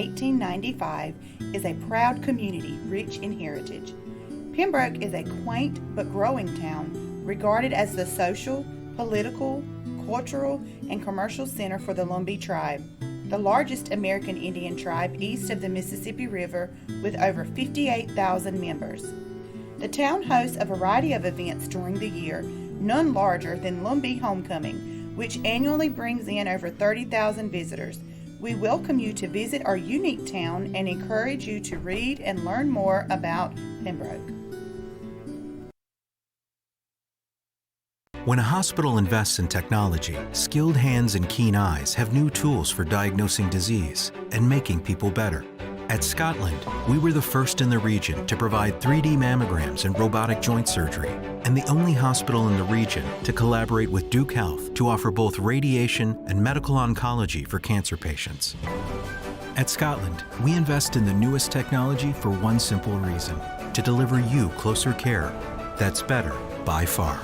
1895, is a proud community rich in heritage. Pembroke is a quaint but growing town regarded as the social, political, cultural, and commercial center for the Lumbee tribe, the largest American Indian tribe east of the Mississippi River with over 58,000 members. The town hosts a variety of events during the year, none larger than Lumbee Homecoming, which annually brings in over 30,000 visitors. We welcome you to visit our unique town and encourage you to read and learn more about Pembroke. When a hospital invests in technology, skilled hands and keen eyes have new tools for diagnosing disease and making people better. At Scotland, we were the first in the region to provide 3D mammograms and robotic joint surgery, and the only hospital in the region to collaborate with Duke Health to offer both radiation and medical oncology for cancer patients. At Scotland, we invest in the newest technology for one simple reason: to deliver you closer care that's better by far.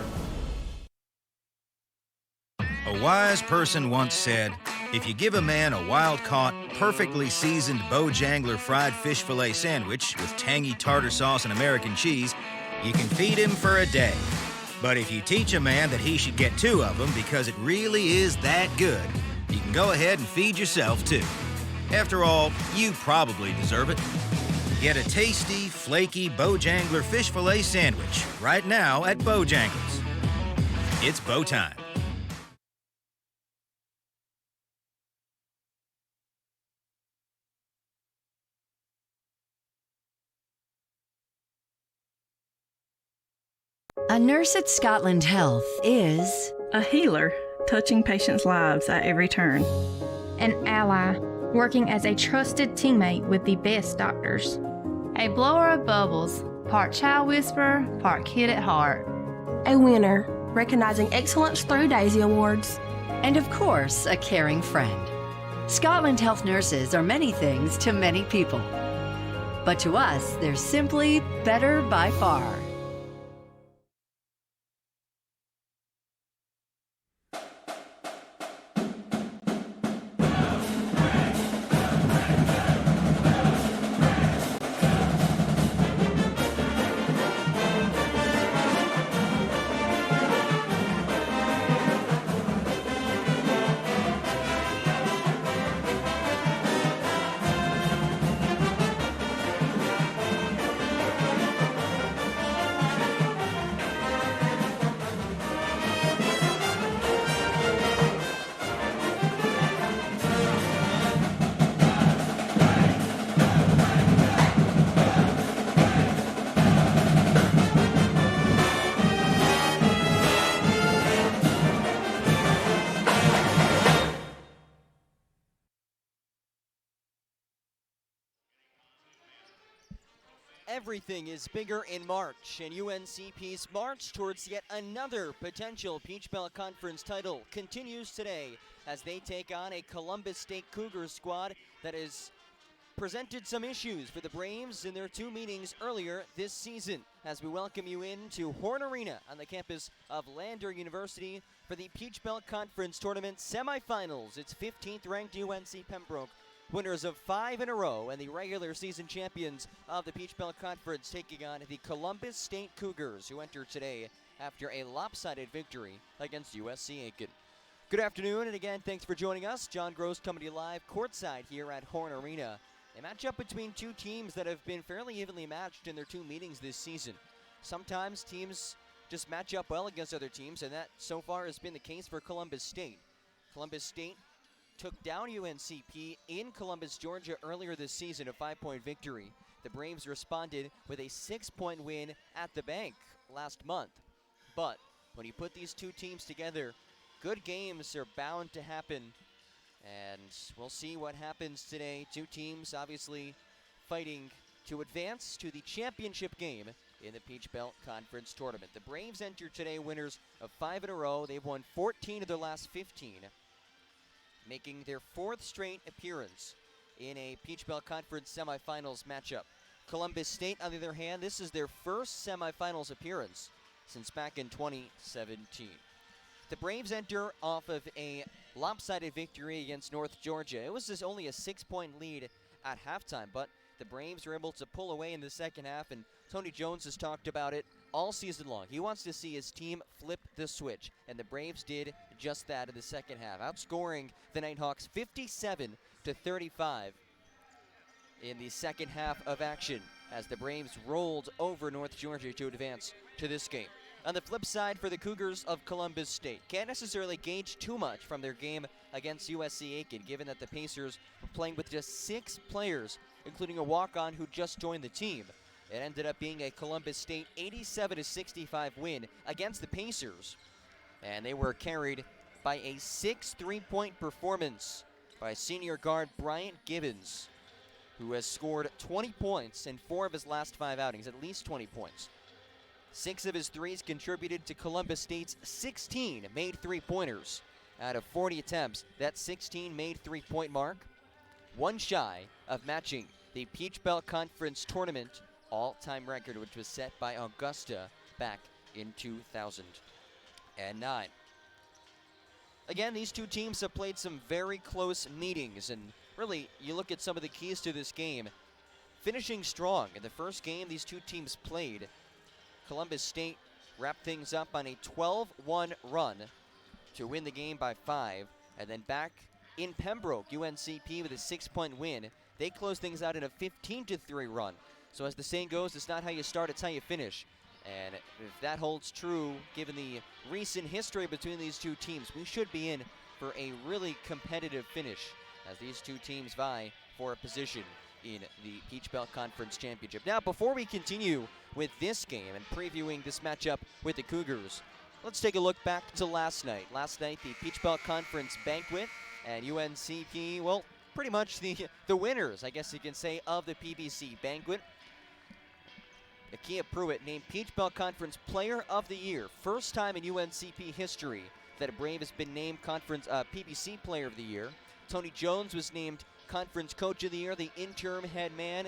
A wise person once said, if you give a man a wild-caught, perfectly seasoned Bojangler fried fish fillet sandwich with tangy tartar sauce and American cheese, you can feed him for a day. But if you teach a man that he should get 2 of them because it really is that good, you can go ahead and feed yourself too. After all, you probably deserve it. Get a tasty, flaky Bojangler fish fillet sandwich right now at Bojangles. It's Bo time. A nurse at Scotland Health is a healer, touching patients' lives at every turn. An ally, working as a trusted teammate with the best doctors. A blower of bubbles, part child whisperer, part kid at heart. A winner, recognizing excellence through Daisy Awards. And of course, a caring friend. Scotland Health nurses are many things to many people. But to us, they're simply better by far. Everything is bigger in March, and UNCP's march towards yet another potential Peach Belt Conference title continues today as they take on a Columbus State Cougars squad that has presented some issues for the Braves in their 2 meetings earlier this season. As we welcome you into Horn Arena on the campus of Lander University for the Peach Belt Conference Tournament semifinals. It's 15th ranked UNC Pembroke, winners of 5 in a row and the regular season champions of the Peach Belt Conference, taking on the Columbus State Cougars, who enter today after a lopsided victory against USC Aiken. Good afternoon, and again, thanks for joining us. John Gross coming to you live courtside here at Horn Arena. A matchup between 2 teams that have been fairly evenly matched in their 2 meetings this season. Sometimes teams just match up well against other teams, and that so far has been the case for Columbus State. Columbus State took down UNCP in Columbus, Georgia earlier this season, a 5-point victory. The Braves responded with a 6-point win at the bank last month. But when you put these 2 teams together, good games are bound to happen. And we'll see what happens today. 2 teams obviously fighting to advance to the championship game in the Peach Belt Conference Tournament. The Braves enter today winners of 5 in a row. They've won 14 of their last 15. Making their 4th straight appearance in a Peach Belt Conference semifinals matchup. Columbus State, on the other hand, this is their first semifinals appearance since back in 2017. The Braves enter off of a lopsided victory against North Georgia. It was just only a 6-point lead at halftime, but the Braves were able to pull away in the second half, and Tony Jones has talked about it all season long. He wants to see his team flip the switch, and the Braves did just that in the second half, outscoring the Nighthawks 57-35 in the second half of action as the Braves rolled over North Georgia to advance to this game. On the flip side for the Cougars of Columbus State, can't necessarily gauge too much from their game against USC Aiken, given that the Pacers were playing with just 6 players, including a walk-on who just joined the team. It ended up being a Columbus State 87-65 win against the Pacers, and they were carried by a 6 3-point performance by senior guard Bryant Gibbons, who has scored 20 points in 4 of his last 5 outings, at least 20 points. 6 of his threes contributed to Columbus State's 16 made 3-pointers. Out of 40 attempts, that 16 made 3-point mark, one shy of matching the Peach Belt Conference Tournament all-time record, which was set by Augusta back in 2009. Again, these two teams have played some very close meetings, and really, you look at some of the keys to this game. Finishing strong. In the first game these two teams played, Columbus State wrapped things up on a 12-1 run to win the game by 5, and then back in Pembroke, UNCP with a 6-point win. They closed things out in a 15-3 run. So as the saying goes, it's not how you start, it's how you finish. And if that holds true, given the recent history between these two teams, we should be in for a really competitive finish as these two teams vie for a position in the Peach Belt Conference Championship. Now, before we continue with this game and previewing this matchup with the Cougars, let's take a look back to last night. Last night, the Peach Belt Conference banquet, and UNCP, well, pretty much the winners, I guess you can say, of the PBC banquet. Nakia Pruitt named Peach Belt Conference Player of the Year. First time in UNCP history that a Brave has been named PBC Player of the Year. Tony Jones was named Conference Coach of the Year. The interim head man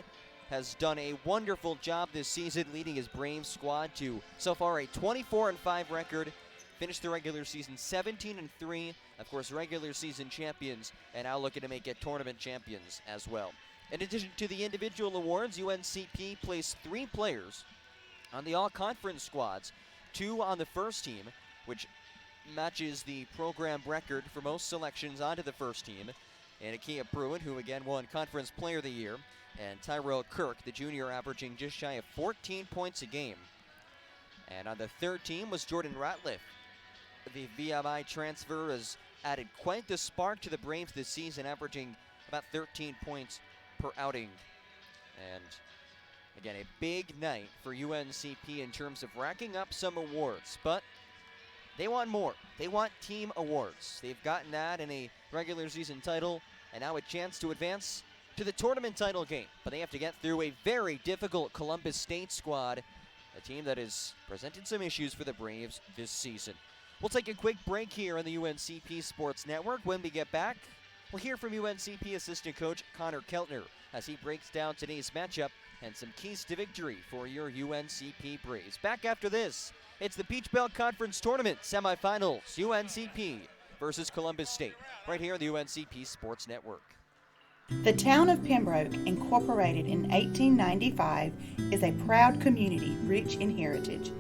has done a wonderful job this season, leading his Braves squad to, so far, a 24-5 record. Finished the regular season 17-3. Of course, regular season champions, and now looking to make it tournament champions as well. In addition to the individual awards, UNCP placed 3 players on the all-conference squads, 2 on the first team, which matches the program record for most selections onto the first team. And Nakia Pruitt, who again won Conference Player of the Year, and Tyrell Kirk, the junior, averaging just shy of 14 points a game. And on the third team was Jordan Ratliff. The VMI transfer has added quite the spark to the Braves this season, averaging about 13 points per outing. And again, a big night for UNCP in terms of racking up some awards, but they want more. They want team awards. They've gotten that in a regular season title, and now a chance to advance to the tournament title game. But they have to get through a very difficult Columbus State squad, a team that has presented some issues for the Braves this season. We'll take a quick break here on the UNCP Sports Network. When we get back, we'll hear from UNCP assistant coach Connor Keltner as he breaks down today's matchup and some keys to victory for your UNCP Braves. Back after this, it's the Peach Belt Conference Tournament semifinals, UNCP versus Columbus State, right here on the UNCP Sports Network. The town of Pembroke, incorporated in 1895, is a proud community rich in heritage.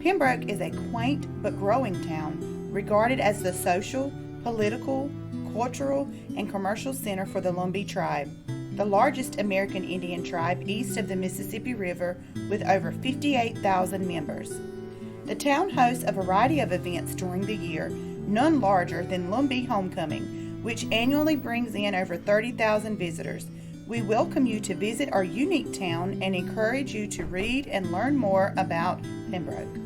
Pembroke is a quaint but growing town, regarded as the social, political, cultural, and commercial center for the Lumbee tribe, the largest American Indian tribe east of the Mississippi River with over 58,000 members. The town hosts a variety of events during the year, none larger than Lumbee Homecoming, which annually brings in over 30,000 visitors. We welcome you to visit our unique town and encourage you to read and learn more about Pembroke.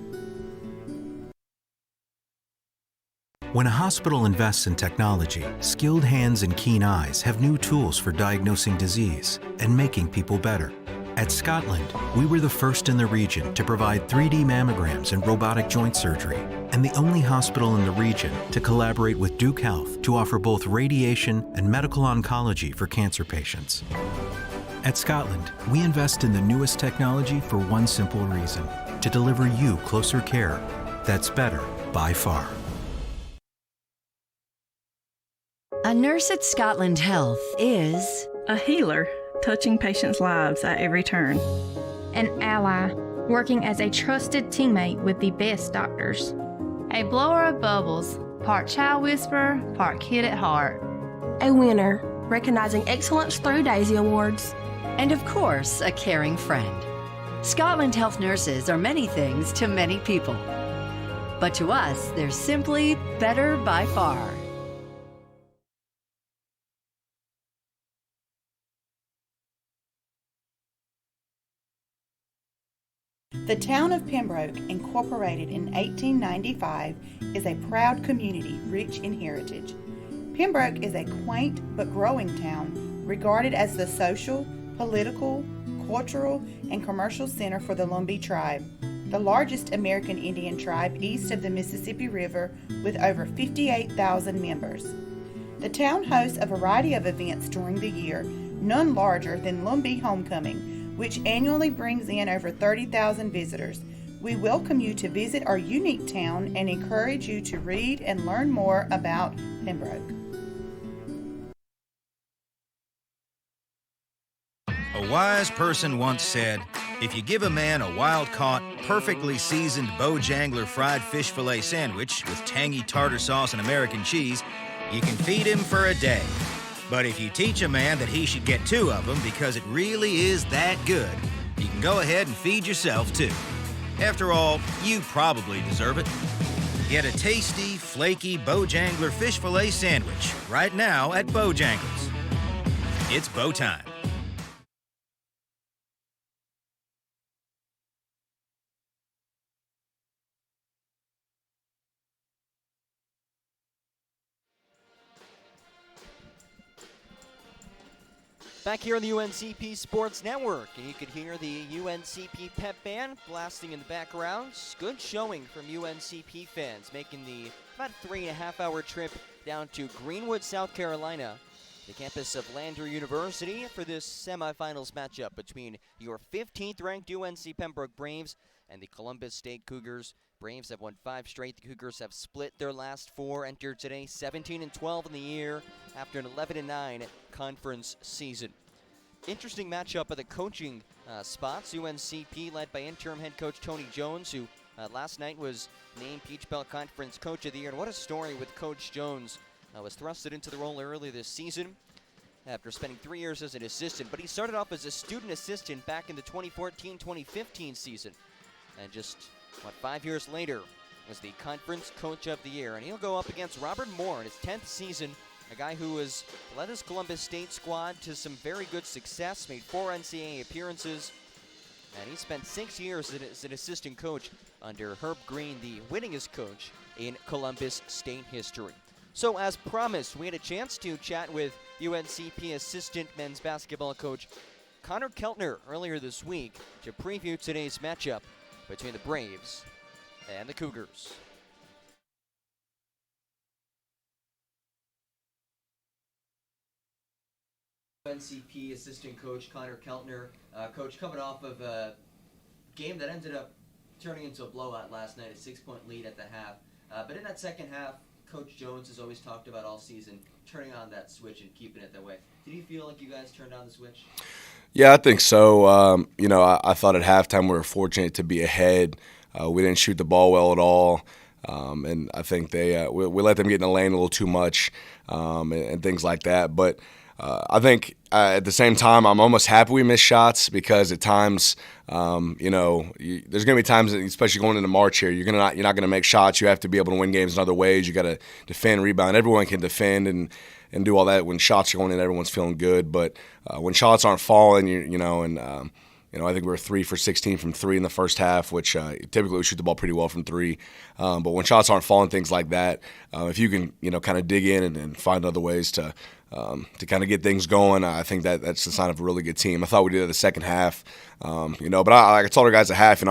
When a hospital invests in technology, skilled hands and keen eyes have new tools for diagnosing disease and making people better. At Scotland, we were the first in the region to provide 3D mammograms and robotic joint surgery, and the only hospital in the region to collaborate with Duke Health to offer both radiation and medical oncology for cancer patients. At Scotland, we invest in the newest technology for one simple reason: to deliver you closer care that's better by far. A nurse at Scotland Health is A healer, touching patients' lives at every turn. An ally, working as a trusted teammate with the best doctors. A blower of bubbles, part child whisperer, part kid at heart. A winner, recognizing excellence through Daisy Awards. And of course, a caring friend. Scotland Health Nurses are many things to many people. But to us, they're simply better by far. The town of Pembroke, incorporated in 1895, is a proud community rich in heritage. Pembroke is a quaint but growing town, regarded as the social, political, cultural, and commercial center for the Lumbee tribe, the largest American Indian tribe east of the Mississippi River with over 58,000 members. The town hosts a variety of events during the year, none larger than Lumbee Homecoming, which annually brings in over 30,000 visitors. We welcome you to visit our unique town and encourage you to read and learn more about Pembroke. A wise person once said, if you give a man a wild-caught, perfectly seasoned Bojangler fried fish fillet sandwich with tangy tartar sauce and American cheese, you can feed him for a day. But if you teach a man that he should get 2 of them because it really is that good, you can go ahead and feed yourself too. After all, you probably deserve it. Get a tasty, flaky Bojangler fish fillet sandwich right now at Bojangles. It's Bo time. Back here on the UNCP Sports Network, and you could hear the UNCP pep band blasting in the background. Good showing from UNCP fans, making the about 3.5-hour trip down to Greenwood, South Carolina, the campus of Lander University, for this semifinals matchup between your 15th-ranked UNC Pembroke Braves and the Columbus State Cougars. Braves have won 5 straight. The Cougars have split their last 4, entered today 17-12 in the year after an 11-9 conference season. Interesting matchup at the coaching spots. UNCP led by interim head coach Tony Jones, who last night was named Peach Belt Conference Coach of the Year. And what a story with Coach Jones. Was thrusted into the role early this season after spending 3 years as an assistant. But he started off as a student assistant back in the 2014-2015 season. And just 5 years later, was the Conference Coach of the Year. And he'll go up against Robert Moore in his 10th season, a guy who has led his Columbus State squad to some very good success, made 4 NCAA appearances, and he spent 6 years as an assistant coach under Herb Green, the winningest coach in Columbus State history. So as promised, we had a chance to chat with UNCP assistant men's basketball coach Connor Keltner earlier this week to preview today's matchup between the Braves and the Cougars. UNCP assistant coach Connor Keltner. Coach, coming off of a game that ended up turning into a blowout last night, a 6-point lead at the half. But in that second half, Coach Jones has always talked about all season turning on that switch and keeping it that way. Did you feel like you guys turned on the switch? Yeah, I think so. I thought at halftime we were fortunate to be ahead. We didn't shoot the ball well at all. And I think we let them get in the lane a little too much and things like that. But I think at the same time, I'm almost happy we missed shots because at times, there's going to be times, especially going into March here, you're not going to make shots. You have to be able to win games in other ways. You got to defend, rebound. Everyone can defend and do all that. When shots are going in, everyone's feeling good. But when shots aren't falling, I think we were 3 for 16 from 3 in the first half, which typically we shoot the ball pretty well from 3. But when shots aren't falling, things like that, if you can, kind of dig in and find other ways to kind of get things going, I think that's the sign of a really good team. I thought we did it the second half, but I told our guys at half,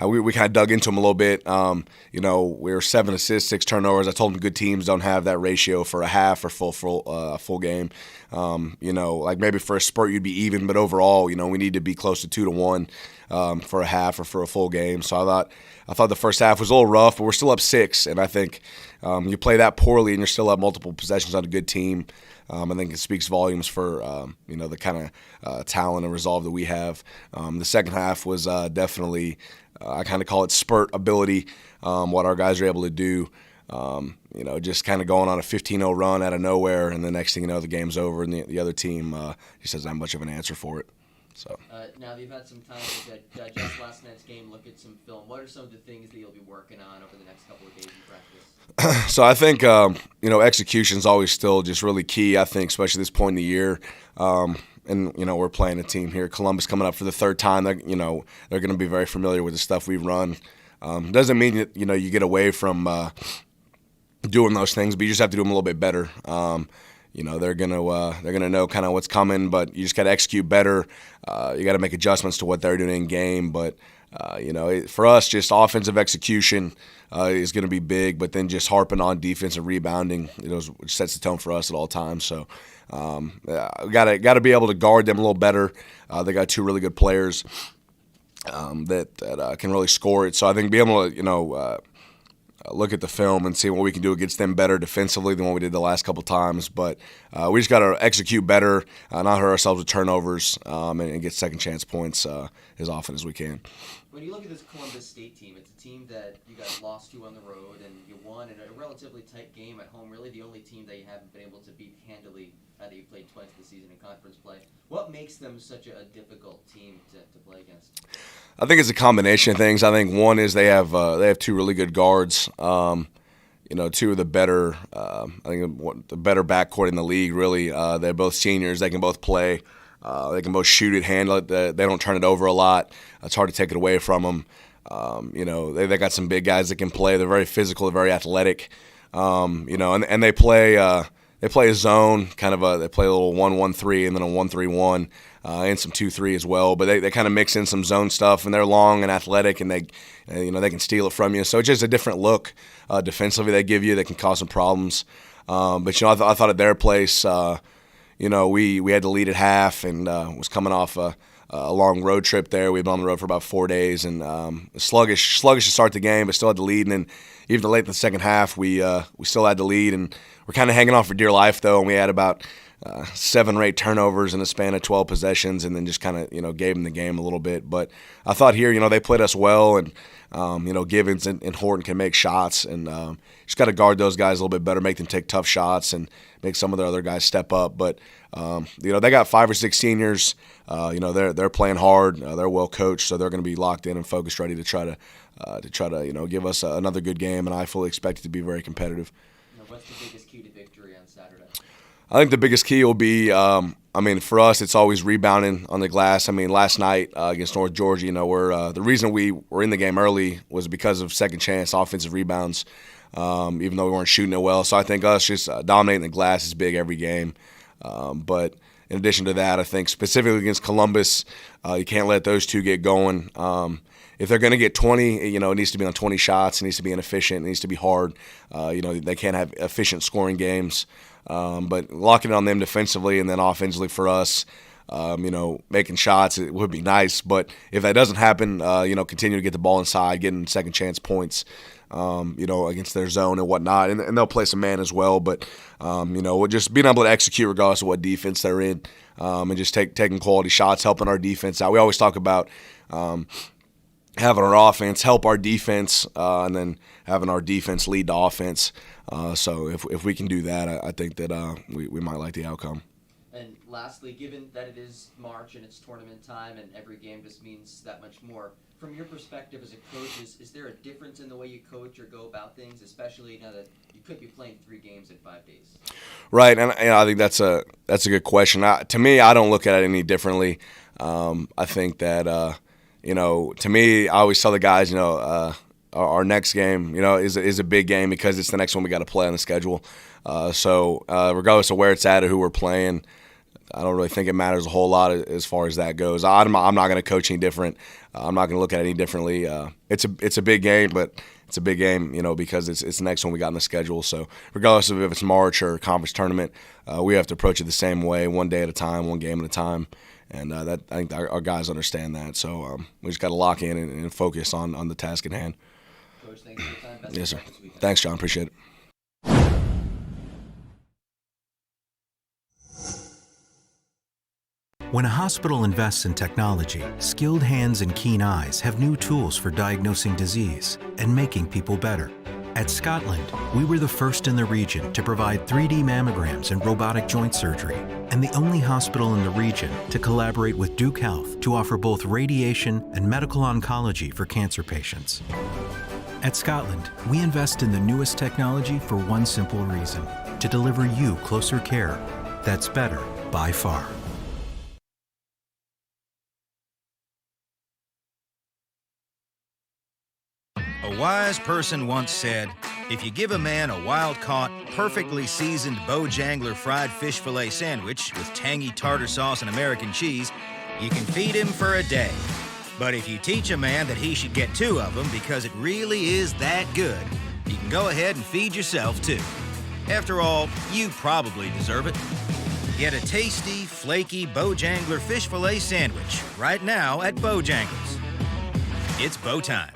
we kind of dug into them a little bit. We were 7 assists, 6 turnovers. I told them good teams don't have that ratio for a half or full game. Like maybe for a spurt you'd be even, but overall, we need to be close to 2-1 for a half or for a full game. So I thought the first half was a little rough, but we're still up 6, and I think you play that poorly and you're still up multiple possessions on a good team. I think it speaks volumes for the kind of talent and resolve that we have. The second half was definitely I kind of call it spurt ability, what our guys are able to do. Just kind of going on a 15-0 run out of nowhere, and the next thing you know, the game's over, and the other team just doesn't have much of an answer for it. So now that you've had some time to digest last night's game, look at some film, what are some of the things that you'll be working on over the next couple of days in practice? So I think execution is always still just really key. I think, especially this point in the year, and we're playing a team here, Columbus, coming up for the third time. They're going to be very familiar with the stuff we run. Doesn't mean that you get away from doing those things, but you just have to do them a little bit better. They're gonna know kind of what's coming, but you just got to execute better. You got to make adjustments to what they're doing in game, but for us, just offensive execution is going to be big, but then just harping on defense and rebounding, which sets the tone for us at all times. So got to be able to guard them a little better. They got 2 really good players that can really score it. So I think being able to look at the film and see what we can do against them better defensively than what we did the last couple times. But we just got to execute better, not hurt ourselves with turnovers, and get second chance points as often as we can. When you look at this Columbus State team, it's a team that you guys lost to on the road, and you won in a relatively tight game at home. Really the only team that you haven't been able to beat handily that you played twice this season in conference play. What makes them such a difficult team to play against? I think it's a combination of things. I think one is they have 2 really good guards. 2 of the better, the better backcourt in the league. Really, they're both seniors. They can both play. They can both shoot it, handle it. They don't turn it over a lot. It's hard to take it away from them. They got some big guys that can play. They're very physical. They're very athletic. And they play. They play a zone, they play a little 1-1-3 and then a 1-3-1 and some 2-3 as well. But they kind of mix in some zone stuff, and they're long and athletic, and they can steal it from you. So it's just a different look defensively they give you that can cause some problems. But I thought at their place, we had to lead at half and was coming off a long road trip there. We'd been on the road for about 4 days, and sluggish to start the game, but still had the lead. And then even late in the second half, we still had the lead, and we're kind of hanging on for dear life though. And we had about 7 or 8 turnovers in a span of 12 possessions, and then just kind of gave them the game a little bit. But I thought here, they played us well, and Givens and Horton can make shots, and just got to guard those guys a little bit better, make them take tough shots, and make some of the other guys step up. But they got 5 or 6 seniors. They're playing hard. They're well coached, so they're going to be locked in and focused, ready to try to give us another good game. And I fully expect it to be very competitive. What's the biggest key to victory on Saturday? I think the biggest key will be, for us, it's always rebounding on the glass. Last night against North Georgia, the reason we were in the game early was because of second chance offensive rebounds, even though we weren't shooting it well. So I think us just dominating the glass is big every game. But in addition to that, I think specifically against Columbus, you can't let those 2 get going. If they're going to get 20, it needs to be on 20 shots. It needs to be inefficient. It needs to be hard. They can't have efficient scoring games. But locking it on them defensively and then offensively for us, making shots, it would be nice. But if that doesn't happen, continue to get the ball inside, getting second chance points, against their zone and whatnot. And they'll play some man as well. But, just being able to execute regardless of what defense they're in, and just taking quality shots, helping our defense out. We always talk about having our offense help our defense, and then having our defense lead the offense. So if we can do that, I think that we might like the outcome. And lastly, given that it is March and it's tournament time and every game just means that much more, from your perspective as a coach, is there a difference in the way you coach or go about things, especially now that you could be playing 3 games in 5 days? Right, and I think that's a good question. To me, I don't look at it any differently. I think that to me, I always tell the guys, our next game, is a big game because it's the next one we got to play on the schedule. So regardless of where it's at or who we're playing, I don't really think it matters a whole lot as far as that goes. I'm not going to coach any different. I'm not going to look at it any differently. It's a big game, but it's a big game, because it's the next one we got on the schedule. So regardless of if it's March or conference tournament, we have to approach it the same way, one day at a time, one game at a time. And I think our guys understand that. So we just got to lock in and focus on the task at hand. Coach, thanks for your time. Best Yes, sir. of luck this weekend. Thanks, John. Appreciate it. When a hospital invests in technology, skilled hands and keen eyes have new tools for diagnosing disease and making people better. At Scotland, we were the first in the region to provide 3D mammograms and robotic joint surgery, and the only hospital in the region to collaborate with Duke Health to offer both radiation and medical oncology for cancer patients. At Scotland, we invest in the newest technology for one simple reason: to deliver you closer care that's better by far. A wise person once said, if you give a man a wild-caught, perfectly seasoned Bojangler fried fish fillet sandwich with tangy tartar sauce and American cheese, you can feed him for a day. But if you teach a man that he should get 2 of them because it really is that good, you can go ahead and feed yourself too. After all, you probably deserve it. Get a tasty, flaky Bojangler fish fillet sandwich right now at Bojangles. It's Bo time.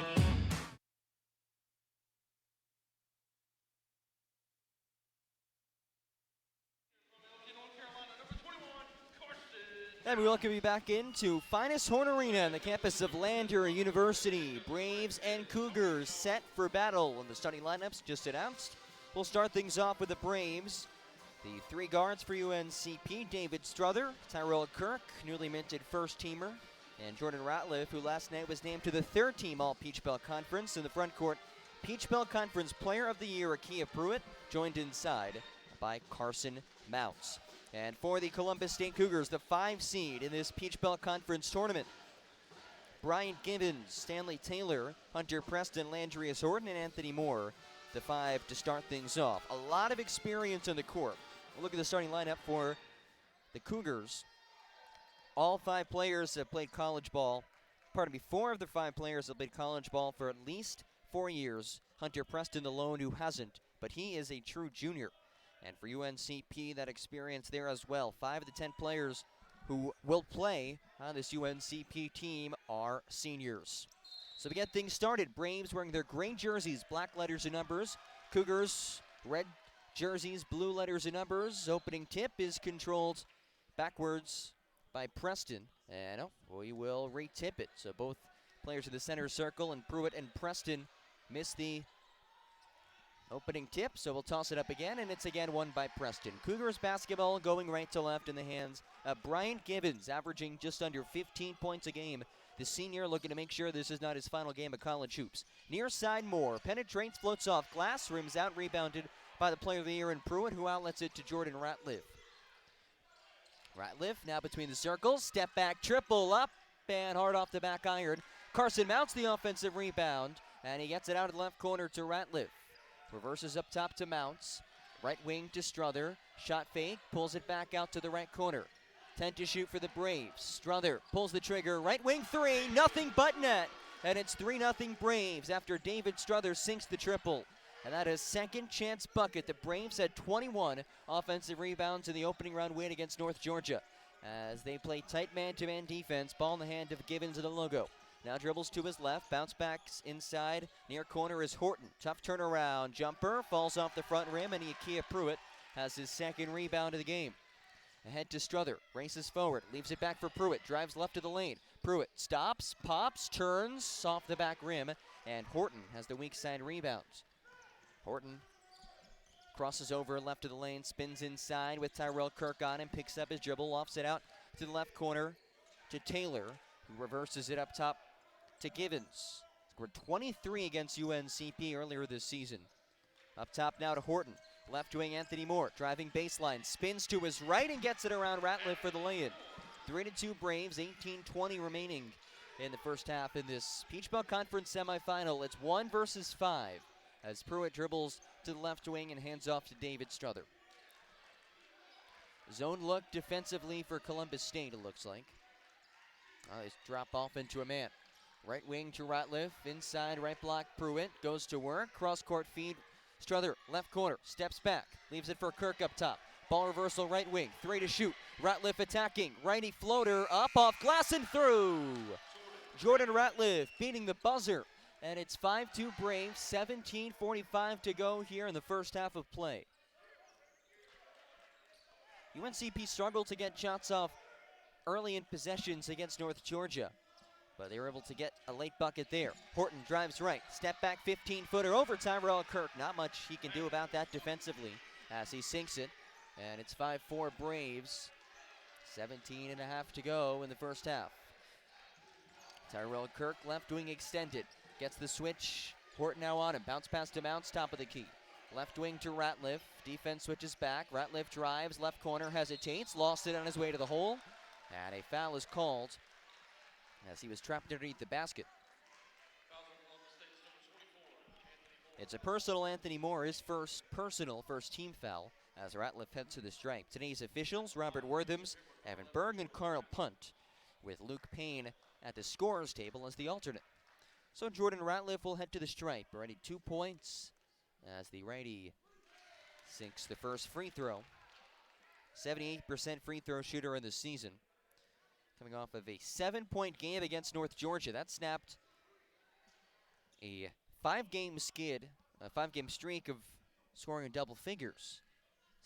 And we welcome you back into Finest Horn Arena on the campus of Lander University. Braves and Cougars set for battle, and the starting lineups just announced. We'll start things off with the Braves. The 3 guards for UNCP: David Strother, Tyrell Kirk, newly minted first-teamer, and Jordan Ratliff, who last night was named to the 3rd-team All-Peach Belt Conference. In the front court, Peach Belt Conference Player of the Year Akia Pruitt, joined inside by Carson Mounts. And for the Columbus State Cougars, the 5 seed in this Peach Belt Conference tournament, Bryant Gibbons, Stanley Taylor, Hunter Preston, Landrius Horton, and Anthony Moore, the 5 to start things off. A lot of experience on the court. We'll look at the starting lineup for the Cougars. All 5 players have played college ball. 4 of the 5 players have played college ball for at least 4 years. Hunter Preston alone who hasn't, but he is a true junior. And for UNCP, that experience there as well. 5 of the 10 players who will play on this UNCP team are seniors. So to get things started, Braves wearing their gray jerseys, black letters and numbers. Cougars, red jerseys, blue letters and numbers. Opening tip is controlled backwards by Preston. And we will re-tip it. So both players in the center circle, and Pruitt and Preston miss the opening tip, so we'll toss it up again, and it's again won by Preston. Cougars basketball going right to left in the hands of Bryant Gibbons, averaging just under 15 points a game. The senior looking to make sure this is not his final game of college hoops. Near side Moore, penetrates, floats off glass, rims out, rebounded by the player of the year in Pruitt, who outlets it to Jordan Ratliff. Ratliff now between the circles, step back, triple up, and hard off the back iron. Carson Mounts the offensive rebound, and he gets it out of the left corner to Ratliff. Reverses up top to Mounts. Right wing to Strother. Shot fake. Pulls it back out to the right corner. 10 to shoot for the Braves. Strother pulls the trigger. Right wing 3. Nothing but net. And it's 3-0 Braves after David Strother sinks the triple. And that is second chance bucket. The Braves had 21 offensive rebounds in the opening round win against North Georgia, as they play tight man-to-man defense. Ball in the hand of Gibbons and the logo. Now dribbles to his left, bounce backs inside. Near corner is Horton. Tough turnaround jumper, falls off the front rim, and Akia Pruitt has his second rebound of the game. Ahead to Strother, races forward, leaves it back for Pruitt, drives left of the lane. Pruitt stops, pops, turns off the back rim, and Horton has the weak side rebounds. Horton crosses over left of the lane, spins inside with Tyrell Kirk on him, picks up his dribble, lofts it out to the left corner to Taylor, who reverses it up top to Gibbons. Scored 23 against UNCP earlier this season. Up top now to Horton. Left wing Anthony Moore, driving baseline, spins to his right and gets it around Ratliff for the lay-in. 3-2 Braves, 18:20 remaining in the first half in this Peach Belt Conference semifinal. It's 1 versus 5 as Pruitt dribbles to the left wing and hands off to David Strother. Zone look defensively for Columbus State, it looks like. They drop off into a man. Right wing to Ratliff, inside right block Pruitt, goes to work, cross-court feed, Strother, left corner, steps back, leaves it for Kirk up top. Ball reversal right wing, 3 to shoot, Ratliff attacking, righty floater, up off glass and through! Jordan Ratliff beating the buzzer, and it's 5-2 Braves, 17:45 to go here in the first half of play. UNCP struggled to get shots off early in possessions against North Georgia, but they were able to get a late bucket there. Horton drives right, step back 15-footer over Tyrell Kirk. Not much he can do about that defensively as he sinks it, and it's 5-4 Braves, 17 and a half to go in the first half. Tyrell Kirk, left wing extended, gets the switch, Horton now on him, bounce pass to Mounts, top of the key. Left wing to Ratliff, defense switches back, Ratliff drives, left corner, hesitates, lost it on his way to the hole, and a foul is called as he was trapped underneath the basket. It's a personal, Anthony Moore, his first team foul as Ratliff heads to the stripe. Today's officials, Robert Worthams, Evan Berg, and Carl Punt, with Luke Payne at the scorer's table as the alternate. So Jordan Ratliff will head to the stripe, already 2 points as the righty sinks the first free throw. 78% free throw shooter in the season. Coming off of a 7-point game against North Georgia. That snapped a 5-game streak of scoring in double figures.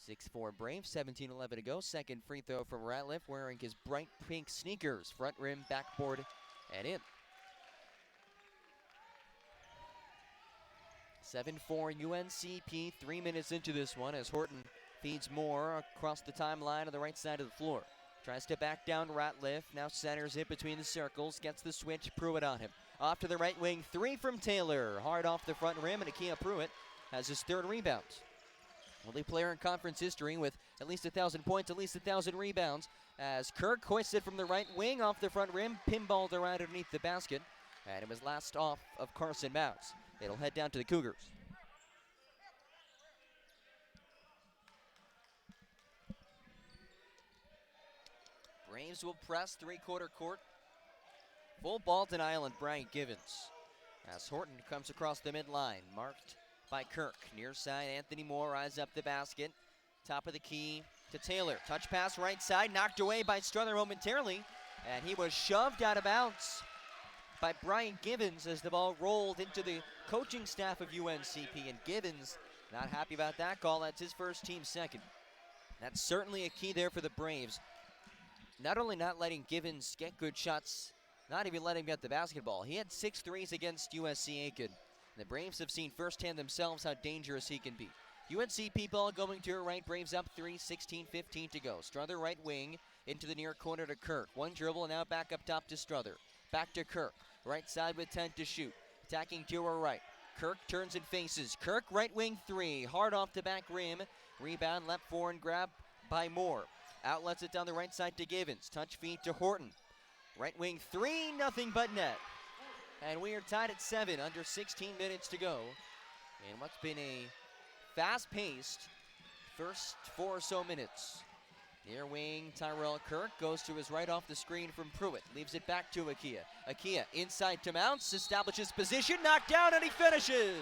6-4 Braves, 17-11 to go. Second free throw from Ratliff, wearing his bright pink sneakers. Front rim, backboard, and in. 7-4 UNCP, 3 minutes into this one as Horton feeds Moore across the timeline on the right side of the floor. Tries to back down Ratliff, now centers it between the circles, gets the switch, Pruitt on him. Off to the right wing, 3 from Taylor, hard off the front rim, and Akia Pruitt has his 3rd rebound. Only player in conference history with at least 1,000 points, at least 1,000 rebounds, as Kirk hoisted from the right wing off the front rim, pinballed around underneath the basket, and it was last off of Carson Mounts. It'll head down to the Cougars. Braves will press 3-quarter court. Full ball denial on Bryant Givens as Horton comes across the midline, marked by Kirk. Near side, Anthony Moore eyes up the basket. Top of the key to Taylor. Touch pass right side, knocked away by Strother momentarily, and he was shoved out of bounds by Bryant Givens as the ball rolled into the coaching staff of UNCP, and Givens not happy about that call. That's his first, team second. That's certainly a key there for the Braves. Not only not letting Givens get good shots, not even letting him get the basketball. He had 6 threes against USC Aiken. The Braves have seen firsthand themselves how dangerous he can be. UNCP ball going to her right, Braves up 3, 16-15 to go. Strother right wing into the near corner to Kirk. One dribble, and now back up top to Strother. Back to Kirk, right side with 10 to shoot. Attacking to her right. Kirk turns and faces. Kirk right wing 3, hard off the back rim. Rebound, left forehand grab by Moore. Outlets it down the right side to Givens. Touch feed to Horton. Right wing 3, nothing but net. And we are tied at 7, under 16 minutes to go. And what's been a fast-paced first 4 or so minutes. Near wing, Tyrell Kirk goes to his right off the screen from Pruitt. Leaves it back to Akia. Akia inside to Mounts, establishes position, knocked down, and he finishes.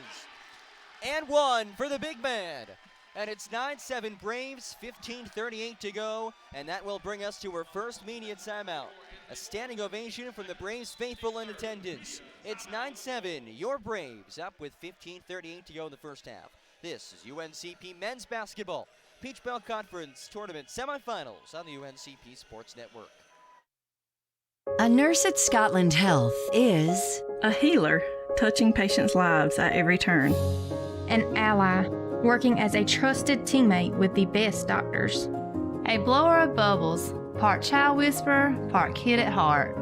And 1 for the big man. And it's 9-7 Braves, 15:38 to go, and that will bring us to our first media timeout. A standing ovation from the Braves faithful in attendance. It's 9-7, your Braves, up with 15:38 to go in the first half. This is UNCP men's basketball, Peach Belt Conference Tournament semifinals on the UNCP Sports Network. A nurse at Scotland Health is a healer, touching patients' lives at every turn. An ally, working as a trusted teammate with the best doctors. A blower of bubbles, part child whisperer, part kid at heart.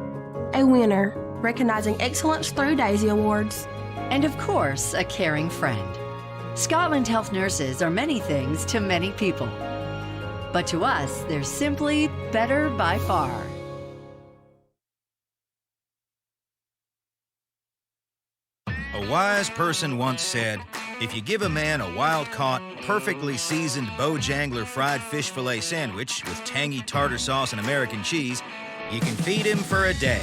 A winner, recognizing excellence through Daisy Awards. And of course, a caring friend. Scotland Health nurses are many things to many people. But to us, they're simply better by far. A wise person once said, If you give a man a wild-caught, perfectly seasoned Bojangler fried fish fillet sandwich with tangy tartar sauce and American cheese, you can feed him for a day.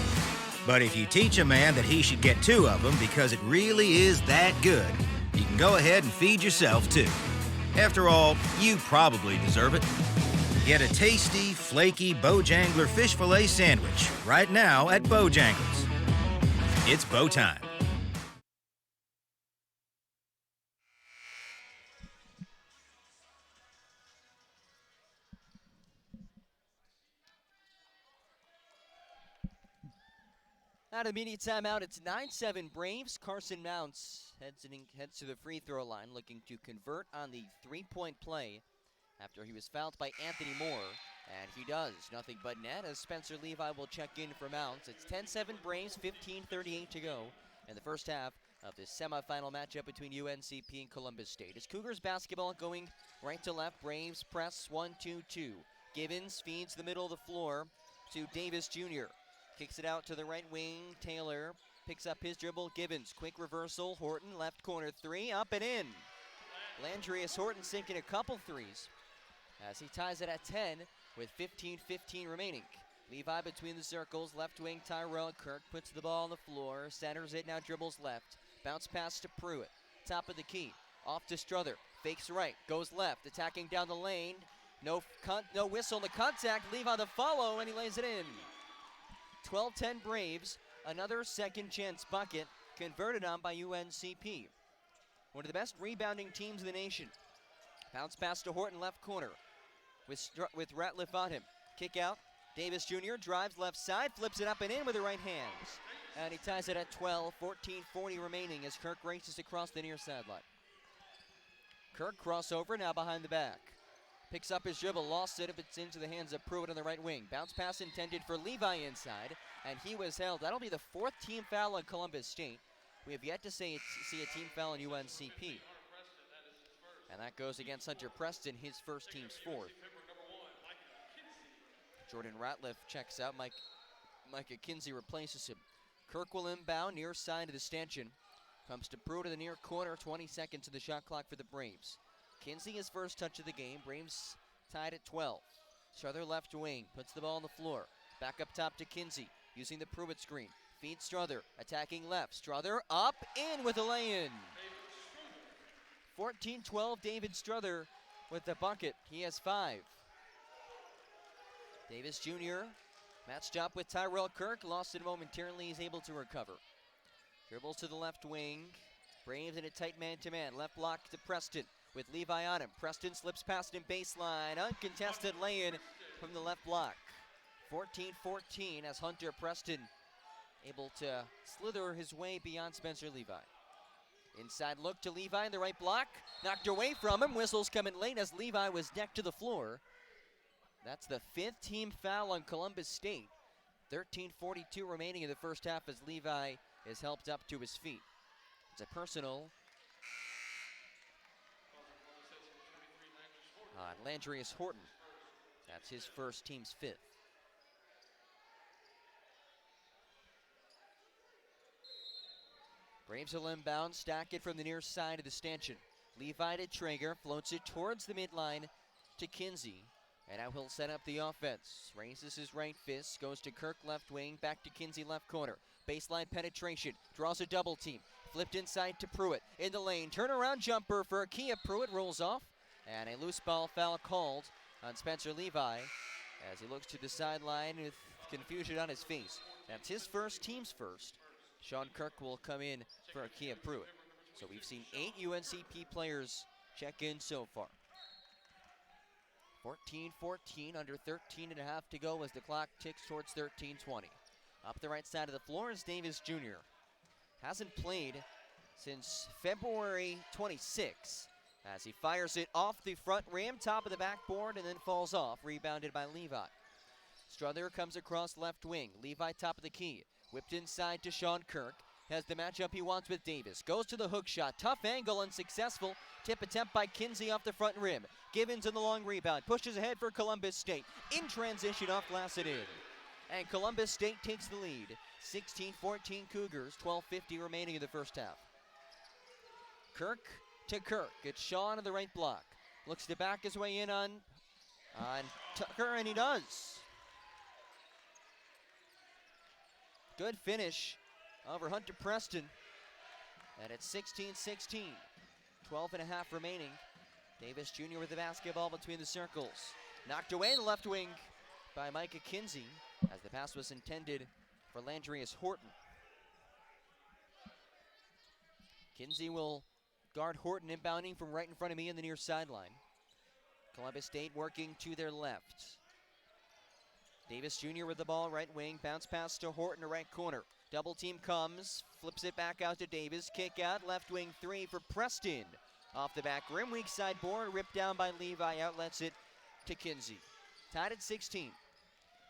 But if you teach a man that he should get 2 of them because it really is that good, you can go ahead and feed yourself too. After all, you probably deserve it. Get a tasty, flaky Bojangler fish fillet sandwich right now at Bojangles. It's Bo time. Out of immediate timeout, it's 9-7 Braves. Carson Mounts heads to the free throw line looking to convert on the 3-point play after he was fouled by Anthony Moore. And he does. Nothing but net as Spencer Levi will check in for Mounts. It's 10-7 Braves, 15:38 to go in the first half of this semifinal matchup between UNCP and Columbus State. As Cougars basketball going right to left, Braves press 1-2-2. Givens feeds the middle of the floor to Davis Jr. Kicks it out to the right wing. Taylor picks up his dribble. Givens, quick reversal. Horton, left corner 3, up and in. Landrius Horton sinking a couple threes as he ties it at 10 with 15:15 remaining. Levi between the circles. Left wing Tyrell Kirk puts the ball on the floor. Centers it, now dribbles left. Bounce pass to Pruitt. Top of the key. Off to Struther. Fakes right. Goes left. Attacking down the lane. No whistle on the contact. Levi the follow, and he lays it in. 12-10 Braves, another second chance bucket converted on by UNCP. One of the best rebounding teams in the nation. Bounce pass to Horton, left corner with Ratliff on him. Kick out, Davis Jr. drives left side, flips it up and in with the right hands. And he ties it at 12, 14:40 remaining as Kirk races across the near sideline. Kirk crossover, now behind the back. Picks up his dribble, lost it, it's into the hands of Pruitt on the right wing. Bounce pass intended for Levi inside, and he was held. That'll be the 4th team foul on Columbus State. We have yet to see a team foul on UNCP. And that goes against Hunter Preston, his first team's 4th. Jordan Ratliff checks out. Micah Kinsey replaces him. Kirk will inbound, near side of the stanchion. Comes to Pruitt in the near corner, 20 seconds to the shot clock for the Braves. Kinsey, his first touch of the game. Braves tied at 12. Struther left wing, puts the ball on the floor. Back up top to Kinsey, using the Pruitt screen. Feeds Struther, attacking left. Struther up, in with a lay-in. 14-12, David Struther with the bucket. He has 5. Davis Jr. matched up with Tyrell Kirk. Lost it momentarily. He's able to recover. Dribbles to the left wing. Braves in a tight man-to-man. Left block to Preston with Levi on him. Preston slips past him baseline. Uncontested lay-in from the left block. 14-14 as Hunter Preston able to slither his way beyond Spencer Levi. Inside look to Levi in the right block. Knocked away from him. Whistles coming late as Levi was decked to the floor. That's the 5th team foul on Columbus State. 13:42 remaining in the first half as Levi is helped up to his feet. It's a personal on Landrius Horton. That's his first, team's 5th. Braves will inbound, stack it from the near side of the stanchion. Levi to Traeger, floats it towards the midline to Kinsey. And now he'll set up the offense. Raises his right fist, goes to Kirk left wing, back to Kinsey left corner. Baseline penetration, draws a double team. Flipped inside to Pruitt, in the lane. Turnaround jumper for Akia. Pruitt rolls off. And a loose ball foul called on Spencer Levi as he looks to the sideline with confusion on his face. That's his first, team's first. Sean Kirk will come in for Akia Pruitt. So we've seen 8 UNCP players check in so far. 14-14, under 13 and a half to go as the clock ticks towards 13:20. Up the right side of the floor is Davis Jr. Hasn't played since February 26 as he fires it off the front rim, top of the backboard, and then falls off, rebounded by Levi. Struther comes across left wing. Levi top of the key. Whipped inside to Sean Kirk. Has the matchup he wants with Davis. Goes to the hook shot. Tough angle, unsuccessful. Tip attempt by Kinsey off the front rim. Givens in the long rebound. Pushes ahead for Columbus State. In transition, off glass it in. And Columbus State takes the lead. 16-14 Cougars. 12:50 remaining in the first half. Kirk to Kirk. It's Shaw on the right block. Looks to back his way in on Tucker, and he does. Good finish over Hunter Preston. And it's 16-16. 12 and a half remaining. Davis Jr. with the basketball between the circles. Knocked away in the left wing by Micah Kinsey as the pass was intended for Landrius Horton. Kinsey will guard Horton inbounding from right in front of me in the near sideline. Columbus State working to their left. Davis Jr. with the ball, right wing, bounce pass to Horton to right corner. Double team comes, flips it back out to Davis, kick out, left wing three for Preston. Off the back rim, weak side board, ripped down by Levi, outlets it to Kinsey. Tied at 16.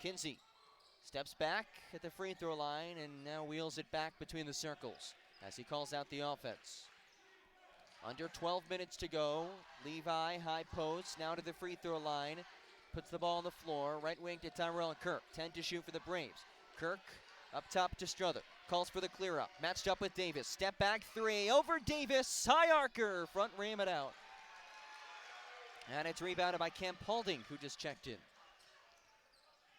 Kinsey steps back at the free throw line and now wheels it back between the circles as he calls out the offense. Under 12 minutes to go. Levi, high post, now to the free throw line. Puts the ball on the floor, right wing to Tyrell Kirk. 10 to shoot for the Braves. Kirk up top to Struther. Calls for the clear up. Matched up with Davis. Step back three over Davis. High arcer. Front ram it out. And it's rebounded by Cam Paulding, who just checked in.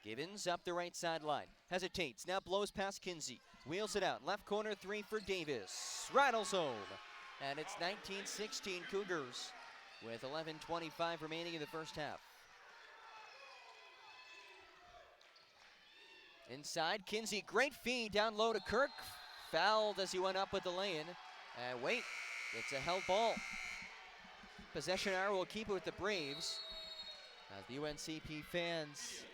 Gibbons up the right sideline. Hesitates. Now blows past Kinsey. Wheels it out. Left corner three for Davis. Rattles home. And it's 19-16 Cougars with 11:25 remaining in the first half. Inside, Kinsey, great feed down low to Kirk. Fouled as he went up with the lay-in. And wait, it's a held ball. Possession arrow will keep it with the Braves. As the UNCP fans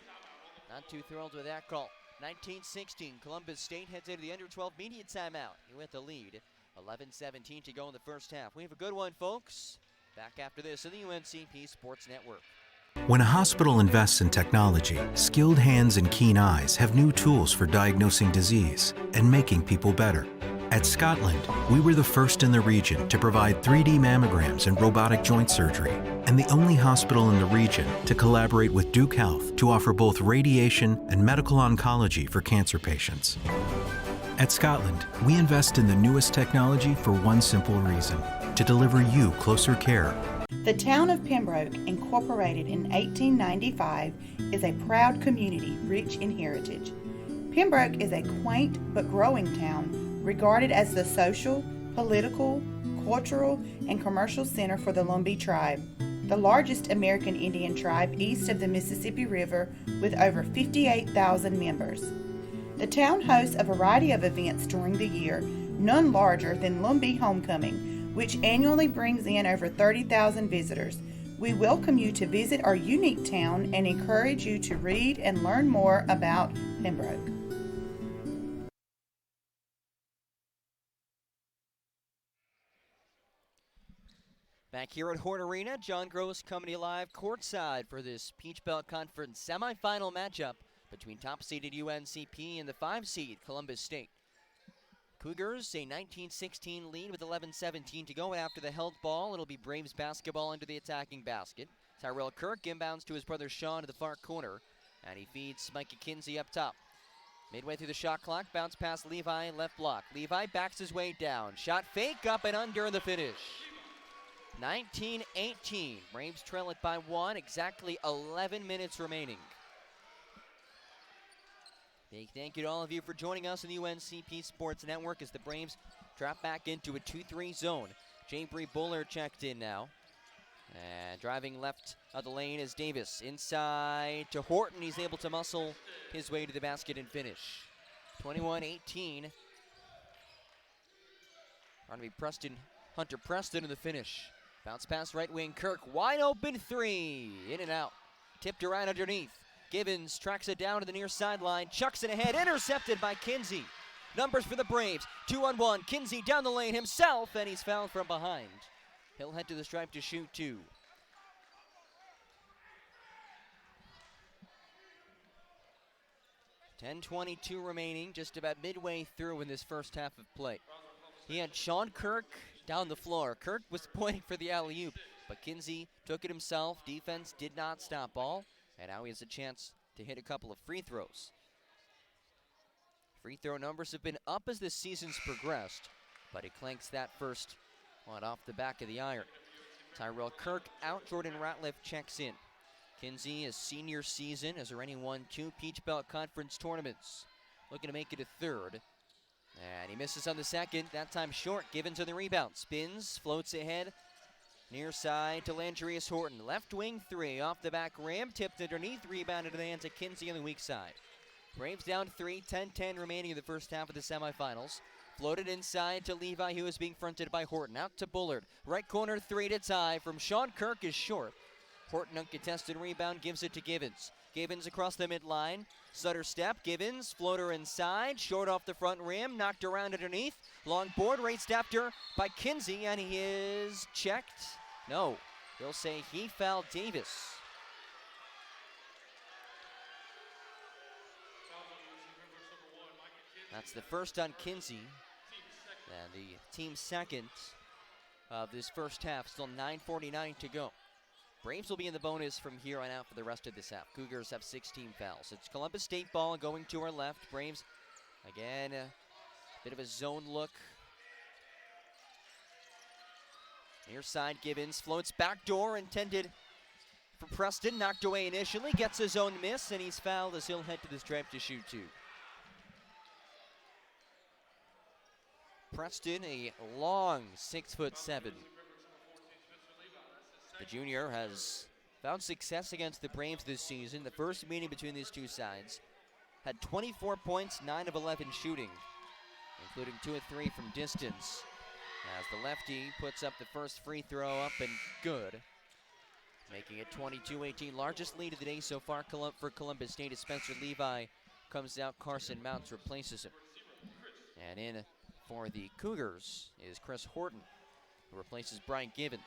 not too thrilled with that call. 19-16, Columbus State heads into the under 12 media timeout with the lead. 11:17 to go in the first half. We have a good one, folks. Back after this on the UNCP Sports Network. When a hospital invests in technology, skilled hands and keen eyes have new tools for diagnosing disease and making people better. At Scotland, we were the first in the region to provide 3D mammograms and robotic joint surgery, and the only hospital in the region to collaborate with Duke Health to offer both radiation and medical oncology for cancer patients. At Scotland, we invest in the newest technology for one simple reason: to deliver you closer care. The town of Pembroke, incorporated in 1895, is a proud community rich in heritage. Pembroke is a quaint but growing town regarded as the social, political, cultural, and commercial center for the Lumbee tribe, the largest American Indian tribe east of the Mississippi River with over 58,000 members. The town hosts a variety of events during the year, none larger than Lumbee Homecoming, which annually brings in over 30,000 visitors. We welcome you to visit our unique town and encourage you to read and learn more about Pembroke. Back here at Hort Arena, John Gross coming to you live courtside for this Peach Belt Conference semifinal matchup between top-seeded UNCP and the 5-seed Columbus State. Cougars a 19-16 lead with 11:17 to go, and after the held ball, it'll be Braves basketball into the attacking basket. Tyrell Kirk inbounds to his brother Sean to the far corner, and he feeds Micah Kinsey up top. Midway through the shot clock, bounce past Levi, left block. Levi backs his way down. Shot fake, up and under in the finish. 19-18. Braves trail it by one, exactly 11 minutes remaining. Big thank you to all of you for joining us in the UNCP Sports Network as the Braves drop back into a 2-3 zone. Jabri Buller checked in now. And driving left of the lane is Davis. Inside to Horton. He's able to muscle his way to the basket and finish. 21-18. Going to be Hunter Preston in the finish. Bounce pass right wing. Kirk wide open three. In and out. Tipped around underneath. Gibbons tracks it down to the near sideline, chucks it ahead, intercepted by Kinsey. Numbers for the Braves, 2-on-1, Kinsey down the lane himself, and he's fouled from behind. He'll head to the stripe to shoot two. .22 remaining, just about midway through in this first half of play. He had Sean Kirk down the floor. Kirk was pointing for the alley-oop, but Kinsey took it himself. Defense did not stop ball. And now he has a chance to hit a couple of free throws. Free throw numbers have been up as this season's progressed, but he clanks that first on off the back of the iron. Tyrell Kirk out, Jordan Ratliff checks in. Kinsey, his senior season, has already won 2 Peach Belt Conference tournaments. Looking to make it a third. And he misses on the second, that time short. Givens on the rebound, spins, floats ahead. Near side to Landrius Horton. Left wing 3, off the back rim, tipped underneath, rebounded to the hands of Kinsey on the weak side. Braves down 3, 10-10 remaining in the first half of the semifinals. Floated inside to Levi, who is being fronted by Horton. Out to Bullard. Right corner 3 to tie from Sean Kirk is short. Horton uncontested rebound, gives it to Givens. Givens across the midline. Stutter step, Givens, floater inside. Short off the front rim, knocked around underneath. Long board raced after by Kinsey, and he is checked. No, they'll say he fouled Davis. That's the first on Kinsey. And the team second of this first half. Still 9:49 to go. Braves will be in the bonus from here on out for the rest of this half. Cougars have 16 fouls. It's Columbus State ball going to our left. Braves, again, a bit of a zone look. Near side, Givens floats backdoor, intended for Preston. Knocked away initially, gets his own miss, and he's fouled as he'll head to the stripe to shoot 2. Preston, a long 6'7". The junior has found success against the Braves this season. The first meeting between these two sides had 24 points, 9 of 11 shooting, including 2 of 3 from distance. As the lefty puts up the first free throw up and good, making it 22-18. Largest lead of the day so far for Columbus State as Spencer Levi comes out. Carson Mounts replaces him. And in for the Cougars is Chris Horton, who replaces Brian Givens.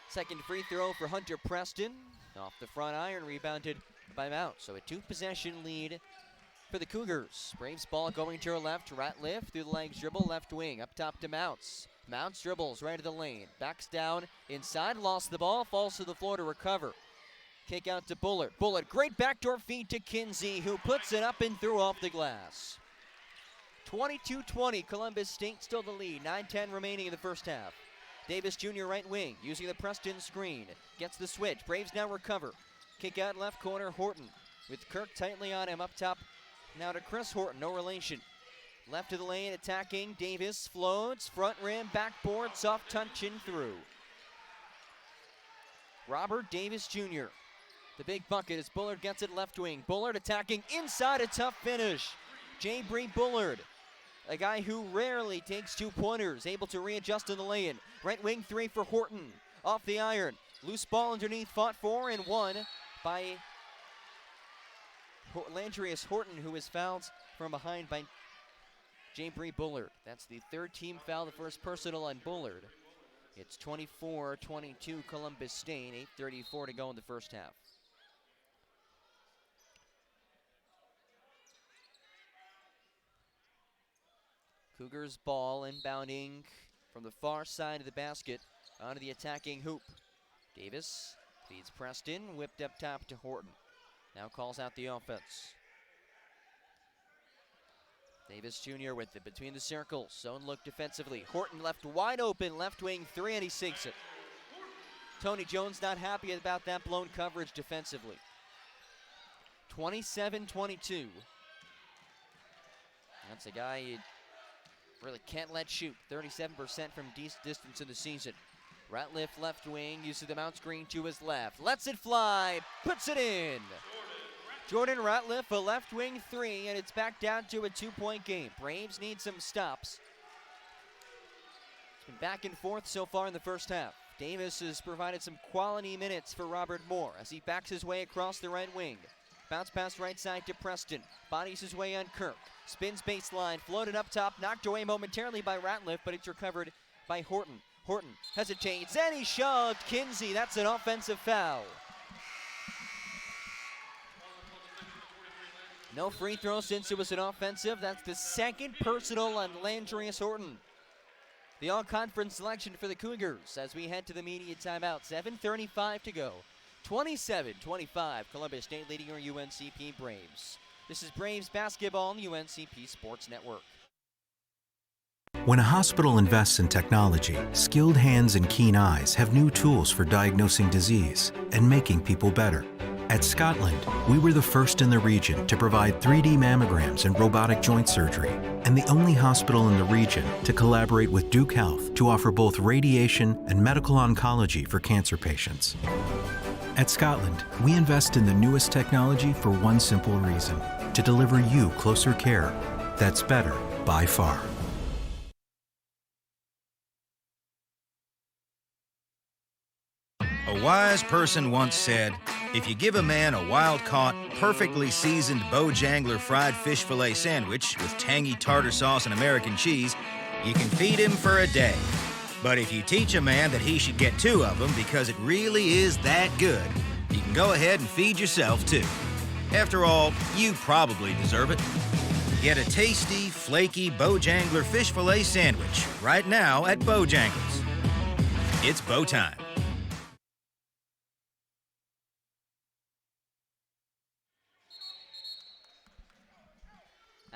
Second free throw for Hunter Preston. Off the front iron, rebounded by Mounts. So a 2-possession lead for the Cougars. Braves ball going to her left. Ratliff through the legs dribble, left wing, up top to Mounts. Mounts dribbles right to the lane. Backs down inside, lost the ball, falls to the floor to recover. Kick out to Bullard. Bullard, great backdoor feed to Kinsey, who puts it up and through off the glass. 22-20, Columbus State still the lead. 9-10 remaining in the first half. Davis Jr. right wing, using the Preston screen. Gets the switch. Braves now recover. Kick out left corner, Horton. With Kirk tightly on him up top. Now to Chris Horton, no relation. Left of the lane, attacking. Davis floats, front rim, backboard, soft touch in through. Robert Davis Jr. The big bucket as Bullard gets it left wing. Bullard attacking inside, a tough finish. J. Bree Bullard, a guy who rarely takes 2-pointers, able to readjust in the lane. Right wing 3 for Horton. Off the iron. Loose ball underneath, fought for and won by Landrius Horton, who is fouled from behind by J. Bree Bullard. That's the third team foul, the first personal on Bullard. It's 24-22 Columbus State, 8:34 to go in the first half. Cougars ball inbounding from the far side of the basket onto the attacking hoop. Davis feeds Preston, whipped up top to Horton. Now calls out the offense. Davis Jr. with it between the circles. Zone look defensively. Horton left wide open, left wing 3, and he sinks it. Tony Jones not happy about that blown coverage defensively. 27-22. That's a guy you really can't let shoot. 37% from distance in the season. Ratliff left wing, uses the Mount screen to his left. Lets it fly, puts it in. Jordan Ratliff, a left wing 3, and it's back down to a 2-point game. Braves need some stops. It's been back and forth so far in the first half. Davis has provided some quality minutes for Robert Moore as he backs his way across the right wing. Bounce pass right side to Preston. Bodies his way on Kirk. Spins baseline, floated up top, knocked away momentarily by Ratliff, but it's recovered by Horton. Horton hesitates, and he shoved Kinsey. That's an offensive foul. No free throw since it was an offensive. That's the second personal on Landrius Horton. The all-conference selection for the Cougars as we head to the media timeout. 7:35 to go. 27-25, Columbus State leading your UNCP Braves. This is Braves basketball on the UNCP Sports Network. When a hospital invests in technology, skilled hands and keen eyes have new tools for diagnosing disease and making people better. At Scotland, we were the first in the region to provide 3D mammograms and robotic joint surgery, and the only hospital in the region to collaborate with Duke Health to offer both radiation and medical oncology for cancer patients. At Scotland, we invest in the newest technology for one simple reason: to deliver you closer care that's better by far. A wise person once said, if you give a man a wild-caught, perfectly seasoned Bojangler fried fish fillet sandwich with tangy tartar sauce and American cheese, you can feed him for a day. But if you teach a man that he should get 2 of them because it really is that good, you can go ahead and feed yourself too. After all, you probably deserve it. Get a tasty, flaky Bojangler fish fillet sandwich right now at Bojangles. It's Bo time.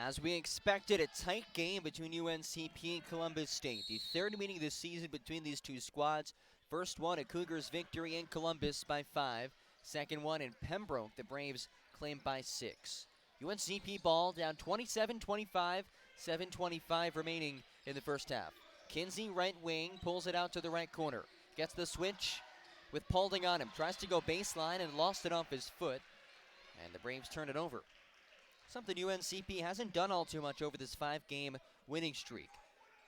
As we expected, a tight game between UNCP and Columbus State. The third meeting this season between these two squads. First one, a Cougars victory in Columbus by 5. Second one in Pembroke, the Braves claimed by 6. UNCP ball down 27-25, 7:25 remaining in the first half. Kinsey, right wing, pulls it out to the right corner. Gets the switch with Paulding on him. Tries to go baseline and lost it off his foot. And the Braves turn it over. Something UNCP hasn't done all too much over this 5-game winning streak.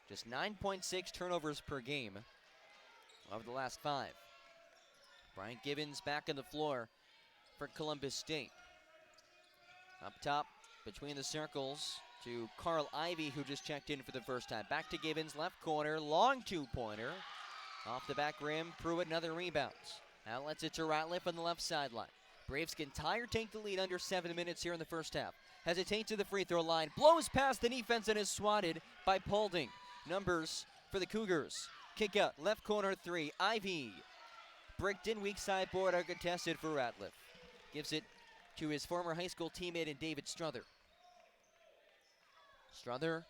Just 9.6 turnovers per game over the last 5. Bryant Givens back on the floor for Columbus State. Up top between the circles to Carl Ivey, who just checked in for the first time. Back to Givens, left corner, long 2-pointer. Off the back rim, Pruitt, another rebound. Now lets it to Ratliff on the left sideline. Braves can tie or take the lead under 7 minutes here in the first half. Hesitates to the free throw line, blows past the defense and is swatted by Paulding. Numbers for the Cougars. Kick out, left corner 3, Ivy. Bricked in, weak side board, uncontested for Ratliff. Gives it to his former high school teammate in David Struther. Struther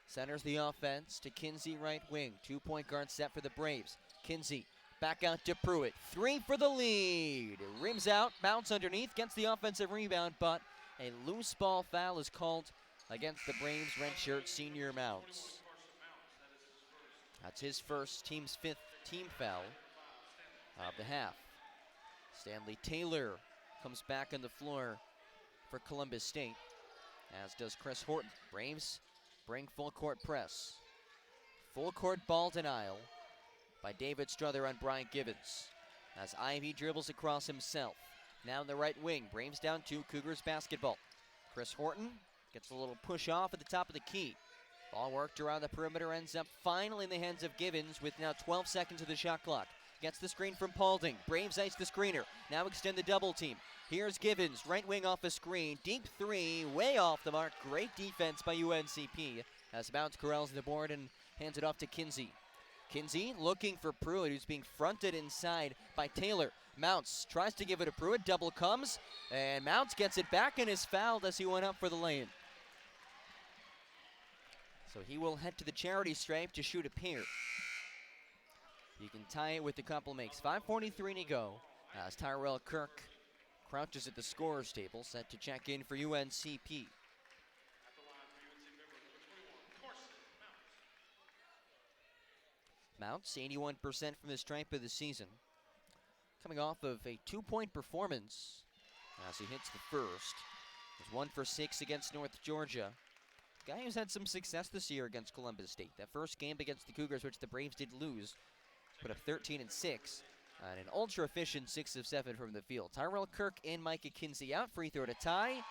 centers the offense to Kinsey, right wing. 2-point guard set for the Braves. Kinsey back out to Pruitt. 3 for the lead. Rims out, bounce underneath, gets the offensive rebound, but a loose ball foul is called against the Braves redshirt senior Mounts. That's his first, team's 5th team foul of the half. Stanley Taylor comes back on the floor for Columbus State, as does Chris Horton. Braves bring full court press. Full court ball denial by David Struther on Bryant Givens, as Ivy dribbles across himself. Now in the right wing, Braves down 2, Cougars basketball. Chris Horton gets a little push off at the top of the key. Ball worked around the perimeter, ends up finally in the hands of Givens with now 12 seconds of the shot clock. Gets the screen from Paulding. Braves ice the screener. Now extend the double team. Here's Givens, right wing off a screen. Deep 3, way off the mark. Great defense by UNCP as Mounts corrals the board and hands it off to Kinsey. Kinsey looking for Pruitt, who's being fronted inside by Taylor. Mounts tries to give it to Pruitt, double comes, and Mounts gets it back and is fouled as he went up for the lay-in. So he will head to the charity stripe to shoot a pair. You can tie it with the couple makes. 5:43 to go as Tyrell Kirk crouches at the scorer's table, set to check in for UNCP. Mounts 81% from the stripe of the season. Coming off of a 2-point performance as he hits the first. He's 1 for 6 against North Georgia. Guy who's had some success this year against Columbus State. That first game against the Cougars, which the Braves did lose, put up 13 and 6. And an ultra-efficient 6 of 7 from the field. Tyrell Kirk and Micah Kinsey out. Free throw to tie.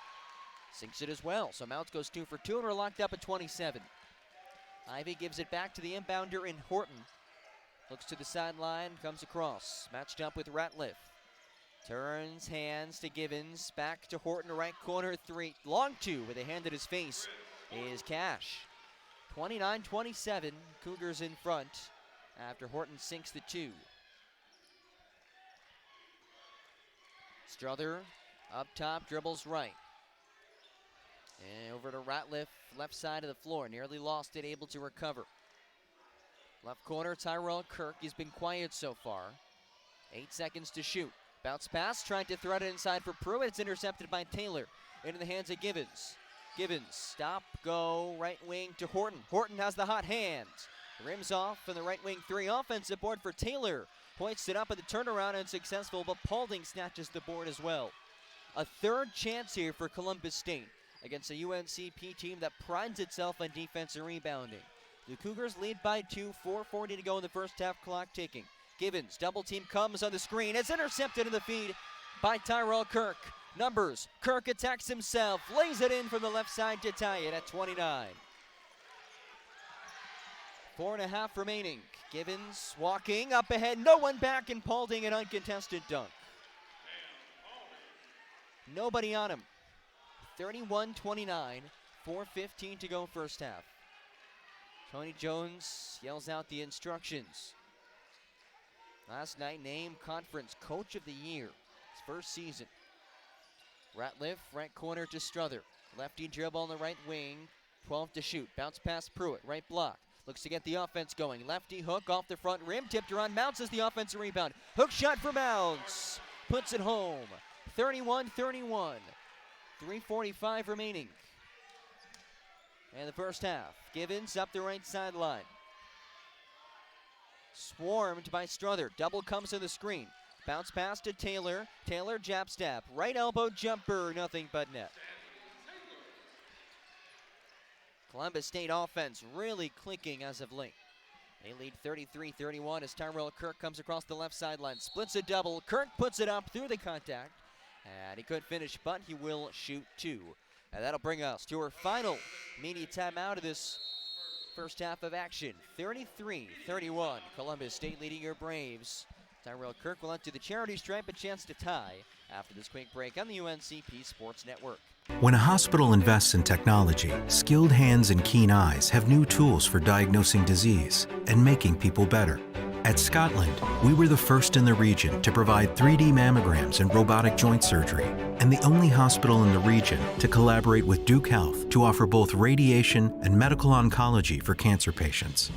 Sinks it as well. So Mounts goes 2 for 2 and we're locked up at 27. Ivy gives it back to the inbounder in Horton. Looks to the sideline, comes across. Matched up with Ratliff. Turns hands to Givens. Back to Horton, right corner 3. Long 2 with a hand at his face is Cash. 29-27. Cougars in front after Horton sinks the 2. Struther up top, dribbles right. And over to Ratliff, left side of the floor. Nearly lost it, able to recover. Left corner, Tyrell Kirk. He's been quiet so far. 8 seconds to shoot. Bounce pass, trying to thread it inside for Pruitt. It's intercepted by Taylor. Into the hands of Givens. Givens, stop, go, right wing to Horton. Horton has the hot hand. Rims off from the right wing three. Offensive board for Taylor. Hoists it up at the turnaround and successful, but Paulding snatches the board as well. A third chance here for Columbus State against a UNCP team that prides itself on defense and rebounding. The Cougars lead by 2, 4:40 to go in the first half, clock ticking. Givens, double team comes on the screen. It's intercepted in the feed by Tyrell Kirk. Numbers, Kirk attacks himself, lays it in from the left side to tie it at 29. 4.5 remaining. Givens walking up ahead, no one back, and Paulding an uncontested dunk. Nobody on him. 31-29, 4:15 to go first half. Tony Jones yells out the instructions. Last night named Conference Coach of the Year, his first season. Ratliff, right corner to Strother. Lefty dribble on the right wing, 12 to shoot. Bounce pass Pruitt, right block. Looks to get the offense going. Lefty hook off the front rim, tipped around, Mounts as the offensive rebound. Hook shot for Mounts, puts it home. 31-31, 3:45 remaining. And the first half, Givens up the right sideline. Swarmed by Strother, double comes to the screen. Bounce pass to Taylor, Taylor jab step, right elbow jumper, nothing but net. Columbus State offense really clicking as of late. They lead 33-31 as Tyrell Kirk comes across the left sideline, splits a double. Kirk puts it up through the contact, and he couldn't finish, but he will shoot two. And that'll bring us to our final media timeout of this first half of action. 33-31, Columbus State leading your Braves. Tyrell Kirk will enter the charity stripe, a chance to tie after this quick break on the UNCP Sports Network. When a hospital invests in technology, skilled hands and keen eyes have new tools for diagnosing disease and making people better. At Scotland, we were the first in the region to provide 3D mammograms and robotic joint surgery, and the only hospital in the region to collaborate with Duke Health to offer both radiation and medical oncology for cancer patients.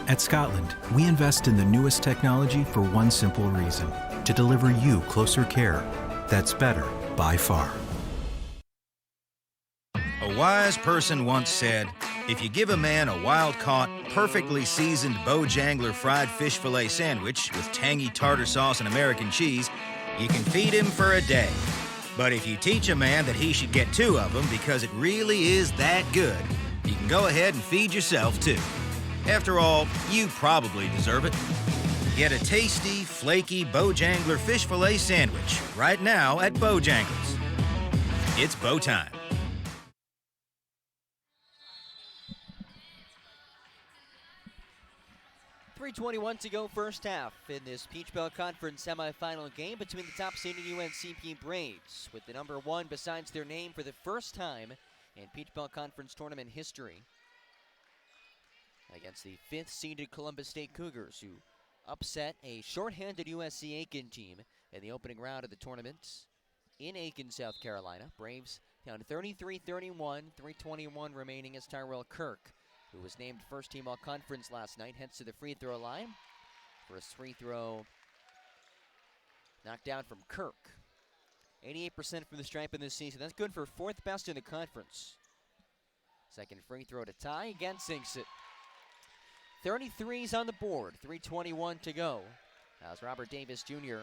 At Scotland, we invest in the newest technology for one simple reason: to deliver you closer care that's better by far. A wise person once said, if you give a man a wild-caught, perfectly seasoned Bojangler fried fish fillet sandwich with tangy tartar sauce and American cheese, you can feed him for a day. But if you teach a man that he should get 2 of them because it really is that good, you can go ahead and feed yourself too. After all, you probably deserve it. Get a tasty, flaky Bojangler fish fillet sandwich right now at Bojangles. It's Bo time. 3:21 to go first half in this Peach Belt Conference semifinal game between the top-seeded UNCP Braves, with the number 1 besides their name for the first time in Peach Belt Conference tournament history, against the 5th-seeded Columbus State Cougars, who upset a shorthanded USC Aiken team in the opening round of the tournament in Aiken, South Carolina. Braves down 33-31, 3:21 remaining as Tyrell Kirk, who was named first team all-conference last night, heads to the free throw line for his free throw knocked down from Kirk. 88% from the stripe in this season. That's good for 4th best in the conference. Second free throw to tie, again sinks it. 33's on the board, 3:21 to go. As Robert Davis Jr.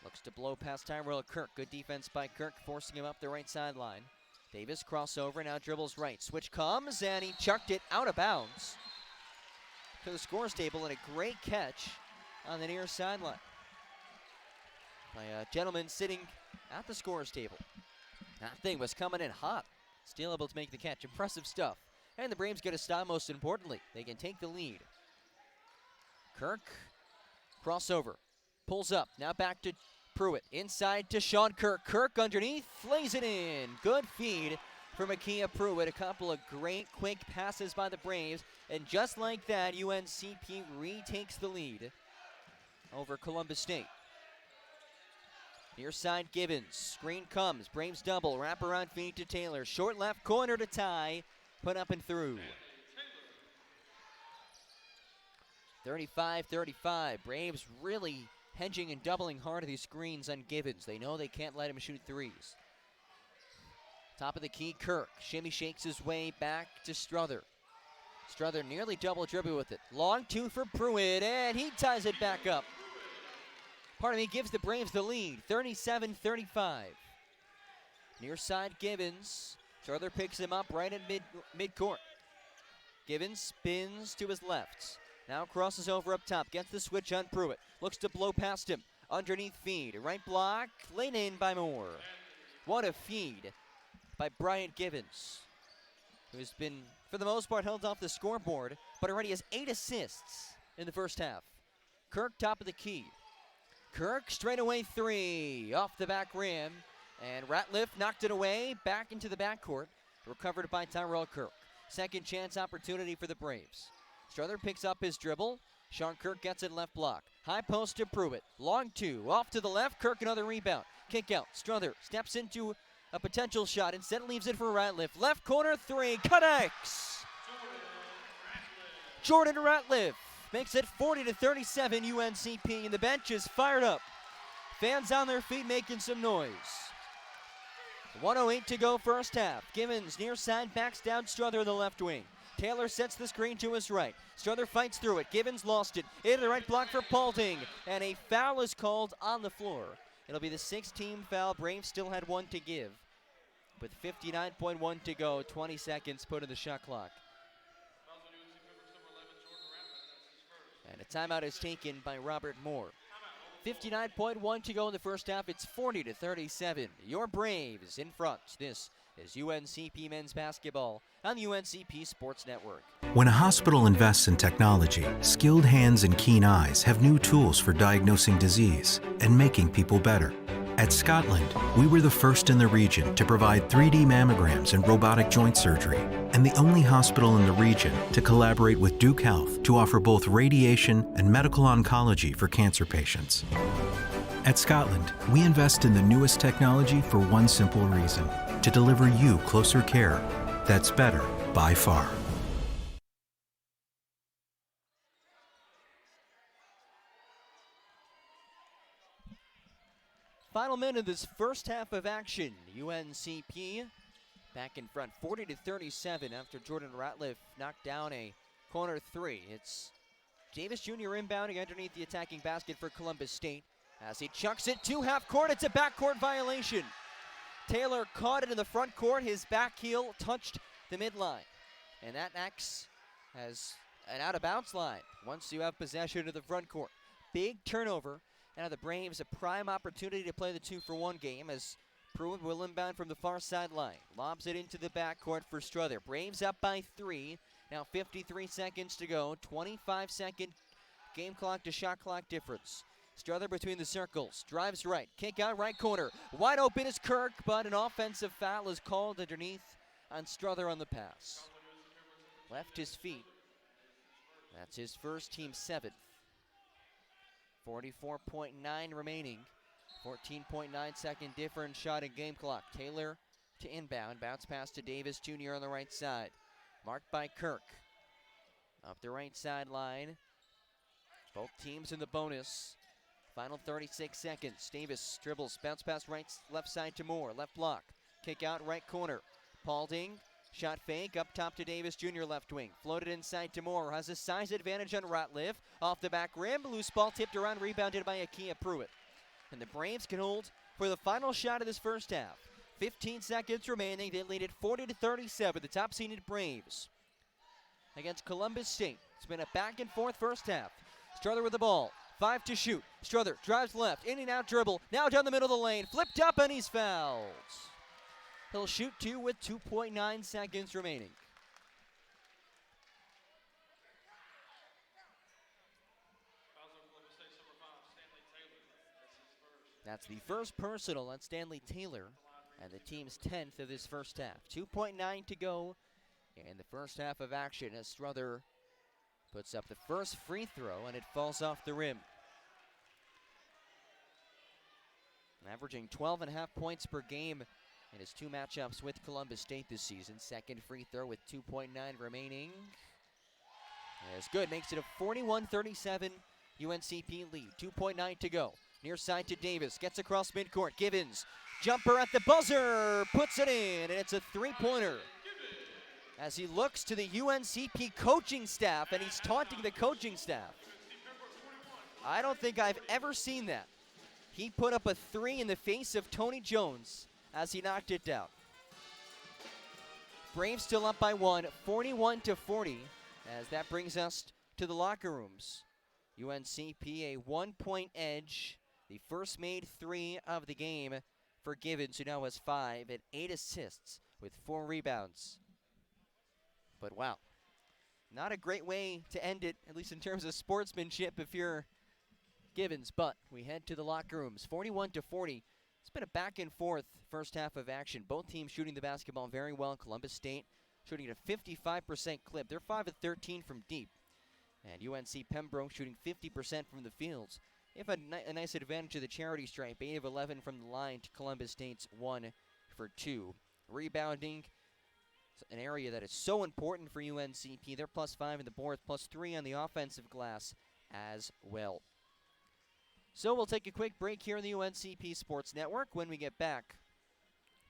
looks to blow past Tyrell Kirk. Good defense by Kirk, forcing him up the right sideline. Davis crossover, now dribbles right. Switch comes, and he chucked it out of bounds to the scores table, and a great catch on the near sideline by a gentleman sitting at the scores table. That thing was coming in hot. Still able to make the catch. Impressive stuff. And the Braves get a stop, most importantly. They can take the lead. Kirk, crossover, pulls up, now back to Pruitt, inside to Sean Kirk. Kirk underneath, lays it in. Good feed for Makia Pruitt. A couple of great quick passes by the Braves. And just like that, UNCP retakes the lead over Columbus State. Near side Givens, screen comes, Braves double, wraparound feed to Taylor. Short left corner to tie, put up and through. 35-35. Braves really hedging and doubling hard of these screens on Givens. They know they can't let him shoot threes. Top of the key, Kirk. Shimmy shakes his way back to Strother. Strother nearly double dribble with it. Long two for Pruitt, and he ties it back up. Pardon me, gives the Braves the lead, 37-35. Near side, Givens. Strother picks him up right at midcourt. Givens spins to his left. Now crosses over up top, gets the switch on Pruitt. Looks to blow past him. Underneath feed, right block, laid in by Moore. What a feed by Bryant Givens, who's been, for the most part, held off the scoreboard, but already has 8 assists in the first half. Kirk, top of the key. Kirk, straightaway three, off the back rim, and Ratliff knocked it away, back into the backcourt, recovered by Tyrell Kirk. Second chance opportunity for the Braves. Strother picks up his dribble. Sean Kirk gets it left block. High post to Pruitt. Long two, off to the left. Kirk another rebound. Kick out. Strother steps into a potential shot. Instead leaves it for Ratliff. Left corner three, connects. Jordan Ratliff makes it 40-37 UNCP, and the bench is fired up. Fans on their feet making some noise. 1:08 to go first half. Givens near side backs down Strother in the left wing. Taylor sets the screen to his right. Strother fights through it. Givens lost it. Into the right block for Paulding. And a foul is called on the floor. It'll be the 6th-team foul. Braves still had one to give. With 59.1 to go, 20 seconds put in the shot clock. And a timeout is taken by Robert Moore. 59.1 to go in the first half. It's 40-37. Your Braves in front. This is UNCP men's basketball on the UNCP Sports Network. When a hospital invests in technology, skilled hands and keen eyes have new tools for diagnosing disease and making people better. At Scotland, we were the first in the region to provide 3D mammograms and robotic joint surgery, and the only hospital in the region to collaborate with Duke Health to offer both radiation and medical oncology for cancer patients. At Scotland, we invest in the newest technology for one simple reason: to deliver you closer care that's better by far. Final minute of this first half of action. UNCP back in front, 40-37 after Jordan Ratliff knocked down a corner three. It's Davis Jr. inbounding underneath the attacking basket for Columbus State. As he chucks it to half court, it's a backcourt violation. Taylor caught it in the front court. His back heel touched the midline. And that acts as an out-of-bounds line once you have possession of the front court. Big turnover. Now the Braves a prime opportunity to play the 2-for-1 game as Pruitt will inbound from the far sideline. Lobs it into the backcourt for Strother. Braves up by 3. Now 53 seconds to go. 25-second game clock to shot clock difference. Strother between the circles. Drives right. Kick out right corner. Wide open is Kirk, but an offensive foul is called underneath on Strother on the pass. Left his feet. That's his first, team 7th. 44.9 remaining. 14.9 second difference shot in game clock. Taylor to inbound. Bounce pass to Davis Jr. on the right side. Marked by Kirk. Up the right sideline. Both teams in the bonus. Final 36 seconds. Davis dribbles. Bounce pass left side to Moore. Left block. Kick out right corner. Paulding. Shot fake, up top to Davis Jr. left wing. Floated inside to Moore. Has a size advantage on Ratliff. Off the back rim. Loose ball tipped around, rebounded by Akia Pruitt. And the Braves can hold for the final shot of this first half. 15 seconds remaining. They lead it 40-37. The top-seeded Braves against Columbus State. It's been a back-and-forth first half. Strother with the ball. 5 to shoot. Strother drives left. In and out dribble. Now down the middle of the lane. Flipped up and he's fouled. He'll shoot 2 with 2.9 seconds remaining. That's the first personal on Stanley Taylor, and the team's 10th of this first half. 2.9 to go in the first half of action as Strother puts up the first free throw, and it falls off the rim. Averaging 12.5 points per game in his 2 matchups with Columbus State this season. Second free throw with 2.9 remaining. It's good, makes it a 41-37 UNCP lead. 2.9 to go. Near side to Davis, gets across midcourt. Givens, jumper at the buzzer, puts it in, and it's a three-pointer. As he looks to the UNCP coaching staff, and he's taunting the coaching staff. I don't think I've ever seen that. He put up a three in the face of Tony Jones as he knocked it down. Braves still up by one, 41-40, as that brings us to the locker rooms. UNCP a 1-point edge. The first made three of the game for Givens, who now has 5 and 8 assists with 4 rebounds. But wow, not a great way to end it, at least in terms of sportsmanship if you're Givens. But we head to the locker rooms, 41-40. It's been a back and forth first half of action. Both teams shooting the basketball very well. Columbus State shooting at a 55% clip. They're 5 of 13 from deep. And UNC Pembroke shooting 50% from the fields. They have a nice advantage of the charity stripe, 8 of 11 from the line to Columbus State's 1 for 2. Rebounding, an area that is so important for UNCP. They're +5 in the boards, +3 on the offensive glass as well. So we'll take a quick break here on the UNCP Sports Network. When we get back,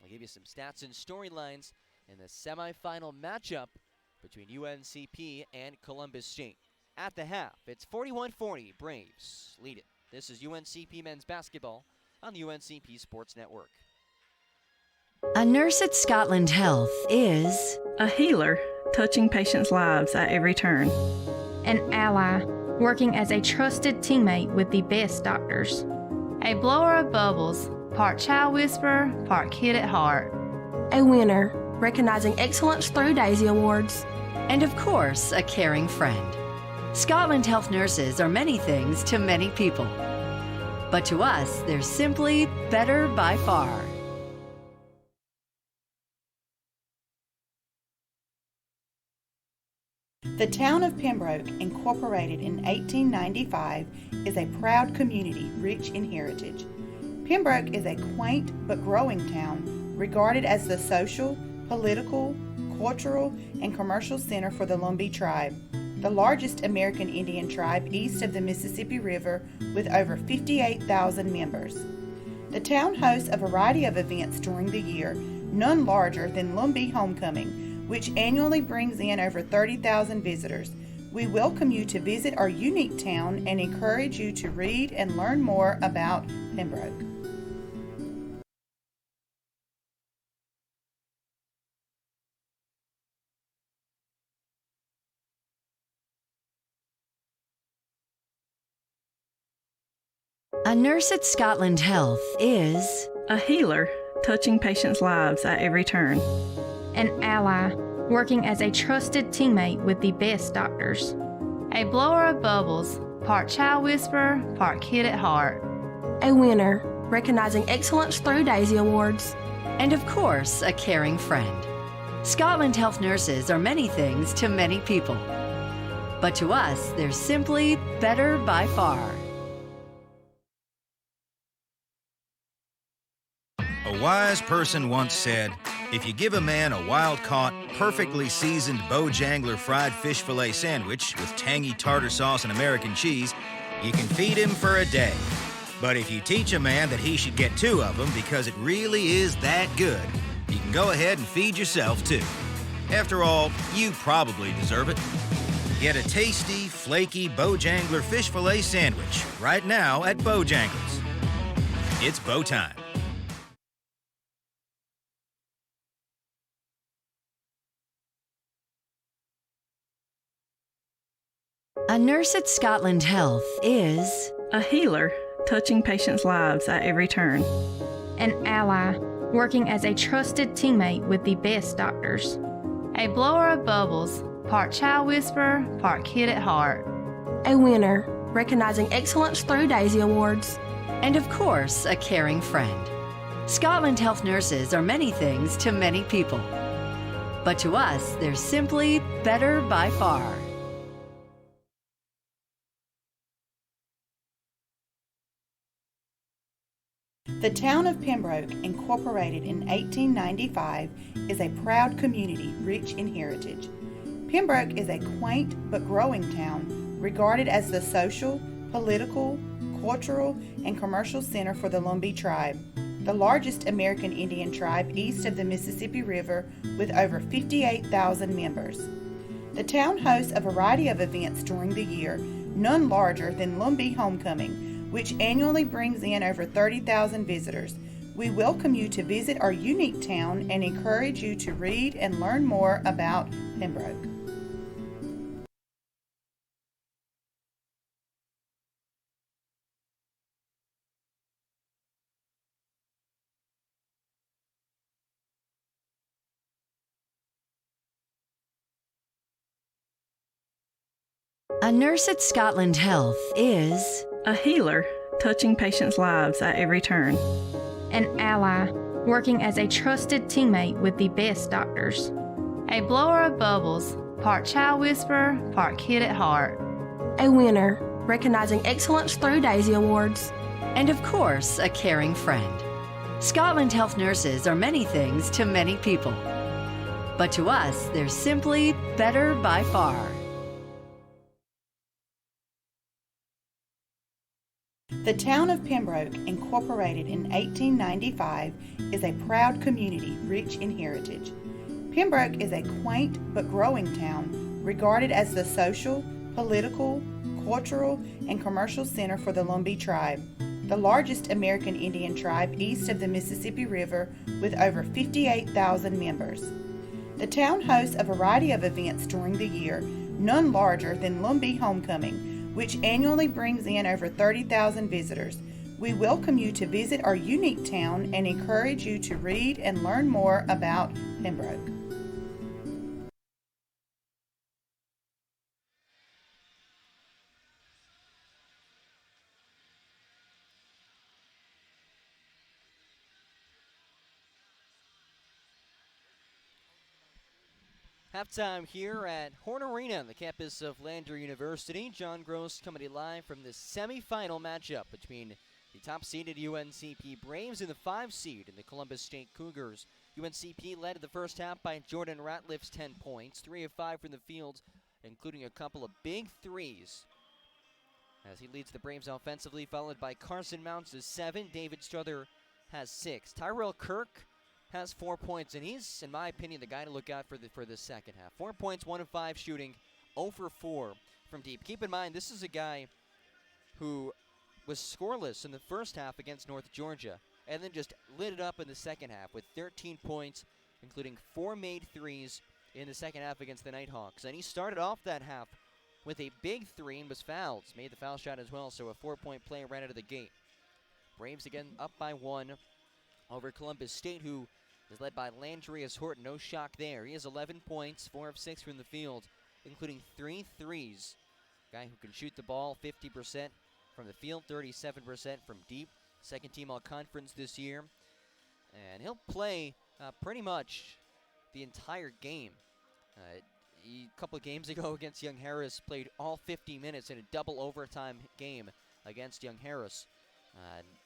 I'll give you some stats and storylines in the semifinal matchup between UNCP and Columbus State. At the half, it's 41-40, Braves lead it. This is UNCP men's basketball on the UNCP Sports Network. A nurse at Scotland Health is a healer, touching patients' lives at every turn. An ally, working as a trusted teammate with the best doctors. A blower of bubbles, part child whisperer, part kid at heart. A winner, recognizing excellence through Daisy Awards. And of course, a caring friend. Scotland Health nurses are many things to many people. But to us, they're simply better by far. The town of Pembroke, incorporated in 1895, is a proud community rich in heritage. Pembroke is a quaint but growing town, regarded as the social, political, cultural, and commercial center for the Lumbee tribe, the largest American Indian tribe east of the Mississippi River with over 58,000 members. The town hosts a variety of events during the year, none larger than Lumbee Homecoming, which annually brings in over 30,000 visitors. We welcome you to visit our unique town and encourage you to read and learn more about Pembroke. A nurse at Scotland Health is a healer, touching patients' lives at every turn. An ally, working as a trusted teammate with the best doctors. A blower of bubbles, part child whisperer, part kid at heart. A winner, recognizing excellence through Daisy Awards. And of course, a caring friend. Scotland Health nurses are many things to many people. But to us, they're simply better by far. A wise person once said, if you give a man a wild-caught, perfectly seasoned Bojangler fried fish fillet sandwich with tangy tartar sauce and American cheese, you can feed him for a day. But if you teach a man that he should get 2 of them because it really is that good, you can go ahead and feed yourself too. After all, you probably deserve it. Get a tasty, flaky Bojangler fish fillet sandwich right now at Bojangles. It's Bo time. A nurse at Scotland Health is a healer, touching patients' lives at every turn. An ally, working as a trusted teammate with the best doctors. A blower of bubbles, part child whisperer, part kid at heart. A winner, recognizing excellence through Daisy Awards. And of course, a caring friend. Scotland Health nurses are many things to many people. But to us, they're simply better by far. The town of Pembroke, incorporated in 1895, is a proud community rich in heritage. Pembroke is a quaint but growing town regarded as the social, political, cultural, and commercial center for the Lumbee tribe, the largest American Indian tribe east of the Mississippi River with over 58,000 members. The town hosts a variety of events during the year, none larger than Lumbee Homecoming, which annually brings in over 30,000 visitors. We welcome you to visit our unique town and encourage you to read and learn more about Pembroke. A nurse at Scotland Health is a healer, touching patients' lives at every turn. An ally, working as a trusted teammate with the best doctors. A blower of bubbles, part child whisperer, part kid at heart. A winner, recognizing excellence through Daisy Awards. and of course, a caring friend. Scotland Health nurses are many things to many people. But to us, they're simply better by far. The town of Pembroke, incorporated in 1895, is a proud community rich in heritage. Pembroke is a quaint but growing town, regarded as the social, political, cultural, and commercial center for the Lumbee tribe, the largest American Indian tribe east of the Mississippi River with over 58,000 members. The town hosts a variety of events during the year, none larger than Lumbee Homecoming, which annually brings in over 30,000 visitors. We welcome you to visit our unique town and encourage you to read and learn more about Pembroke. Halftime here at Horn Arena, the campus of Lander University. John Gross coming to you live from the semifinal matchup between the top-seeded UNCP Braves and the 5-seed in the Columbus State Cougars. UNCP led in the first half by Jordan Ratliff's 10 points, 3 of 5 from the field, including a couple of big threes, as he leads the Braves offensively, followed by Carson Mounts' 7. David Strother has 6. Tyrell Kirk has 4 points, and he's, in my opinion, the guy to look out for the second half. 4 points, 1 of 5 shooting, 0 for 4 from deep. Keep in mind, this is a guy who was scoreless in the first half against North Georgia, and then just lit it up in the second half with 13 points, including 4 made threes in the second half against the Nighthawks. And he started off that half with a big 3 and was fouled. Made the foul shot as well, so a 4-point play right out of the gate. Braves again up by 1 over Columbus State, who is led by Landrius Horton. No shock there. He has 11 points, 4 of 6 from the field, including 3 threes. Guy who can shoot the ball 50% from the field, 37% from deep. Second team all-conference this year. And he'll play pretty much the entire game. A couple of games ago against Young Harris, played all 50 minutes in a double overtime game against Young Harris.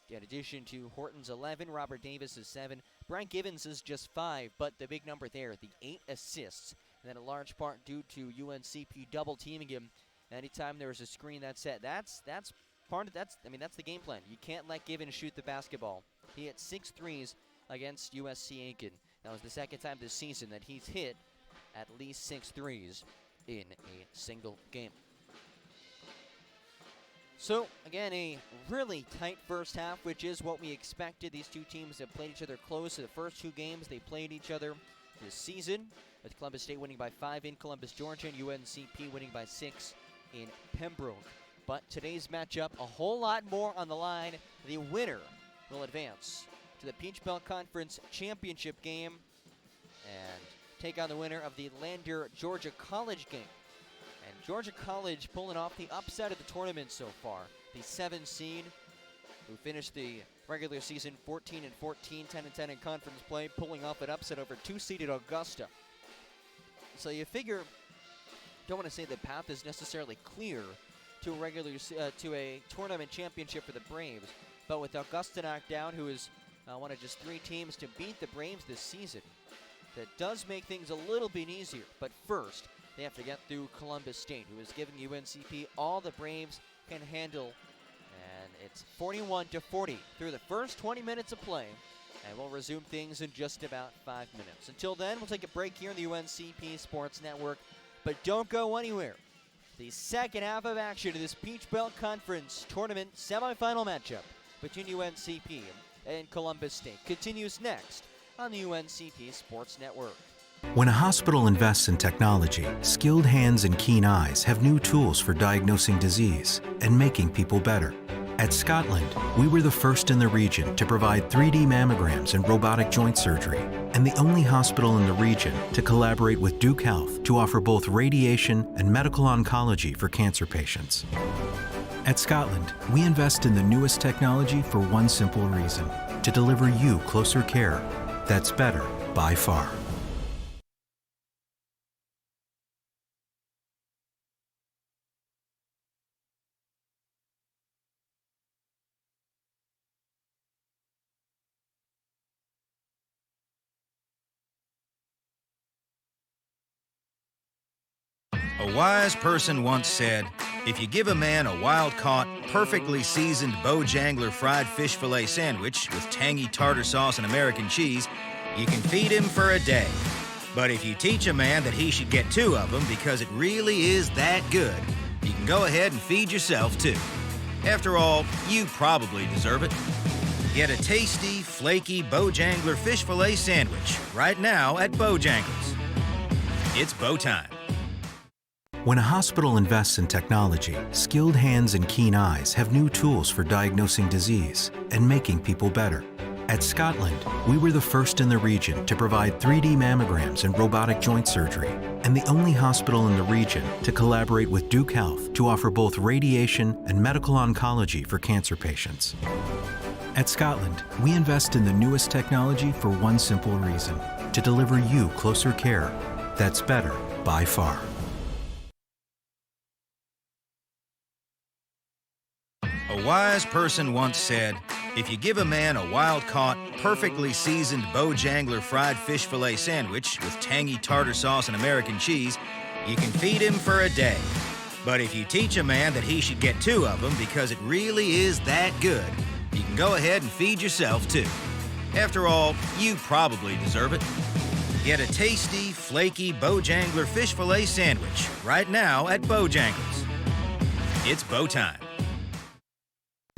In addition to Horton's 11, Robert Davis is 7. Brian Givens is just 5, but the big number there, the 8 assists. And then a large part due to UNCP double teaming him anytime there was a screen that's set. That's the game plan. You can't let Givens shoot the basketball. He hit 6 threes against USC Aiken. That was the second time this season that he's hit at least 6 threes in a single game. So, again, a really tight first half, which is what we expected. These two teams have played each other close. The first 2 games they played each other this season, with Columbus State winning by 5 in Columbus, Georgia, and UNCP winning by 6 in Pembroke. But today's matchup, a whole lot more on the line. The winner will advance to the Peach Belt Conference Championship game and take on the winner of the Lander Georgia College game. And Georgia College pulling off the upset of the tournament so far. The 7 seed, who finished the regular season 14-14, 10-10 in conference play, pulling off an upset over 2-seeded Augusta. So you figure, don't want to say the path is necessarily clear to a tournament championship for the Braves, but with Augusta knocked down, who is one of just 3 teams to beat the Braves this season, that does make things a little bit easier. But first, They have to get through Columbus State, who is giving UNCP all the Braves can handle. And it's 41-40 through the first 20 minutes of play. And we'll resume things in just about 5 minutes. Until then, we'll take a break here in the UNCP Sports Network. But don't go anywhere. The second half of action of this Peach Belt Conference Tournament semifinal matchup between UNCP and Columbus State continues next on the UNCP Sports Network. When a hospital invests in technology, skilled hands and keen eyes have new tools for diagnosing disease and making people better. At Scotland, we were the first in the region to provide 3D mammograms and robotic joint surgery, and the only hospital in the region to collaborate with Duke Health to offer both radiation and medical oncology for cancer patients. At Scotland, we invest in the newest technology for one simple reason: to deliver you closer care that's better by far. A wise person once said, if you give a man a wild-caught, perfectly seasoned Bojangler fried fish fillet sandwich with tangy tartar sauce and American cheese, you can feed him for a day. But if you teach a man that he should get 2 of them because it really is that good, you can go ahead and feed yourself too. After all, you probably deserve it. Get a tasty, flaky Bojangler fish fillet sandwich right now at Bojangles. It's Bo time. When a hospital invests in technology, skilled hands and keen eyes have new tools for diagnosing disease and making people better. At Scotland, we were the first in the region to provide 3D mammograms and robotic joint surgery, and the only hospital in the region to collaborate with Duke Health to offer both radiation and medical oncology for cancer patients. At Scotland, we invest in the newest technology for one simple reason: to deliver you closer care that's better by far. A wise person once said, if you give a man a wild-caught, perfectly seasoned Bojangler fried fish fillet sandwich with tangy tartar sauce and American cheese, you can feed him for a day. But if you teach a man that he should get 2 of them because it really is that good, you can go ahead and feed yourself too. After all, you probably deserve it. Get a tasty, flaky Bojangler fish fillet sandwich right now at Bojangles. It's Bo time.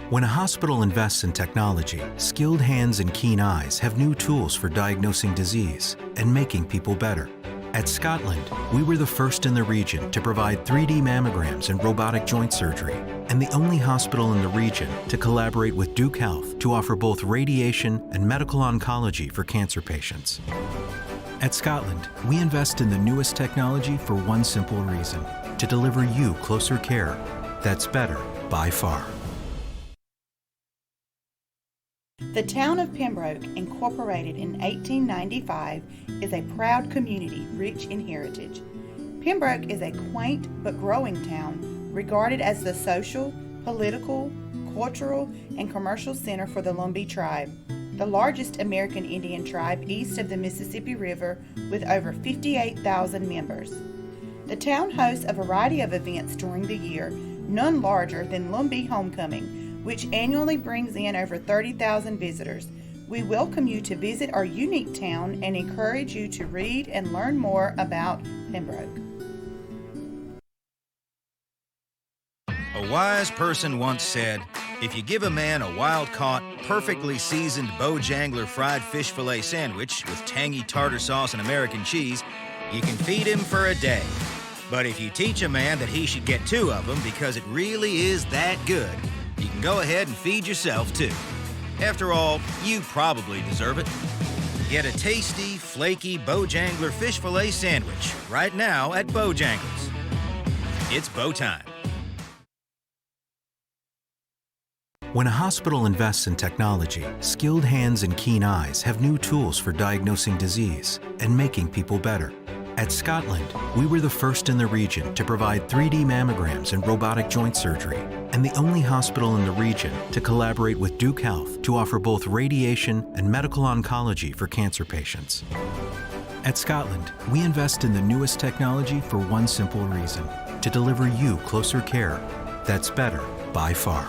When a hospital invests in technology, skilled hands and keen eyes have new tools for diagnosing disease and making people better. At Scotland, we were the first in the region to provide 3D mammograms and robotic joint surgery, and the only hospital in the region to collaborate with Duke Health to offer both radiation and medical oncology for cancer patients. At Scotland, we invest in the newest technology for one simple reason: to deliver you closer care that's better by far. The town of Pembroke, incorporated in 1895, is a proud community rich in heritage. Pembroke is a quaint but growing town, regarded as the social, political, cultural, and commercial center for the Lumbee tribe, the largest American Indian tribe east of the Mississippi River with over 58,000 members. The town hosts a variety of events during the year, none larger than Lumbee Homecoming, which annually brings in over 30,000 visitors. We welcome you to visit our unique town and encourage you to read and learn more about Pembroke. A wise person once said, if you give a man a wild-caught, perfectly seasoned Bojangler fried fish fillet sandwich with tangy tartar sauce and American cheese, you can feed him for a day. But if you teach a man that he should get 2 of them because it really is that good, you can go ahead and feed yourself too. After all, you probably deserve it. Get a tasty, flaky Bojangler fish fillet sandwich right now at Bojangles. It's Bo time. When a hospital invests in technology, skilled hands and keen eyes have new tools for diagnosing disease and making people better. At Scotland, we were the first in the region to provide 3D mammograms and robotic joint surgery, and the only hospital in the region to collaborate with Duke Health to offer both radiation and medical oncology for cancer patients. At Scotland, we invest in the newest technology for one simple reason: to deliver you closer care that's better by far.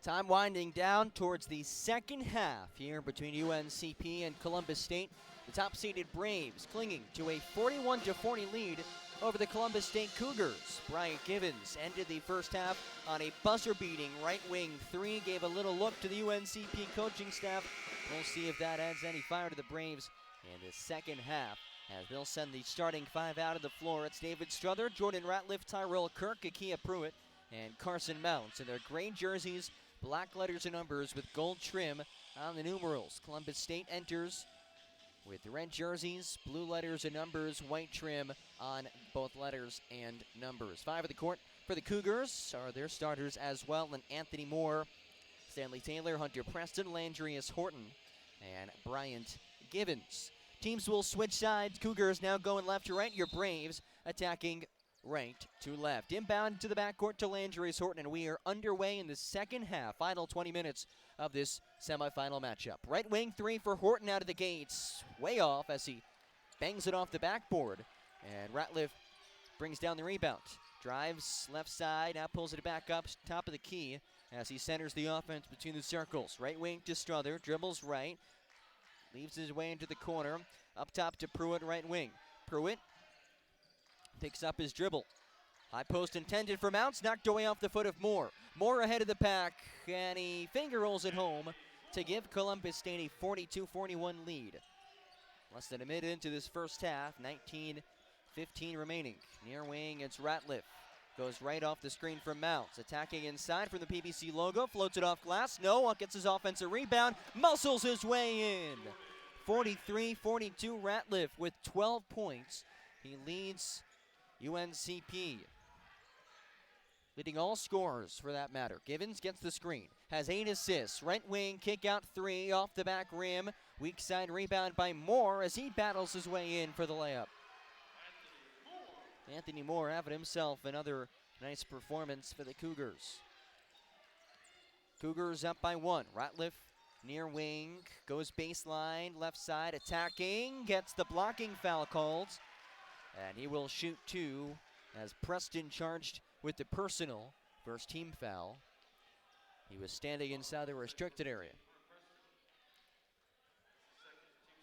Time winding down towards the second half here between UNCP and Columbus State. The top-seeded Braves clinging to a 41-40 lead over the Columbus State Cougars. Bryant Givens ended the first half on a buzzer-beating right wing three, gave a little look to the UNCP coaching staff. We'll see if that adds any fire to the Braves in the second half, as they'll send the starting five out of the floor. It's David Strother, Jordan Ratliff, Tyrell Kirk, Akia Pruitt, and Carson Mounts in their gray jerseys, black letters and numbers with gold trim on the numerals. Columbus State enters with red jerseys, blue letters and numbers, white trim on both letters and numbers. Five of the court for the Cougars are their starters as well, and Anthony Moore, Stanley Taylor, Hunter Preston, Landrius Horton, and Bryant Givens. Teams will switch sides. Cougars now going left to right. Your Braves attacking right to left. Inbound to the backcourt to Landrius Horton, and we are underway in the second half. Final 20 minutes of this semifinal matchup. Right wing three for Horton out of the gates. Way off as he bangs it off the backboard. And Ratliff brings down the rebound. Drives left side, now pulls it back up, top of the key as he centers the offense between the circles. Right wing to Strother, dribbles right, leaves his way into the corner. Up top to Pruitt, right wing. Pruitt picks up his dribble. High post intended for Mounts, knocked away off the foot of Moore. Moore ahead of the pack, and he finger rolls it home to give Columbus State a 42-41 lead. Less than a minute into this first half, 19-15 remaining. Near wing, it's Ratliff. Goes right off the screen from Mounts. Attacking inside from the PBC logo, floats it off glass. No, gets his offensive rebound, muscles his way in. 43-42, Ratliff with 12 points. He leads UNCP, leading all scorers for that matter. Givens gets the screen, has 8 assists. Right wing kick out three off the back rim. Weak side rebound by Moore as he battles his way in for the layup. Anthony Moore having himself another nice performance for the Cougars. Cougars up by 1. Ratliff near wing, goes baseline, left side, attacking, gets the blocking foul called. And he will shoot 2 as Preston charged with the personal first team foul. He was standing inside the restricted area.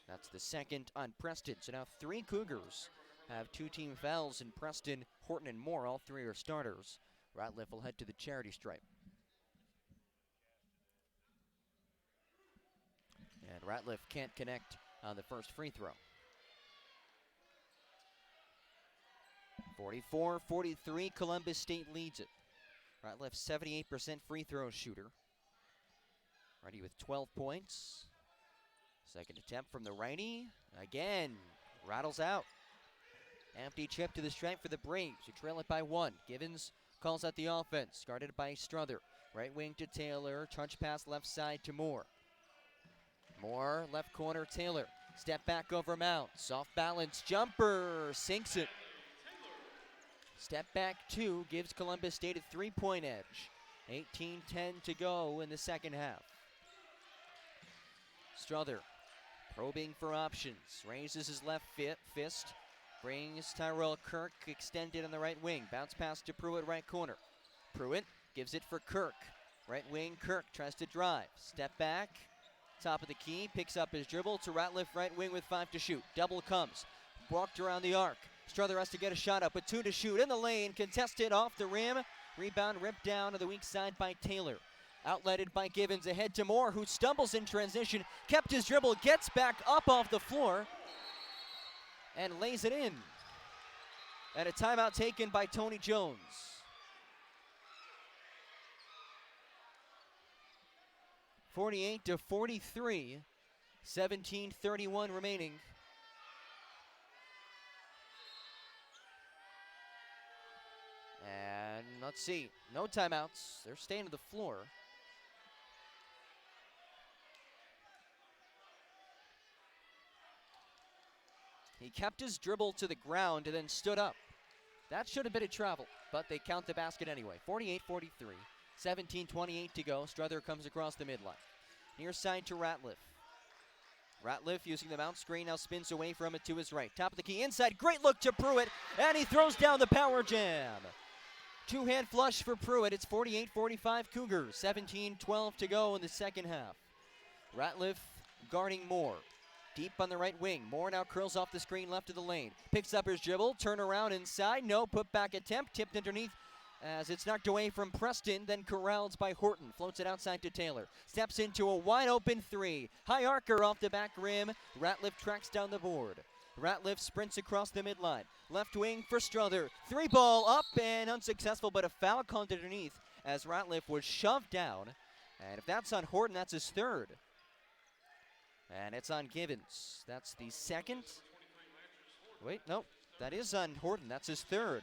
That's the second on Preston. So now 3 Cougars have 2 team fouls in Preston, Horton, and Moore. All 3 are starters. Ratliff will head to the charity stripe. And Ratliff can't connect on the first free throw. 44-43, Columbus State leads it. Ratliff, 78% free throw shooter. Ready with 12 points. Second attempt from the righty. Again, rattles out. Empty chip to the stripe for the Braves, who trail it by 1. Givens calls out the offense, guarded by Strother. Right wing to Taylor, touch pass left side to Moore. Moore, left corner, Taylor. Step back over Mounts, off balance, jumper, sinks it. Step back 2 gives Columbus State a 3-point edge. 18-10 to go in the second half. Strother probing for options, raises his left fist, brings Tyrell Kirk extended on the right wing. Bounce pass to Pruitt, right corner. Pruitt gives it for Kirk. Right wing, Kirk tries to drive. Step back, top of the key, picks up his dribble to Ratliff, right wing with 5 to shoot. Double comes, walked around the arc. Strother has to get a shot up with 2 to shoot in the lane, contested off the rim. Rebound ripped down to the weak side by Taylor. Outletted by Givens, ahead to Moore, who stumbles in transition, kept his dribble, gets back up off the floor, and lays it in. And a timeout taken by Tony Jones. (48-43), 17:31 remaining. And let's see, no timeouts. They're staying to the floor. He kept his dribble to the ground and then stood up. That should have been a travel, but they count the basket anyway. 48-43, 17:28 to go. Strother comes across the midline. Near side to Ratliff. Ratliff using the mount screen, now spins away from it to his right. Top of the key inside, great look to Pruitt, and he throws down the power jam. Two-hand flush for Pruitt. It's 48-45 Cougars. 17:12 to go in the second half. Ratliff guarding Moore. Deep on the right wing. Moore now curls off the screen left of the lane. Picks up his dribble, turn around inside. No, put back attempt, tipped underneath as it's knocked away from Preston, then corralled by Horton. Floats it outside to Taylor. Steps into a wide open three. High arcer off the back rim. Ratliff tracks down the board. Ratliff sprints across the midline. Left wing for Strother. Three ball up and unsuccessful, but a foul called underneath as Ratliff was shoved down. And if that's on Horton, that's his third. And it's on Givens. That's the second. Wait, no, that is on Horton. That's his third.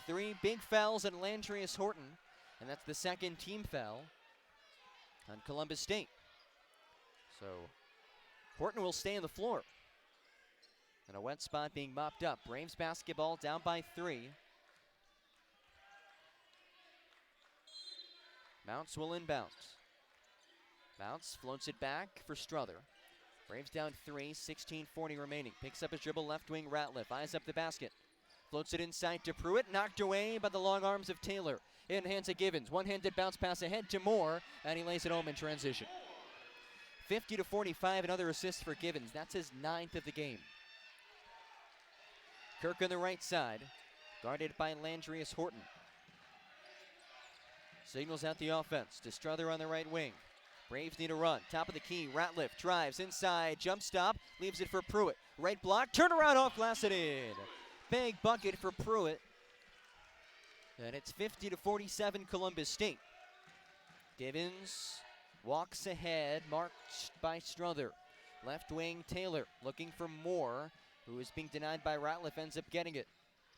Three big fouls on Landrius Horton, and that's the second team foul on Columbus State. So Horton will stay on the floor. And a wet spot being mopped up. Braves basketball down by 3. Mounts will inbound. Mounts floats it back for Strother. Braves down 3, 16:40 remaining. Picks up his dribble, left wing Ratliff. Eyes up the basket. Floats it inside to Pruitt. Knocked away by the long arms of Taylor. In hands of Givens. One-handed bounce pass ahead to Moore, and he lays it home in transition. 50-45, another assist for Givens. That's his 9th of the game. Kirk on the right side, guarded by Landrius Horton. Signals out the offense to Strother on the right wing. Braves need a run. Top of the key, Ratliff drives inside, jump stop, leaves it for Pruitt. Right block, turn around off glass and in. Big bucket for Pruitt. And it's 50-47 Columbus State. Givens walks ahead, marked by Strother. Left wing Taylor looking for Moore, who is being denied by Ratliff, ends up getting it.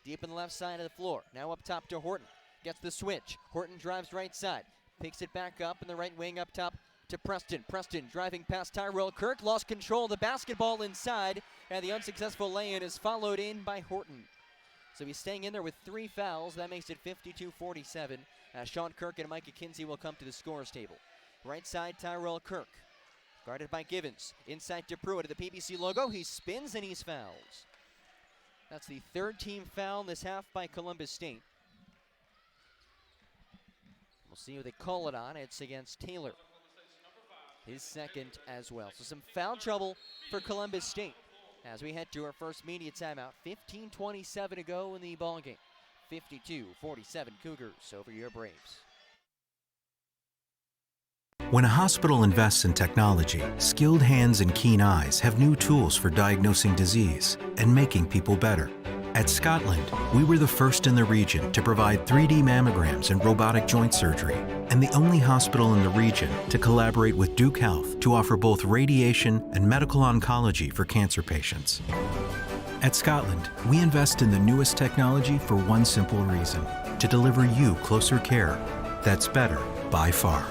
Deep in the left side of the floor. Now up top to Horton. Gets the switch. Horton drives right side. Picks it back up in the right wing up top to Preston. Preston driving past Tyrell Kirk. Lost control of the basketball inside. And the unsuccessful lay-in is followed in by Horton. So he's staying in there with 3 fouls. That makes it 52-47. Sean Kirk and Micah Kinsey will come to the scorer's table. Right side, Tyrell Kirk. Guarded by Givens. Inside to Pruitt at the PBC logo. He spins and he's fouled. That's the 3rd team foul in this half by Columbus State. We'll see who they call it on. It's against Taylor. His 2nd as well. So some foul trouble for Columbus State as we head to our first media timeout. 15:27 to go in the ballgame. 52-47 Cougars over your Braves. When a hospital invests in technology, skilled hands and keen eyes have new tools for diagnosing disease and making people better. At Scotland, we were the first in the region to provide 3D mammograms and robotic joint surgery, and the only hospital in the region to collaborate with Duke Health to offer both radiation and medical oncology for cancer patients. At Scotland, we invest in the newest technology for one simple reason: to deliver you closer care that's better by far.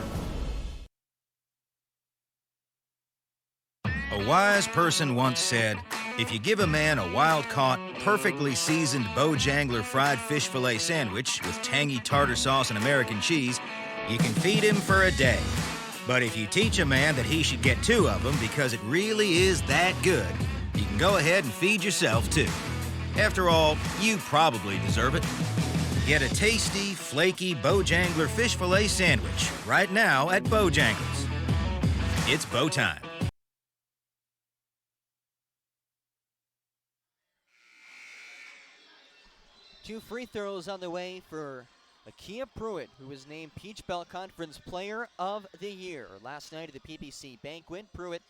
A wise person once said, if you give a man a wild-caught, perfectly seasoned Bojangler fried fish fillet sandwich with tangy tartar sauce and American cheese, you can feed him for a day. But if you teach a man that he should get 2 of them because it really is that good, you can go ahead and feed yourself too. After all, you probably deserve it. Get a tasty, flaky Bojangler fish fillet sandwich right now at Bojangles. It's Bo time. Two free throws on the way for Akia Pruitt, who was named Peach Belt Conference Player of the Year. Last night at the PBC banquet, Pruitt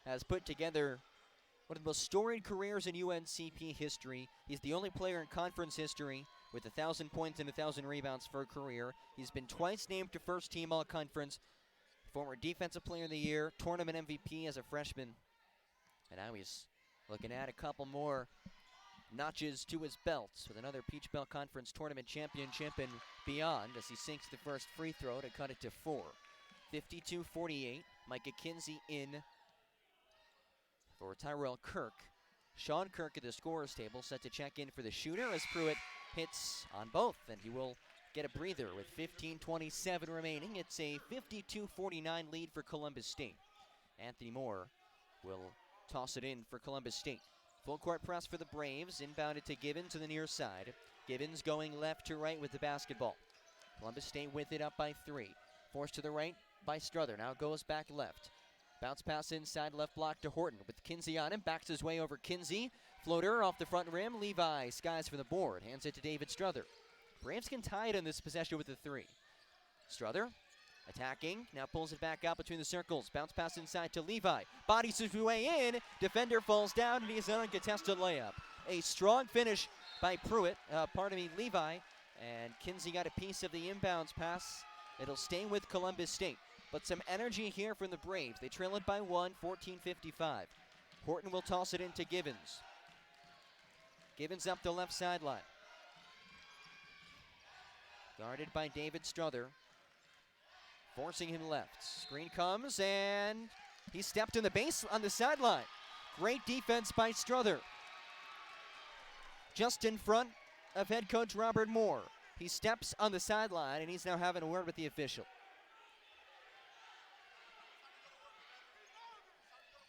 has put together one of the most storied careers in UNCP history. He's the only player in conference history with 1,000 points and 1,000 rebounds for a career. He's been twice named to first team all-conference, former defensive player of the year, tournament MVP as a freshman. And now he's looking at a couple more notches to his belts with another Peach Belt Conference Tournament championship and beyond as he sinks the first free throw to cut it to 4. 52-48. Micah Kinsey in for Tyrell Kirk. Sean Kirk at the scorer's table, set to check in for the shooter as Pruitt hits on both, and he will get a breather with 15:27 remaining. It's a 52-49 lead for Columbus State. Anthony Moore will toss it in for Columbus State. Full court press for the Braves, inbounded to Gibbons to the near side. Gibbons going left to right with the basketball. Columbus State with it up by 3. Forced to the right by Strother, now goes back left. Bounce pass inside, left block to Horton with Kinsey on him. Backs his way over Kinsey. Floater off the front rim. Levi skies for the board. Hands it to David Strother. Braves can tie it in this possession with a 3. Strother attacking. Now pulls it back out between the circles. Bounce pass inside to Levi. Bodies his way in. Defender falls down and he's an uncontested layup. A strong finish by Levi. And Kinsey got a piece of the inbounds pass. It'll stay with Columbus State. But some energy here from the Braves. They trail it by 1, 14:55. Horton will toss it into Gibbons. Gibbons up the left sideline. Guarded by David Strother. Forcing him left. Screen comes and he stepped in the base on the sideline. Great defense by Strother. Just in front of head coach Robert Moore. He steps on the sideline and he's now having a word with the official.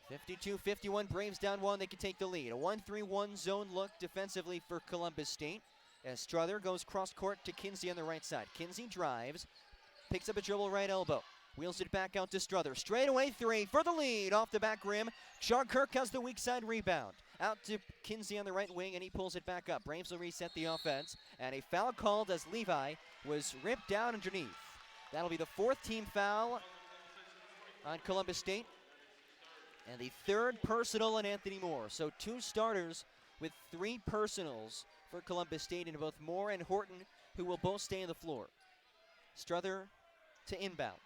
52-51, Braves down 1, they can take the lead. A 1-3-1 zone look defensively for Columbus State as Strother goes cross court to Kinsey on the right side. Kinsey drives, picks up a dribble right elbow, wheels it back out to Strother. Straightaway 3 for the lead off the back rim. Sean Kirk has the weak side rebound. Out to Kinsey on the right wing and he pulls it back up. Braves will reset the offense and a foul called as Levi was ripped down underneath. That'll be the 4th team foul on Columbus State. And the 3rd personal on Anthony Moore. So 2 starters with 3 personals for Columbus State, and both Moore and Horton, who will both stay on the floor. Strother to inbound.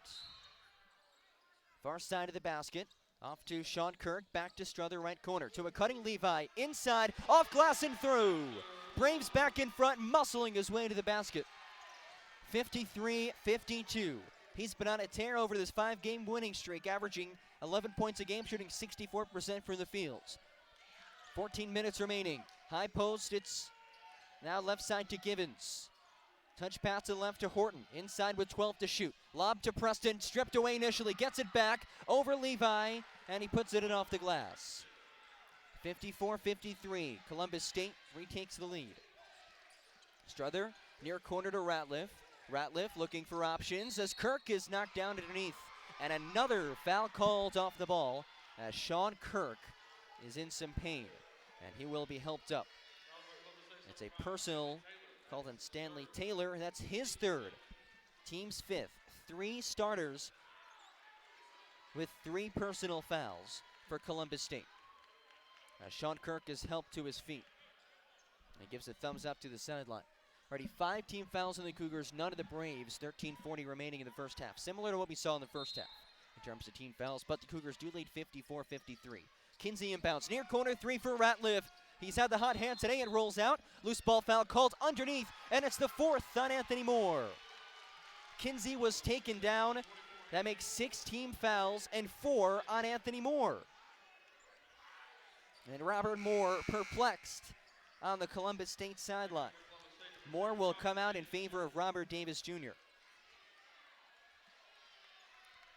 Far side of the basket. Off to Sean Kirk. Back to Strother, right corner. To a cutting Levi. Inside, off glass and through. Braves back in front, muscling his way to the basket. 53-52. He's been on a tear over this 5-game winning streak, averaging 11 points a game, shooting 64% from the fields. 14 minutes remaining. High post, it's now left side to Gibbons. Touch pass to the left to Horton. Inside with 12 to shoot. Lob to Preston, stripped away initially, gets it back over Levi, and he puts it in off the glass. 54-53, Columbus State retakes the lead. Strother near corner to Ratliff. Ratliff looking for options as Kirk is knocked down underneath. And another foul called off the ball as Sean Kirk is in some pain. And he will be helped up. It's a personal called on Stanley Taylor. That's his 3rd. Team's 5th. 3 starters with 3 personal fouls for Columbus State. Sean Kirk is helped to his feet. He gives a thumbs up to the sideline. Already 5 team fouls on the Cougars, none of the Braves. 13:40 remaining in the first half. Similar to what we saw in the first half in terms of team fouls, but the Cougars do lead 54-53. Kinsey inbounds, near corner 3 for Ratliff. He's had the hot hand today and rolls out. Loose ball foul called underneath, and it's the 4th on Anthony Moore. Kinsey was taken down. That makes 6 team fouls and 4 on Anthony Moore. And Robert Moore perplexed on the Columbus State sideline. Moore will come out in favor of Robert Davis Jr.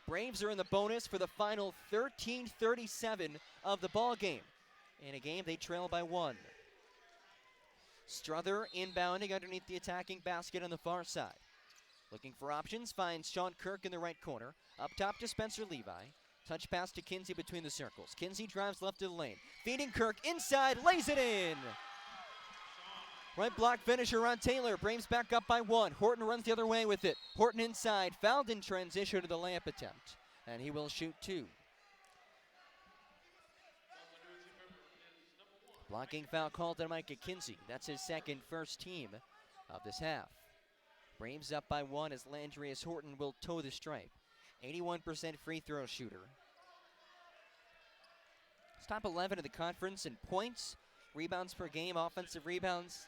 Braves are in the bonus for the final 13:37 of the ball game. In a game they trail by 1. Strother inbounding underneath the attacking basket on the far side. Looking for options, finds Sean Kirk in the right corner. Up top to Spencer Levi. Touch pass to Kinsey between the circles. Kinsey drives left to the lane. Feeding Kirk inside, lays it in. Right block finisher on Taylor. Braves back up by 1. Horton runs the other way with it. Horton inside, fouled in transition to the layup attempt. And he will shoot 2. Blocking foul called on Micah Kinsey. That's his 2nd, first team of this half. Braves up by 1 as Landrius Horton will toe the stripe. 81% free throw shooter. He's top 11 in the conference in points, rebounds per game, offensive rebounds,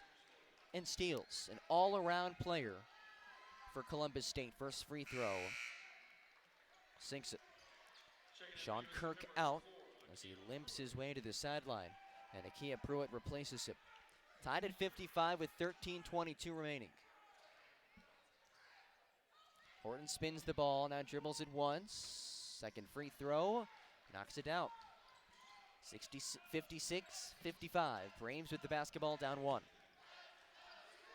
and steals. An all-around player for Columbus State. First free throw. Sinks it. Sean Kirk out as he limps his way to the sideline. And Akia Pruitt replaces him. Tied at 55 with 13:22 remaining. Horton spins the ball, now dribbles it once. Second free throw, knocks it out. 56-55. Braves with the basketball, down one.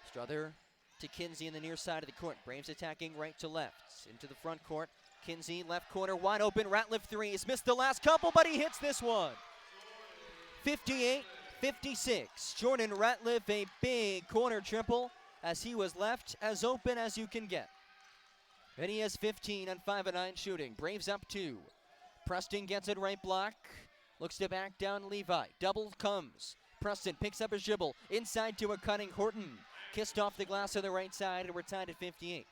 Strother to Kinsey in the near side of the court. Braves attacking right to left. Into the front court. Kinsey, left corner, wide open. Ratliff three. He's missed the last couple, but he hits this one. 58-56. Jordan Ratliff, a big corner triple as he was left as open as you can get. And he has 15 on 5 of 9 shooting. Braves up 2. Preston gets it right block. Looks to back down Levi. Double comes. Preston picks up his dribble. Inside to a cutting Horton. Kissed off the glass on the right side, and we're tied at 58.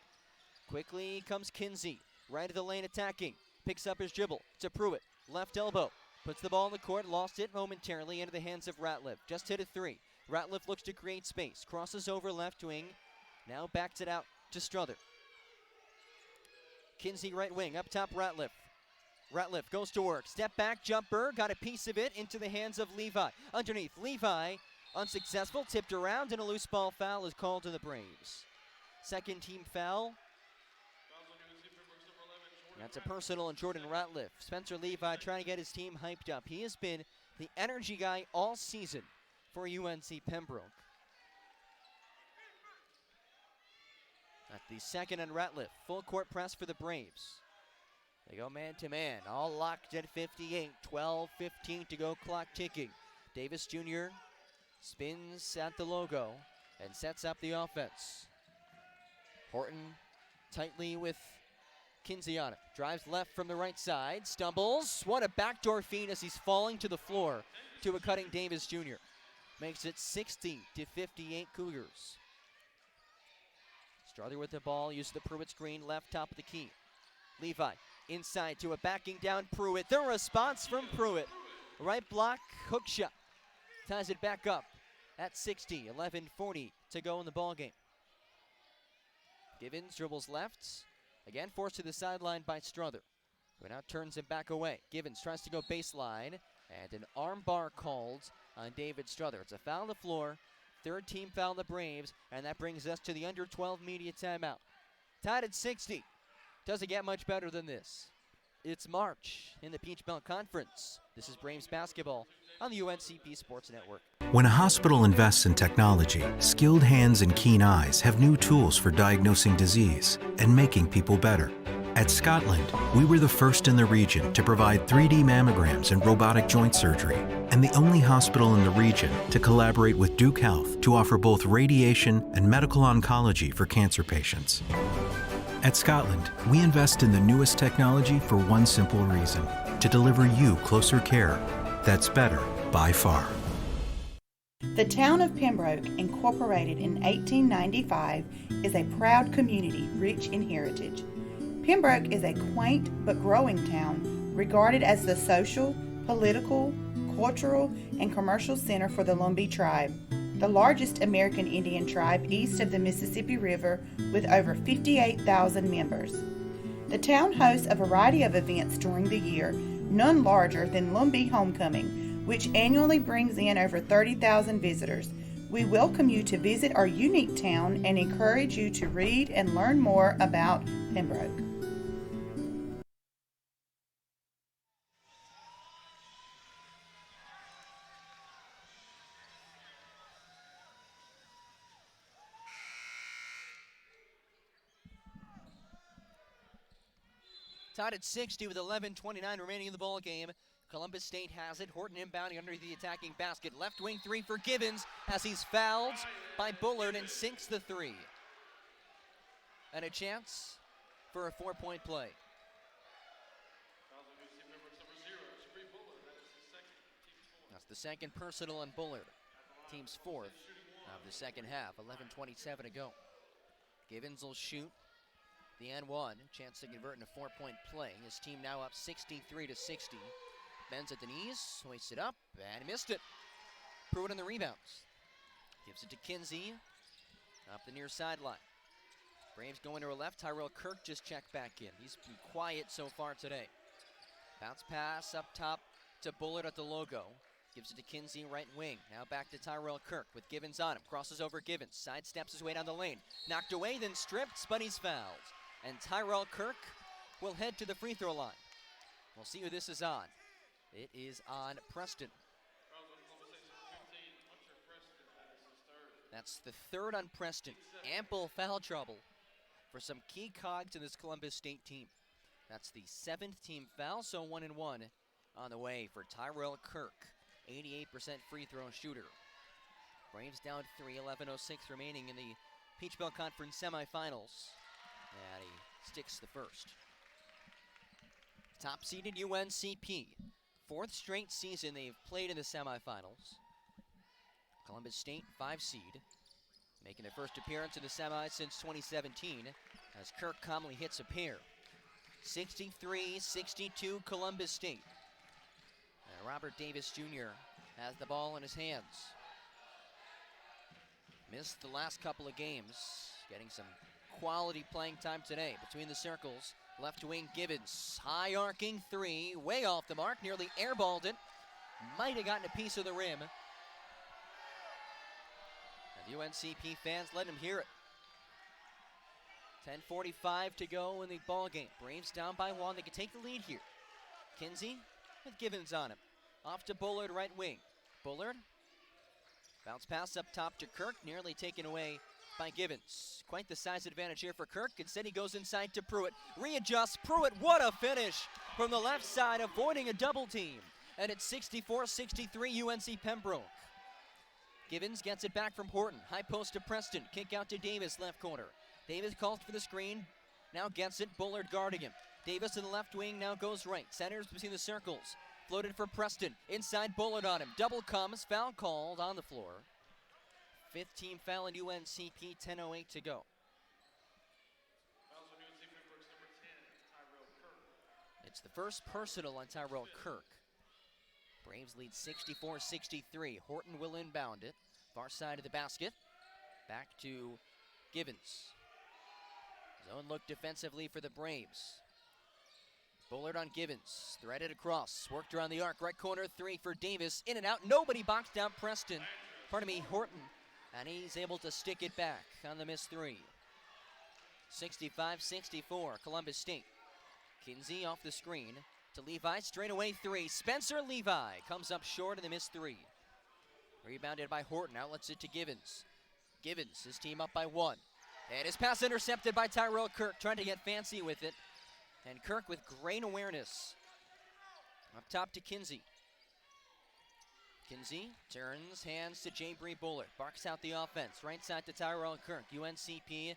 Quickly comes Kinsey. Right of the lane attacking. Picks up his dribble to Pruitt. Left elbow. Puts the ball in the court. Lost it momentarily into the hands of Ratliff. Just hit a three. Ratliff looks to create space. Crosses over left wing. Now backs it out to Strother. Kinsey right wing. Up top Ratliff. Ratliff goes to work. Step back jumper. Got a piece of it into the hands of Levi. Underneath. Levi unsuccessful. Tipped around, and a loose ball foul is called to the Braves. Second team foul. That's a personal on Jordan Ratliff. Spencer Levi trying to get his team hyped up. He has been the energy guy all season for UNC Pembroke. At the second on Ratliff. Full court press for the Braves. They go man to man. All locked at 58. 12-15 to go, clock ticking. Davis Jr. spins at the logo and sets up the offense. Horton tightly with Kinsey on it. Drives left from the right side. Stumbles. What a backdoor feed as he's falling to the floor to a cutting Davis Jr. Makes it 60-58 Cougars. Strother with the ball. Uses the Pruitt screen. Left top of the key. Levi inside to a backing down Pruitt. The response from Pruitt. Right block. Hook shot. Ties it back up at 60. 11:40 to go in the ball game. Givens dribbles left. Again, forced to the sideline by Strother, who now turns him back away. Givens tries to go baseline, and an arm bar called on David Strother. It's a foul on the floor, third team foul on the Braves, and that brings us to the under 12 media timeout. Tied at 60. Doesn't get much better than this. It's March in the Peach Belt Conference. This is Braves basketball on the UNCP Sports Network. When a hospital invests in technology, skilled hands and keen eyes have new tools for diagnosing disease and making people better. At Scotland, we were the first in the region to provide 3D mammograms and robotic joint surgery, and the only hospital in the region to collaborate with Duke Health to offer both radiation and medical oncology for cancer patients. At Scotland, we invest in the newest technology for one simple reason: to deliver you closer care that's better by far. The town of Pembroke, incorporated in 1895, is a proud community rich in heritage. Pembroke is a quaint but growing town, regarded as the social, political, cultural, and commercial center for the Lumbee tribe, the largest American Indian tribe east of the Mississippi River with over 58,000 members. The town hosts a variety of events during the year, none larger than Lumbee Homecoming, which annually brings in over 30,000 visitors. We welcome you to visit our unique town and encourage you to read and learn more about Pembroke. Tied at 60 with 11:29 remaining in the ball game. Columbus State has it. Horton inbounding under the attacking basket. Left wing three for Givens as he's fouled by Bullard and sinks the three. And a chance for a 4-point play. That's the second personal on Bullard. Team's fourth of the second half. 11:27 to go. Givens will shoot the and-one. Chance to convert in a 4-point play. His team now up 63-60. Bends at the knees, hoists it up, and missed it. Pruitt on the rebounds. Gives it to Kinsey, up the near sideline. Braves going to her left. Tyrell Kirk just checked back in. He's been quiet so far today. Bounce pass up top to Bullard at the logo. Gives it to Kinsey, right wing. Now back to Tyrell Kirk with Givens on him. Crosses over Givens. Sidesteps his way down the lane. Knocked away, then stripped, but he's fouled. And Tyrell Kirk will head to the free throw line. We'll see who this is on. It is on Preston. That's the third on Preston. Ample foul trouble for some key cogs in this Columbus State team. That's the 7th team foul, so 1-1 on the way for Tyrell Kirk, 88% free throw shooter. Braves down 3, 11:06 remaining in the Peach Belt Conference semifinals. And he sticks the first. Top-seeded UNCP. 4th straight season they've played in the semifinals. Columbus State, 5 seed, making their first appearance in the semis since 2017, as Kirk calmly hits a pair. 63-62 Columbus State. And Robert Davis Jr. has the ball in his hands. Missed the last couple of games, getting some quality playing time today. Between the circles, left wing Givens, high arcing three, way off the mark, nearly airballed it. Might have gotten a piece of the rim. And the UNCP fans let him hear it. 10:45 to go in the ball game. Braves down by 1. They can take the lead here. Kinsey with Givens on him. Off to Bullard, right wing. Bullard. Bounce pass up top to Kirk, nearly taken away by Givens. Quite the size advantage here for Kirk. Instead he goes inside to Pruitt. Readjusts. Pruitt, what a finish from the left side, avoiding a double team. And it's 64-63 UNC Pembroke. Givens gets it back from Horton. High post to Preston. Kick out to Davis, left corner. Davis calls for the screen. Now gets it. Bullard guarding him. Davis in the left wing now goes right. Centers between the circles. Floated for Preston. Inside Bullard on him. Double comes. Foul called on the floor. 5th team foul in UNCP. 10:08 to go. It's the first personal on Tyrell Kirk. Braves lead 64-63. Horton will inbound it. Far side of the basket. Back to Givens. Zone look defensively for the Braves. Bullard on Givens. Threaded across. Worked around the arc. Right corner three for Davis. In and out. Nobody boxed out Preston. Horton. And he's able to stick it back on the missed three. 65-64. Columbus State. Kinsey off the screen to Levi. Straight away three. Spencer Levi comes up short of the missed three. Rebounded by Horton. Outlets it to Givens. Givens, his team up by 1. And his pass intercepted by Tyrell Kirk, trying to get fancy with it. And Kirk with great awareness. Up top to Kinsey. Kinsey turns, hands to Jabri Bullard. Barks out the offense. Right side to Tyrell Kirk. UNCP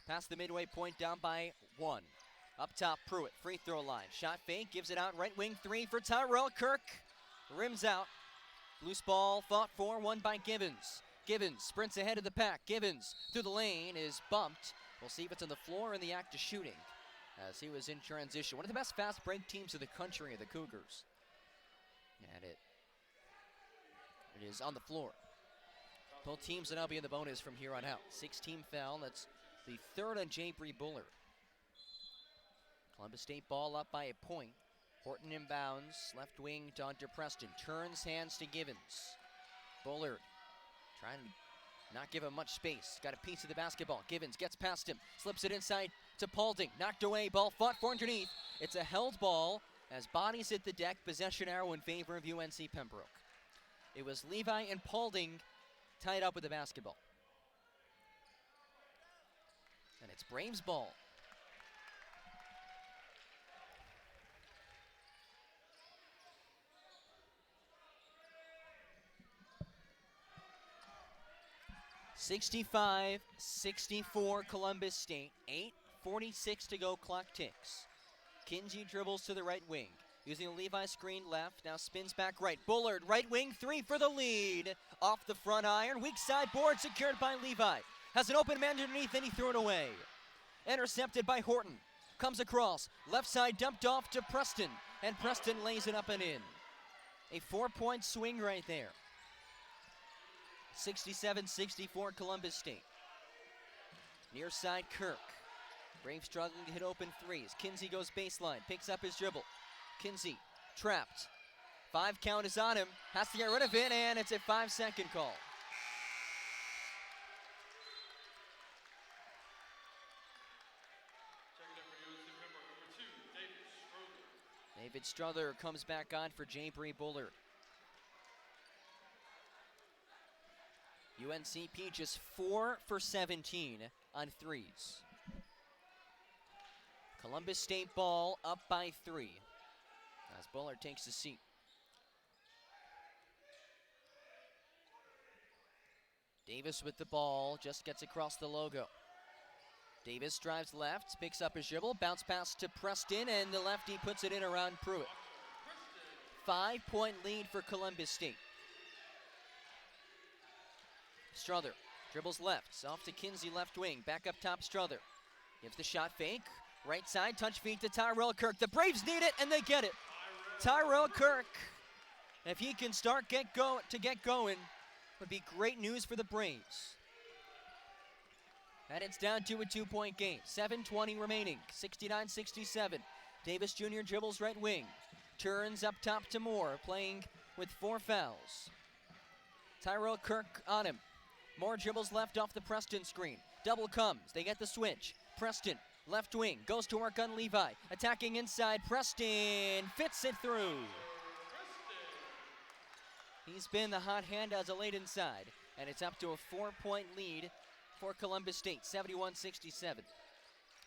past the midway point, down by 1. Up top, Pruitt, free throw line. Shot fake, gives it out. Right wing three for Tyrell Kirk. Rims out. Loose ball fought for, won by Givens. Givens sprints ahead of the pack. Givens through the lane is bumped. We'll see if it's on the floor in the act of shooting, as he was in transition. One of the best fast break teams in the country are the Cougars. And it is on the floor. Both teams will now be in the bonus from here on out. 6-team foul. That's the 3rd on Jabri Bullard. Columbus State ball up by a point. Horton inbounds. Left wing to Hunter Preston. Turns, hands to Givens. Bullard trying to not give him much space. Got a piece of the basketball. Givens gets past him. Slips it inside to Paulding. Knocked away. Ball fought for underneath. It's a held ball as bodies hit the deck. Possession arrow in favor of UNC Pembroke. It was Levi and Paulding tied up with the basketball. And it's Braves ball. (65-64) Columbus State. 8:46 to go, clock ticks. Kinsey dribbles to the right wing. Using a Levi screen left, now spins back right. Bullard, right wing, three for the lead. Off the front iron, weak side board secured by Levi. Has an open man underneath, and he threw it away. Intercepted by Horton. Comes across, left side dumped off to Preston, and Preston lays it up and in. A 4-point swing right there. 67-64 Columbus State. Near side Kirk. Braves struggling to hit open threes. Kinsey goes baseline, picks up his dribble. Kinsey trapped. 5 count is on him. Has to get rid of it, and it's a 5-second call. David Strother comes back on for Jabri Bullard. UNCP just 4 for 17 on threes. Columbus State ball up by 3 as Bullard takes a seat. Davis with the ball, just gets across the logo. Davis drives left, picks up his dribble, bounce pass to Preston, and the lefty puts it in around Pruitt. 5-point lead for Columbus State. Strother dribbles left, off to Kinsey, left wing, back up top Strother. Gives the shot fake, right side, touch feed to Tyrell Kirk. The Braves need it, and they get it. Tyrell Kirk, if he can get going, would be great news for the Braves. And it's down to a 2-point game. 7:20 remaining, 69-67. Davis Jr. dribbles right wing, turns up top to Moore, playing with 4 fouls. Tyrell Kirk on him. Moore dribbles left off the Preston screen. Double comes, they get the switch. Preston, left wing, goes to work on Levi. Attacking inside, Preston fits it through. He's been the hot hand as a late inside, and it's up to a 4-point lead for Columbus State, 71-67.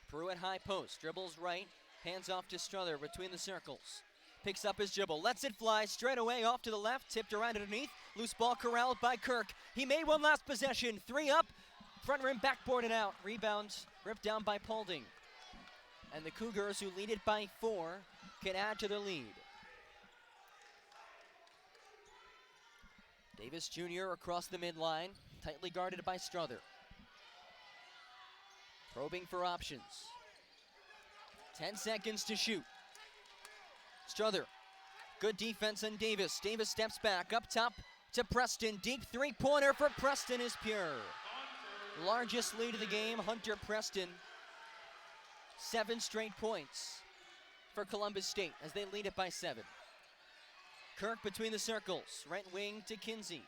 Pruitt high post, dribbles right, hands off to Strother between the circles. Picks up his dribble, lets it fly straight away off to the left, tipped around underneath. Loose ball corralled by Kirk. He made one last possession, 3 up, front rim backboarded out. Rebound ripped down by Paulding. And the Cougars, who lead it by 4, can add to their lead. Davis Jr. across the midline, tightly guarded by Strother. Probing for options. 10 seconds to shoot. Strother, good defense on Davis. Davis steps back, up top to Preston. Deep 3-pointer for Preston is pure. Largest lead of the game, Hunter Preston. 7 straight points for Columbus State as they lead it by 7. Kirk between the circles, right wing to Kinsey.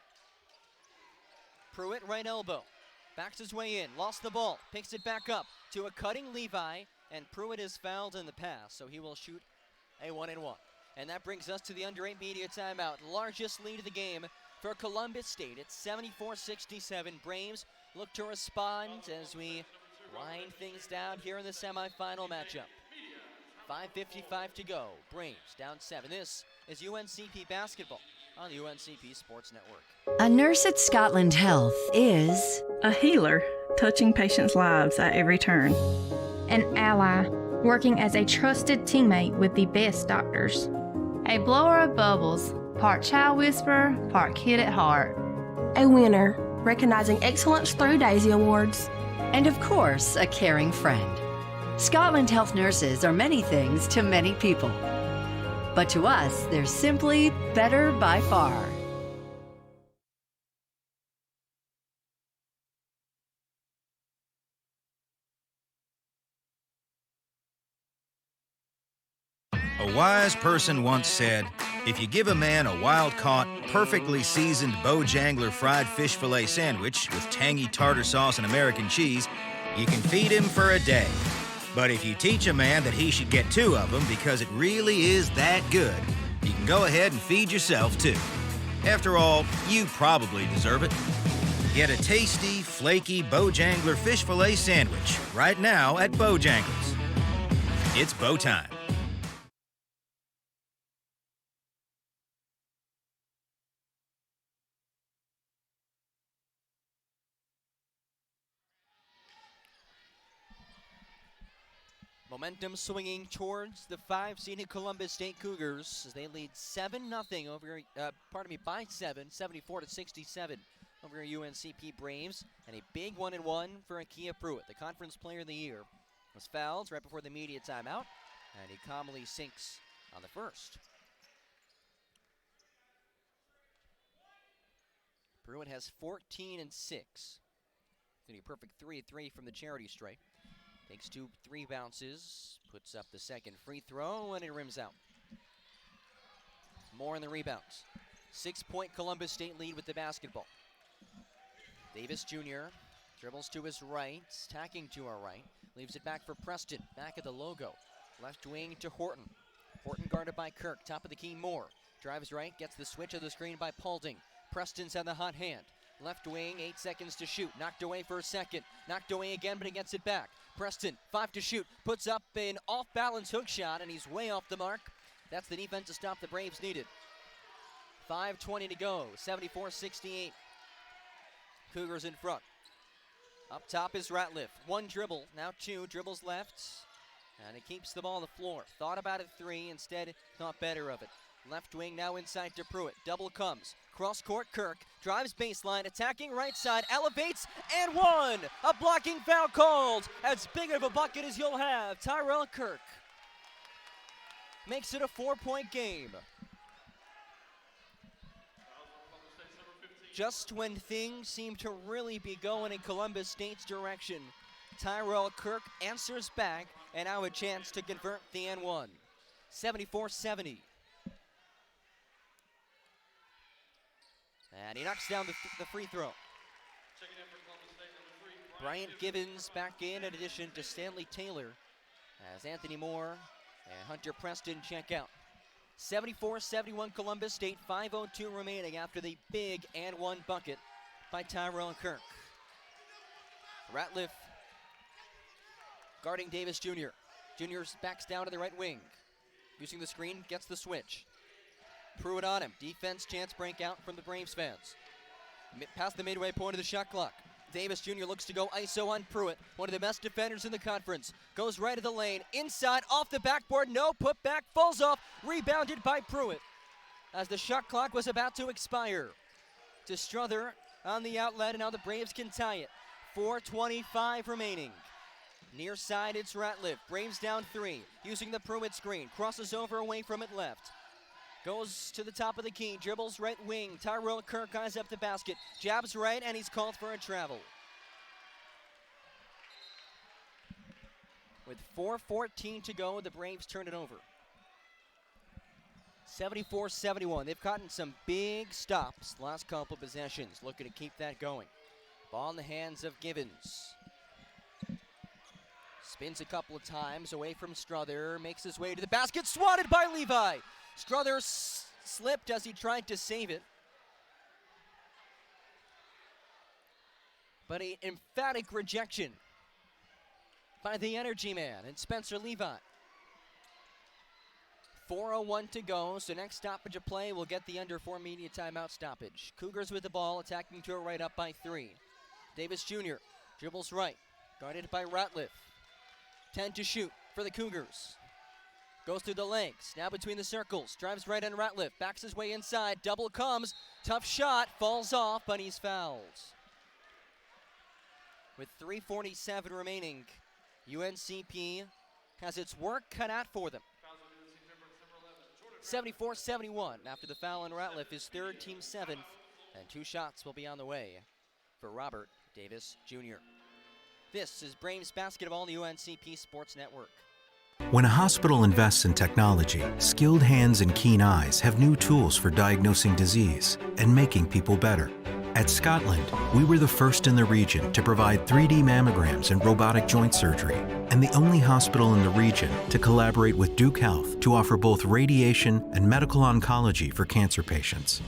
Pruitt right elbow, backs his way in, lost the ball, picks it back up to a cutting Levi, and Pruitt is fouled in the pass, so he will shoot a 1-and-1. And that brings us to the under 8 media timeout. Largest lead of the game for Columbus State. It's 74-67. Braves look to respond as we wind things down here in the semifinal matchup. 5:55 to go. Braves down 7. This is UNCP basketball on the UNCP Sports Network. A nurse at Scotland Health is a healer, touching patients' lives at every turn. An ally, working as a trusted teammate with the best doctors. A blower of bubbles, part child whisperer, part kid at heart. A winner, recognizing excellence through Daisy Awards. And of course, a caring friend. Scotland Health nurses are many things to many people. But to us, they're simply better by far. A wise person once said, if you give a man a wild-caught, perfectly seasoned Bojangler fried fish fillet sandwich with tangy tartar sauce and American cheese, you can feed him for a day. But if you teach a man that he should get 2 of them because it really is that good, you can go ahead and feed yourself too. After all, you probably deserve it. Get a tasty, flaky Bojangler fish fillet sandwich right now at Bojangles. It's Bo time. Momentum swinging towards the 5-seeded Columbus State Cougars as they lead 7-0 over, by 7, 74-67 over UNCP Braves, and a big 1-and-1 for Akia Pruitt, the Conference Player of the Year. Was fouled right before the media timeout, and he calmly sinks on the first. Pruitt has 14 and 6. A perfect 3-3 from the charity stripe. Takes 2 3 bounces, puts up the second free throw, and it rims out. Moore in the rebounds. 6-point Columbus State lead with the basketball. Davis Jr. dribbles to his right, tacking to our right. Leaves it back for Preston, back at the logo. Left wing to Horton. Horton guarded by Kirk, top of the key Moore. Drives right, gets the switch of the screen by Paulding. Preston's had the hot hand. Left wing, 8 seconds to shoot. Knocked away for a second. Knocked away again, but he gets it back. Preston, 5 to shoot. Puts up an off-balance hook shot, and he's way off the mark. That's the defense to stop the Braves needed. 5:20 to go, 74-68. Cougars in front. Up top is Ratliff. 1 dribble, now 2, dribbles left. And it keeps the ball on the floor. Thought about it 3, instead thought better of it. Left wing now inside to Pruitt. Double comes. Cross court, Kirk. Drives baseline, attacking right side, elevates, and 1! A blocking foul called. As big of a bucket as you'll have. Tyrell Kirk makes it a 4-point game. Just when things seem to really be going in Columbus State's direction, Tyrell Kirk answers back, and now a chance to convert the N1. 74-70. And he knocks down the free throw. Bryant Gibbons back in addition to Stanley Taylor, as Anthony Moore and Hunter Preston check out. 74-71 Columbus State, 5:02 remaining after the big and 1 bucket by Tyrell Kirk. Ratliff guarding Davis Jr. Jr. backs down to the right wing. Using the screen, gets the switch. Pruitt on him. Defense chance breakout from the Braves fans. Past the midway point of the shot clock. Davis Jr. looks to go ISO on Pruitt, one of the best defenders in the conference. Goes right of the lane, inside, off the backboard, no, put back, falls off, rebounded by Pruitt. As the shot clock was about to expire. To Strother on the outlet, and now the Braves can tie it. 4:25 remaining. Near side, it's Ratliff. Braves down 3, using the Pruitt screen. Crosses over away from it left. Goes to the top of the key, dribbles right wing. Tyrell Kirk eyes up the basket. Jabs right, and he's called for a travel. With 4:14 to go, the Braves turn it over. 74-71. They've gotten some big stops the last couple possessions. Looking to keep that going. Ball in the hands of Gibbons. Spins a couple of times away from Strother. Makes his way to the basket. Swatted by Levi. Strother slipped as he tried to save it. But an emphatic rejection by the energy man and Spencer Levi. 4:01 to go, so next stoppage of play will get the under 4 media timeout stoppage. Cougars with the ball, attacking to a right, up by 3. Davis Jr. dribbles right, guarded by Ratliff. 10 to shoot for the Cougars. Goes through the legs, now between the circles, drives right on Ratliff, backs his way inside, double comes, tough shot, falls off, but he's fouled. With 3:47 remaining, UNCP has its work cut out for them. 74-71 after the foul on Ratliff, his 3rd, team 7th, and 2 shots will be on the way for Robert Davis Jr. This is Braves Basketball on the UNCP Sports Network. When a hospital invests in technology, skilled hands and keen eyes have new tools for diagnosing disease and making people better. At Scotland, we were the first in the region to provide 3D mammograms and robotic joint surgery, and the only hospital in the region to collaborate with Duke Health to offer both radiation and medical oncology for cancer patients.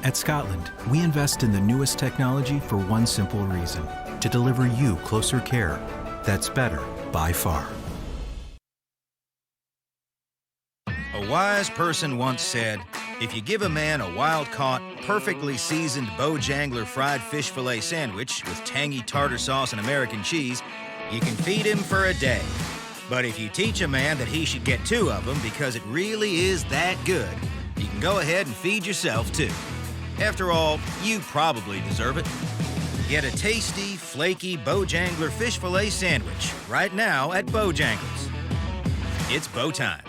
At Scotland, we invest in the newest technology for one simple reason: to deliver you closer care that's better by far. A wise person once said, if you give a man a wild-caught, perfectly seasoned Bojangler fried fish fillet sandwich with tangy tartar sauce and American cheese, you can feed him for a day. But if you teach a man that he should get 2 of them because it really is that good, you can go ahead and feed yourself too. After all, you probably deserve it. Get a tasty, flaky Bojangler fish fillet sandwich right now at Bojangles. It's Bo time.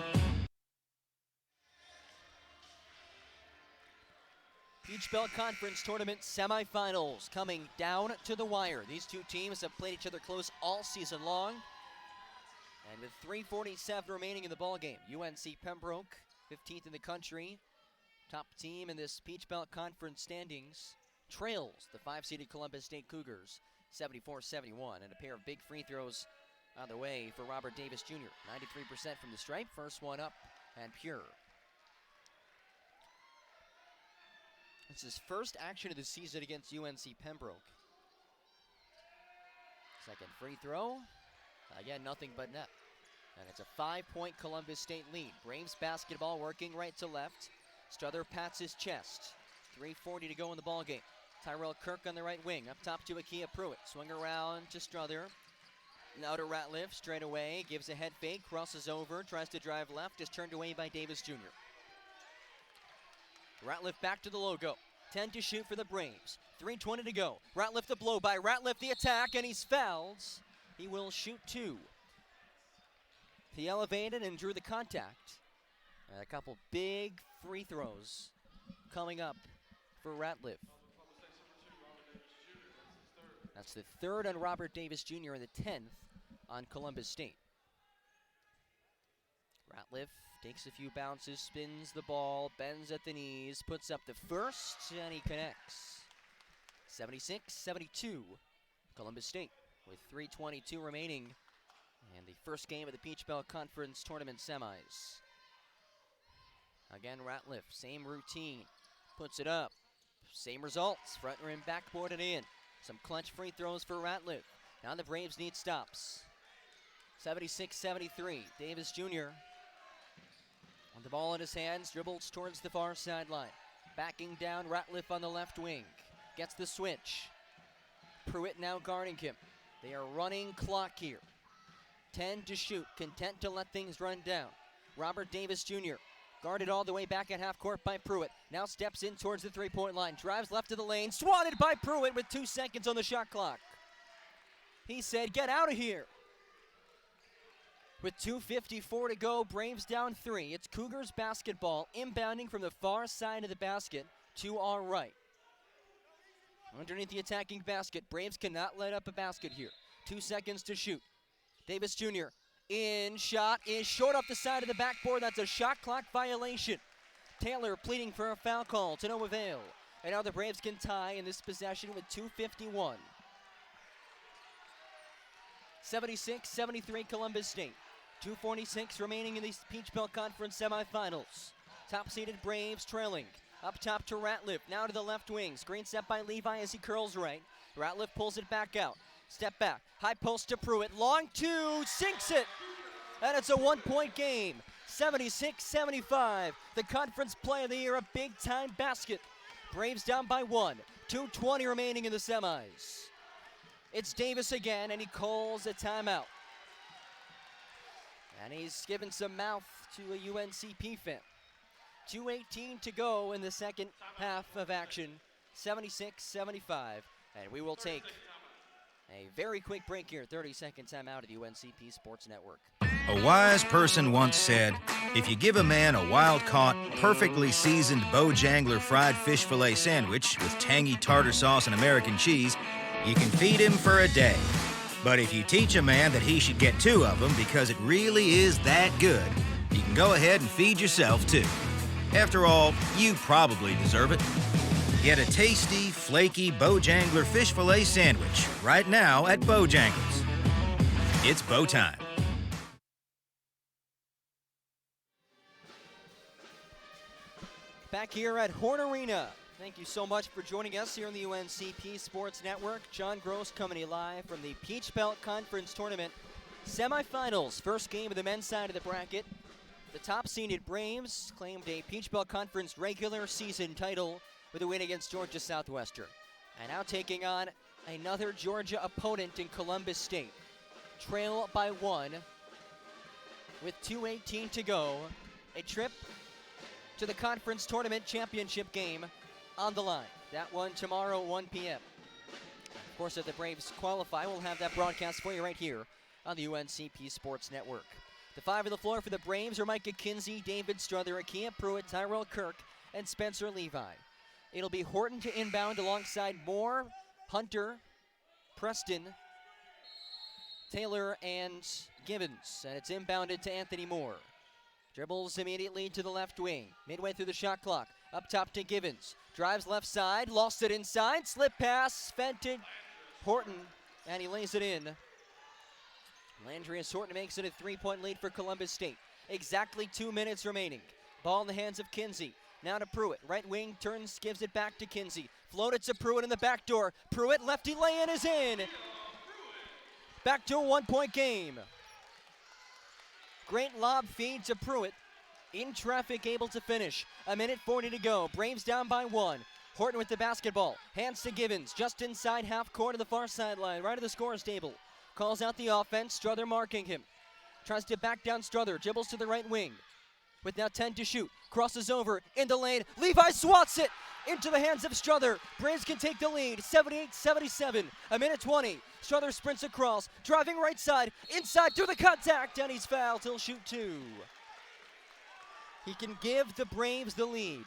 Peach Belt Conference Tournament semifinals coming down to the wire. These 2 teams have played each other close all season long. And with 3:47 remaining in the ballgame, UNC Pembroke, 15th in the country, top team in this Peach Belt Conference standings, trails the 5-seeded Columbus State Cougars 74-71, and a pair of big free throws on the way for Robert Davis Jr. 93% from the stripe, first one up and pure. It's his first action of the season against UNC Pembroke. Second free throw, again nothing but net. And it's a 5-point Columbus State lead. Braves basketball working right to left. Strother pats his chest. 3:40 to go in the ballgame. Tyrell Kirk on the right wing. Up top to Akia Pruitt. Swing around to Strother. Now to Ratliff, straight away. Gives a head fake, crosses over, tries to drive left. Is turned away by Davis Jr. Ratliff back to the logo. 10 to shoot for the Braves. 3:20 to go. Ratliff the blow by. Ratliff the attack, and he's fouled. He will shoot 2. He elevated and drew the contact. And a couple big free throws coming up for Ratliff. That's the third on Robert Davis Jr. and the 10th on Columbus State. Ratliff takes a few bounces, spins the ball, bends at the knees, puts up the first, and he connects. 76-72, Columbus State with 3:22 remaining and the first game of the Peach Belt Conference Tournament semis. Again, Ratliff, same routine, puts it up. Same results, front rim, backboard and in. Some clutch free throws for Ratliff. Now the Braves need stops. 76-73, Davis Jr. with the ball in his hands, dribbles towards the far sideline. Backing down, Ratliff on the left wing. Gets the switch. Pruitt now guarding him. They are running clock here. 10 to shoot, content to let things run down. Robert Davis Jr. guarded all the way back at half court by Pruitt. Now steps in towards the three-point line. Drives left of the lane. Swatted by Pruitt with 2 seconds on the shot clock. He said, get out of here. With 2:54 to go, Braves down 3. It's Cougars basketball inbounding from the far side of the basket to our right. Underneath the attacking basket, Braves cannot let up a basket here. 2 seconds to shoot. Davis Jr. in, shot is short off the side of the backboard. That's a shot clock violation. Taylor pleading for a foul call to no avail. And now the Braves can tie in this possession with 2:51. 76-73 Columbus State. 2:46 remaining in these Peach Belt Conference semifinals. Top-seeded Braves trailing. Up top to Ratliff, now to the left wing. Screen set by Levi as he curls right. Ratliff pulls it back out. Step back, high post to Pruitt. Long 2, sinks it. And it's a 1-point game. 76-75. The conference play of the year, a big-time basket. Braves down by 1. 2:20 remaining in the semis. It's Davis again, and he calls a timeout. And he's given some mouth to a UNCP fan. 2:18 to go in the second half of action. 76-75. And we will take a very quick break here. 30-second timeout at the UNCP Sports Network. A wise person once said, if you give a man a wild-caught, perfectly seasoned Bojangler fried fish fillet sandwich with tangy tartar sauce and American cheese, you can feed him for a day. But if you teach a man that he should get 2 of them because it really is that good, you can go ahead and feed yourself too. After all, you probably deserve it. Get a tasty, flaky Bojangler fish fillet sandwich right now at Bojangles. It's Bo time. Back here at Horn Arena. Thank you so much for joining us here on the UNCP Sports Network. John Gross coming to you live from the Peach Belt Conference Tournament semifinals. First game of the men's side of the bracket. The top-seeded Braves claimed a Peach Belt Conference regular season title with a win against Georgia Southwestern. And now taking on another Georgia opponent in Columbus State. Trail by 1 with 2:18 to go. A trip to the conference tournament championship game on the line. That one tomorrow, 1 p.m. Of course, if the Braves qualify, we'll have that broadcast for you right here on the UNCP Sports Network. The 5 on the floor for the Braves are Micah Kinsey, David Strother, Akia Pruitt, Tyrell Kirk, and Spencer Levi. It'll be Horton to inbound alongside Moore, Hunter, Preston, Taylor, and Gibbons. And it's inbounded to Anthony Moore. Dribbles immediately to the left wing. Midway through the shot clock. Up top to Givens. Drives left side. Lost it inside. Slip pass. Fed to Horton. And he lays it in. Landrius Horton makes it a 3-point lead for Columbus State. Exactly 2 minutes remaining. Ball in the hands of Kinsey. Now to Pruitt. Right wing turns, gives it back to Kinsey. Floated to Pruitt in the back door. Pruitt, lefty lay-in is in. Back to a 1-point game. Great lob feed to Pruitt. In traffic, able to finish. 1:40 to go. Braves down by 1. Horton with the basketball. Hands to Givens. Just inside half court to the far sideline. Right of the scorer's table. Calls out the offense. Strother marking him. Tries to back down Strother. Dribbles to the right wing. With now 10 to shoot. Crosses over in the lane. Levi swats it into the hands of Strother. Braves can take the lead. 78-77. 1:20. Strother sprints across. Driving right side. Inside through the contact. And he's fouled. He'll shoot 2. He can give the Braves the lead.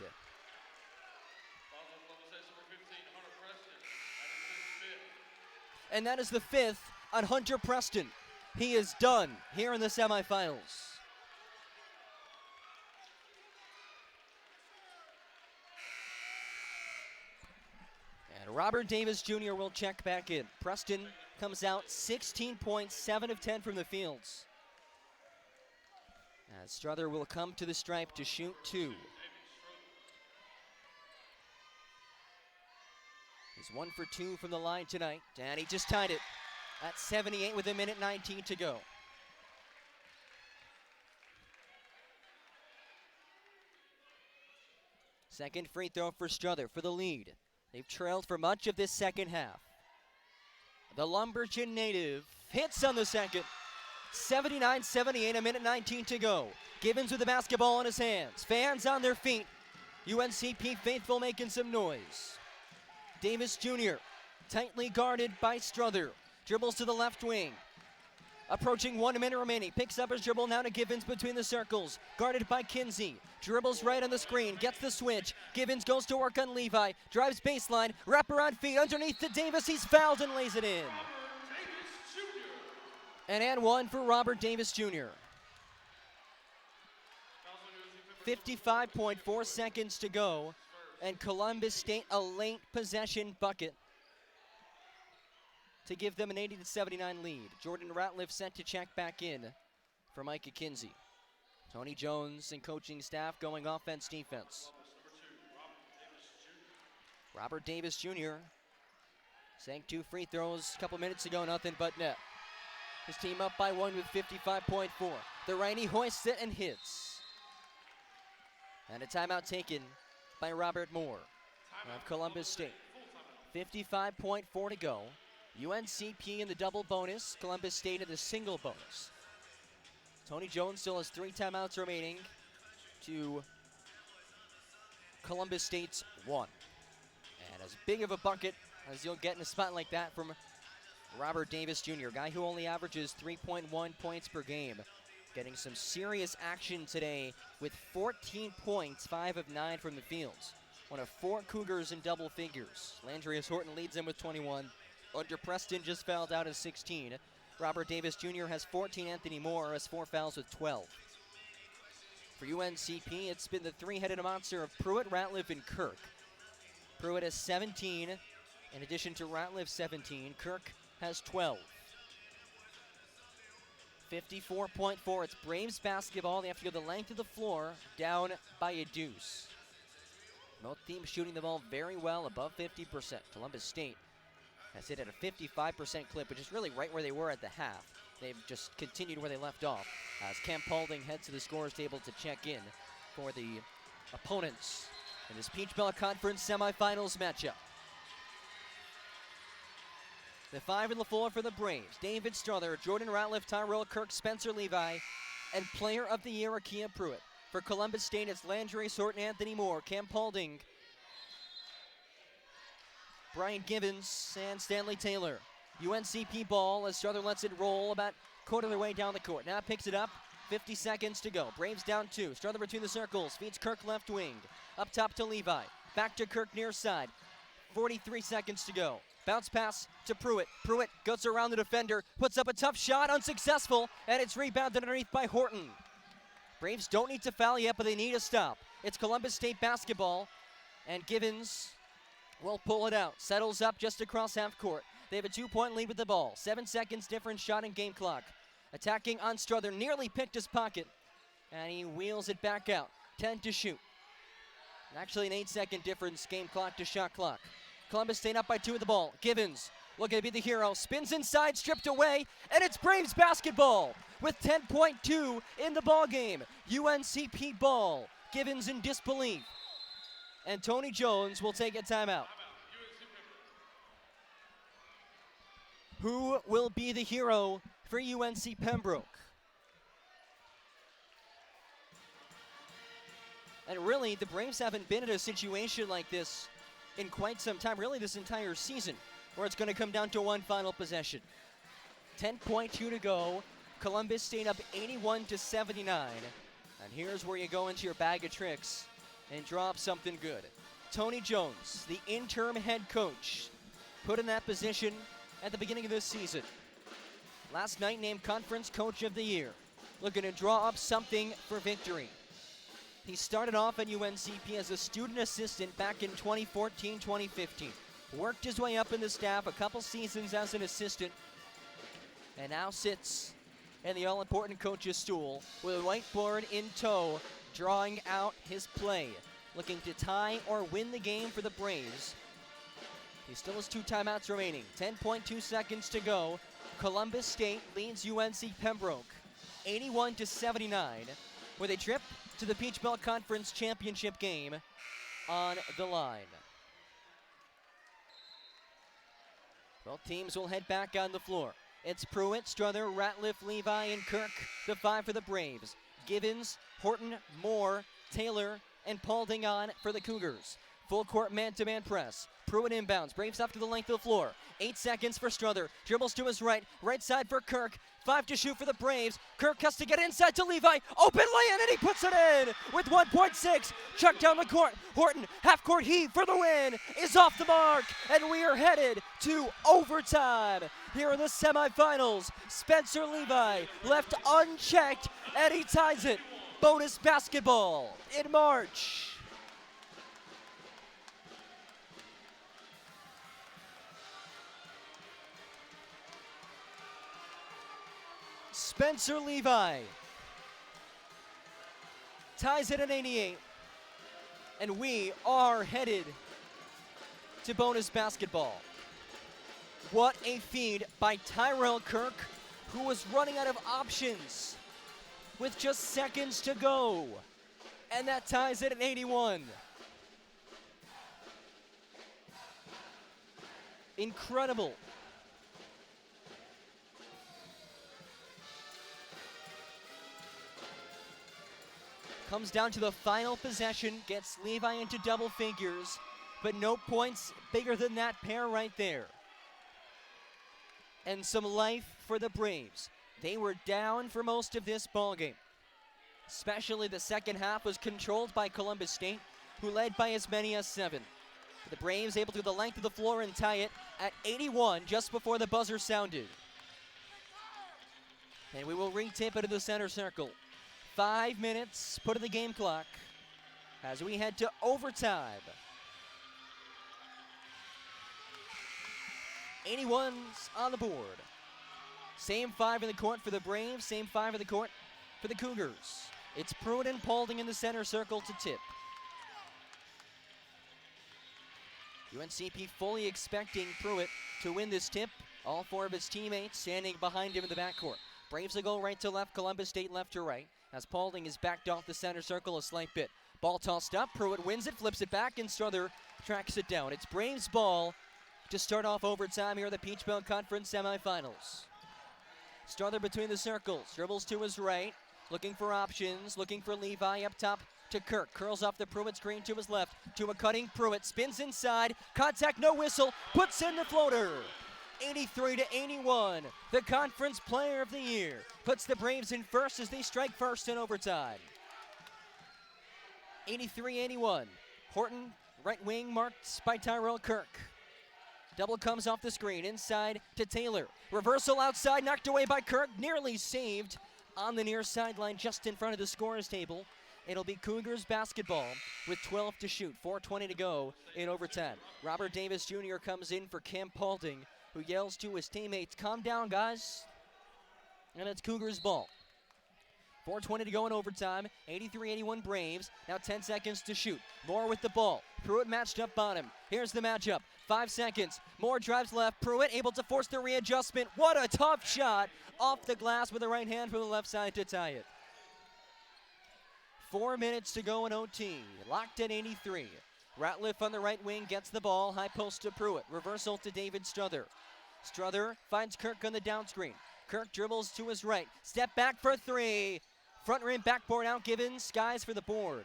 And that is the 5th on Hunter Preston. He is done here in the semifinals. And Robert Davis Jr. will check back in. Preston comes out 16 points, 7 of 10 from the fields. As Strother will come to the stripe to shoot 2. He's 1 for 2 from the line tonight, and he just tied it at 78 with 1:19 to go. Second free throw for Strother for the lead. They've trailed for much of this second half. The Lumberton native hits on the second. 79-78, 1:19 to go. Givens with the basketball in his hands. Fans on their feet. UNCP faithful making some noise. Davis Jr. tightly guarded by Strother. Dribbles to the left wing. Approaching 1 minute remaining. Picks up his dribble now to Givens between the circles. Guarded by Kinsey. Dribbles right on the screen. Gets the switch. Givens goes to work on Levi. Drives baseline. Wraparound feed underneath to Davis. He's fouled and lays it in. And 1 for Robert Davis Jr. 55.4 seconds to go. And Columbus State a late possession bucket to give them an 80-79 lead. Jordan Ratliff sent to check back in for Micah Kinsey. Tony Jones and coaching staff going offense-defense. Robert Davis Jr. sank 2 free throws a couple minutes ago, nothing but net. His team up by 1 with 55.4. The righty hoists it and hits. And a timeout taken by Robert Moore of Columbus State. 55.4 to go. UNCP in the double bonus. Columbus State in the single bonus. Tony Jones still has 3 timeouts remaining to Columbus State's 1. And as big of a bucket as you'll get in a spot like that from Robert Davis Jr., a guy who only averages 3.1 points per game. Getting some serious action today with 14 points, 5 of 9 from the fields. One of 4 Cougars in double figures. Landrius Horton leads them with 21. Hunter Preston just fouled out at 16. Robert Davis Jr. has 14. Anthony Moore has 4 fouls with 12. For UNCP, it's been the 3-headed monster of Pruitt, Ratliff, and Kirk. Pruitt has 17. In addition to Ratliff, 17. Kirk has 12. 54.4. It's Braves basketball. They have to go the length of the floor, down by a deuce. Both teams shooting the ball very well, above 50%. Columbus State has hit at a 55% clip, which is really right where they were at the half. They've just continued where they left off as Cam Paulding heads to the scorer's table to check in for the opponents in this Peach Belt Conference semifinals matchup. The 5 on the floor for the Braves. David Strother, Jordan Ratliff, Tyrell Kirk, Spencer Levi, and Player of the Year, Akia Pruitt. For Columbus State, it's Landry Horton, Anthony Moore, Cam Paulding, Brian Gibbons, and Stanley Taylor. UNCP ball as Strother lets it roll about quarter of the way down the court. Now picks it up, 50 seconds to go. Braves down 2. Strother between the circles, feeds Kirk left wing. Up top to Levi, back to Kirk near side. 43 seconds to go. Bounce pass to Pruitt. Pruitt goes around the defender, puts up a tough shot, unsuccessful, and it's rebounded underneath by Horton. Braves don't need to foul yet, but they need a stop. It's Columbus State basketball, and Givens will pull it out. Settles up just across half court. They have a 2-point lead with the ball. 7 seconds difference shot and game clock. Attacking on Strother, nearly picked his pocket, and he wheels it back out. 10 to shoot. Actually an 8-second difference, game clock to shot clock. Columbus State up by 2 with the ball. Givens looking to be the hero. Spins inside, stripped away, and it's Braves basketball with 10.2 in the ball game. UNCP ball. Givens in disbelief. And Tony Jones will take a timeout. Who will be the hero for UNC Pembroke? And really, the Braves haven't been in a situation like this in quite some time, really this entire season, where it's going to come down to one final possession. 10.2 to go. Columbus State up 81-79. And here's where you go into your bag of tricks and drop something good. Tony Jones, the interim head coach, put in that position at the beginning of this season. Last night named Conference Coach of the Year. Looking to draw up something for victory. He started off at UNCP as a student assistant back in 2014-2015. Worked his way up in the staff, a couple seasons as an assistant, and now sits in the all-important coach's stool with a whiteboard in tow, drawing out his play. Looking to tie or win the game for the Braves. He still has 2 timeouts remaining. 10.2 seconds to go. Columbus State leads UNC Pembroke 81-79 with a trip to the Peach Belt Conference Championship game on the line. Both teams will head back on the floor. It's Pruitt, Strother, Ratliff, Levi, and Kirk, the 5 for the Braves. Givens, Horton, Moore, Taylor, and Paulding on for the Cougars. Full court man-to-man press. Pruitt inbounds. Braves off to the length of the floor. 8 seconds for Strother. Dribbles to his right. Right side for Kirk. 5 to shoot for the Braves. Kirk has to get inside to Levi. Open lay-in, and he puts it in with 1.6. Chuck down the court. Horton, half-court heave for the win, is off the mark, and we are headed to overtime. Here in the semifinals, Spencer Levi left unchecked, and he ties it. Bonus basketball in March. Spencer Levi ties it at 88, and we are headed to bonus basketball. What a feed by Tyrell Kirk, who was running out of options with just seconds to go, and that ties it at 81. Incredible. Comes down to the final possession, gets Levi into double figures, but no points bigger than that pair right there. And some life for the Braves. They were down for most of this ballgame. Especially the second half was controlled by Columbus State, who led by as many as 7. The Braves able to go the length of the floor and tie it at 81 just before the buzzer sounded. And we will re-tip it to the center circle. 5 minutes put in the game clock as we head to overtime. 81's on the board. Same 5 in the court for the Braves, same 5 in the court for the Cougars. It's Pruitt and Paulding in the center circle to tip. UNCP fully expecting Pruitt to win this tip. All 4 of his teammates standing behind him in the backcourt. Braves will go right to left, Columbus State left to right, as Paulding is backed off the center circle a slight bit. Ball tossed up, Pruitt wins it, flips it back, and Strother tracks it down. It's Braves ball to start off overtime here in the Peach Belt Conference semifinals. Strother between the circles, dribbles to his right, looking for options, looking for Levi up top to Kirk. Curls off the Pruitt screen to his left, to a cutting Pruitt, spins inside, contact, no whistle, puts in the floater. 83-81, the conference player of the year. Puts the Braves in first as they strike first in overtime. 83-81, Horton, right wing marked by Tyrell Kirk. Double comes off the screen, inside to Taylor. Reversal outside, knocked away by Kirk, nearly saved on the near sideline just in front of the scorer's table. It'll be Cougars basketball with 12 to shoot, 4:20 to go in overtime. Robert Davis Jr. comes in for Cam Paulding, who yells to his teammates, "Calm down, guys." And it's Cougars ball. 4:20 to go in overtime, 83-81 Braves. Now 10 seconds to shoot. Moore with the ball. Pruitt matched up on him. Here's the matchup. 5 seconds. Moore drives left. Pruitt able to force the readjustment. What a tough shot off the glass with the right hand from the left side to tie it. 4 minutes to go in OT. Locked at 83. Ratliff on the right wing gets the ball. High post to Pruitt. Reversal to David Struther. Struther finds Kirk on the down screen. Kirk dribbles to his right. Step back for three. Front rim backboard out. Givens skies for the board.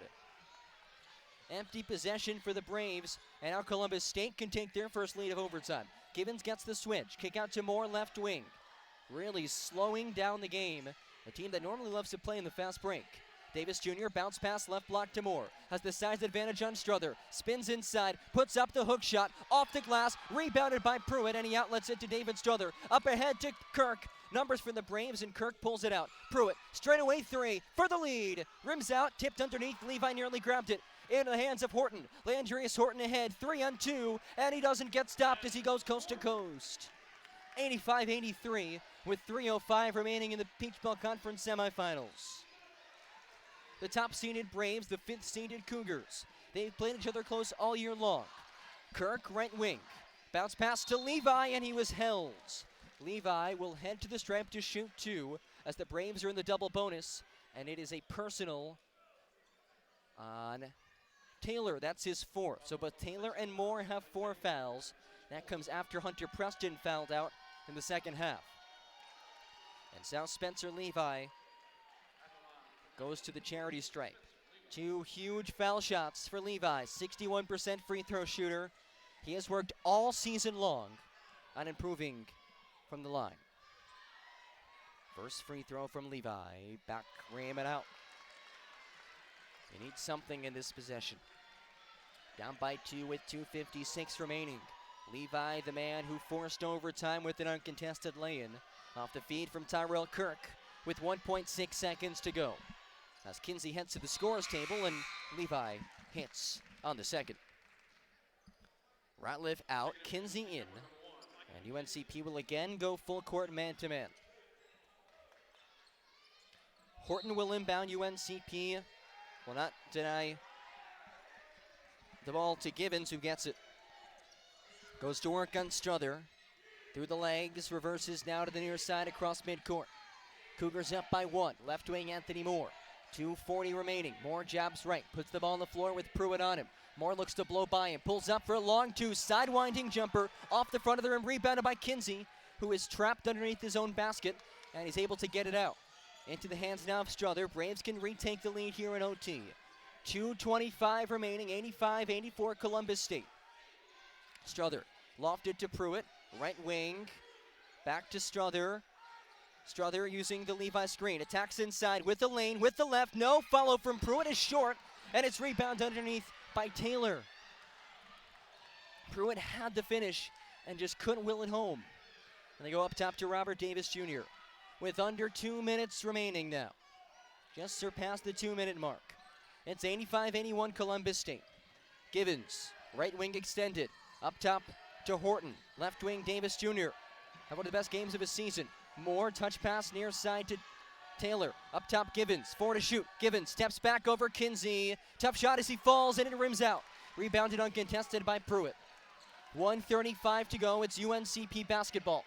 Empty possession for the Braves. And now Columbus State can take their first lead of overtime. Givens gets the switch. Kick out to Moore left wing. Really slowing down the game. A team that normally loves to play in the fast break. Davis Jr. bounce pass left block to Moore. Has the size advantage on Struther. Spins inside. Puts up the hook shot. Off the glass. Rebounded by Pruitt. And he outlets it to David Struther. Up ahead to Kirk. Numbers for the Braves, and Kirk pulls it out. Pruitt, straightaway three for the lead. Rims out, tipped underneath. Levi nearly grabbed it. Into the hands of Horton. Landrius Horton ahead, 3-on-2, and he doesn't get stopped as he goes coast to coast. 85-83 with 3:05 remaining in the Peach Belt Conference semifinals. The top-seeded Braves, the 5th-seeded Cougars. They've played each other close all year long. Kirk, right wing. Bounce pass to Levi, and he was held. Levi will head to the stripe to shoot two as the Braves are in the double bonus, and it is a personal on Taylor. That's his 4th. So both Taylor and Moore have 4 fouls. That comes after Hunter Preston fouled out in the second half. And South Spencer Levi goes to the charity stripe. 2 huge foul shots for Levi. 61% free throw shooter. He has worked all season long on improving from the line. First free throw from Levi. Back ram it out. They need something in this possession. Down by 2 with 2:56 remaining. Levi, the man who forced overtime with an uncontested lay-in. Off the feed from Tyrell Kirk with 1.6 seconds to go. As Kinsey heads to the scorer's table and Levi hits on the second. Ratliff out, Kinsey in. And UNCP will again go full court man-to-man. Horton will inbound. UNCP will not deny the ball to Givens, who gets it. Goes to work on Struther. Through the legs, reverses now to the near side across midcourt. Cougars up by 1. Left wing Anthony Moore. 2:40 remaining. Moore jabs right. Puts the ball on the floor with Pruitt on him. Moore looks to blow by him. Pulls up for a long 2. Sidewinding jumper off the front of the rim. Rebounded by Kinsey, who is trapped underneath his own basket. And he's able to get it out. Into the hands now of Struther. Braves can retake the lead here in OT. 2:25 remaining. 85-84 Columbus State. Struther lofted to Pruitt. Right wing. Back to Struther. Struther using the Levi screen. Attacks inside with the lane, with the left. No follow from Pruitt is short. And it's rebounded underneath by Taylor. Pruitt had the finish and just couldn't will it home. And they go up top to Robert Davis Jr. with under 2 minutes remaining now. Just surpassed the 2-minute mark. It's 85-81 Columbus State. Givens, right wing extended. Up top to Horton. Left wing Davis Jr. Have one of the best games of his season. Moore, touch pass near side to Taylor. Up top Givens, 4 to shoot. Givens steps back over Kinsey. Tough shot as he falls and it rims out. Rebounded uncontested by Pruitt. 1:35 to go. It's UNCP basketball.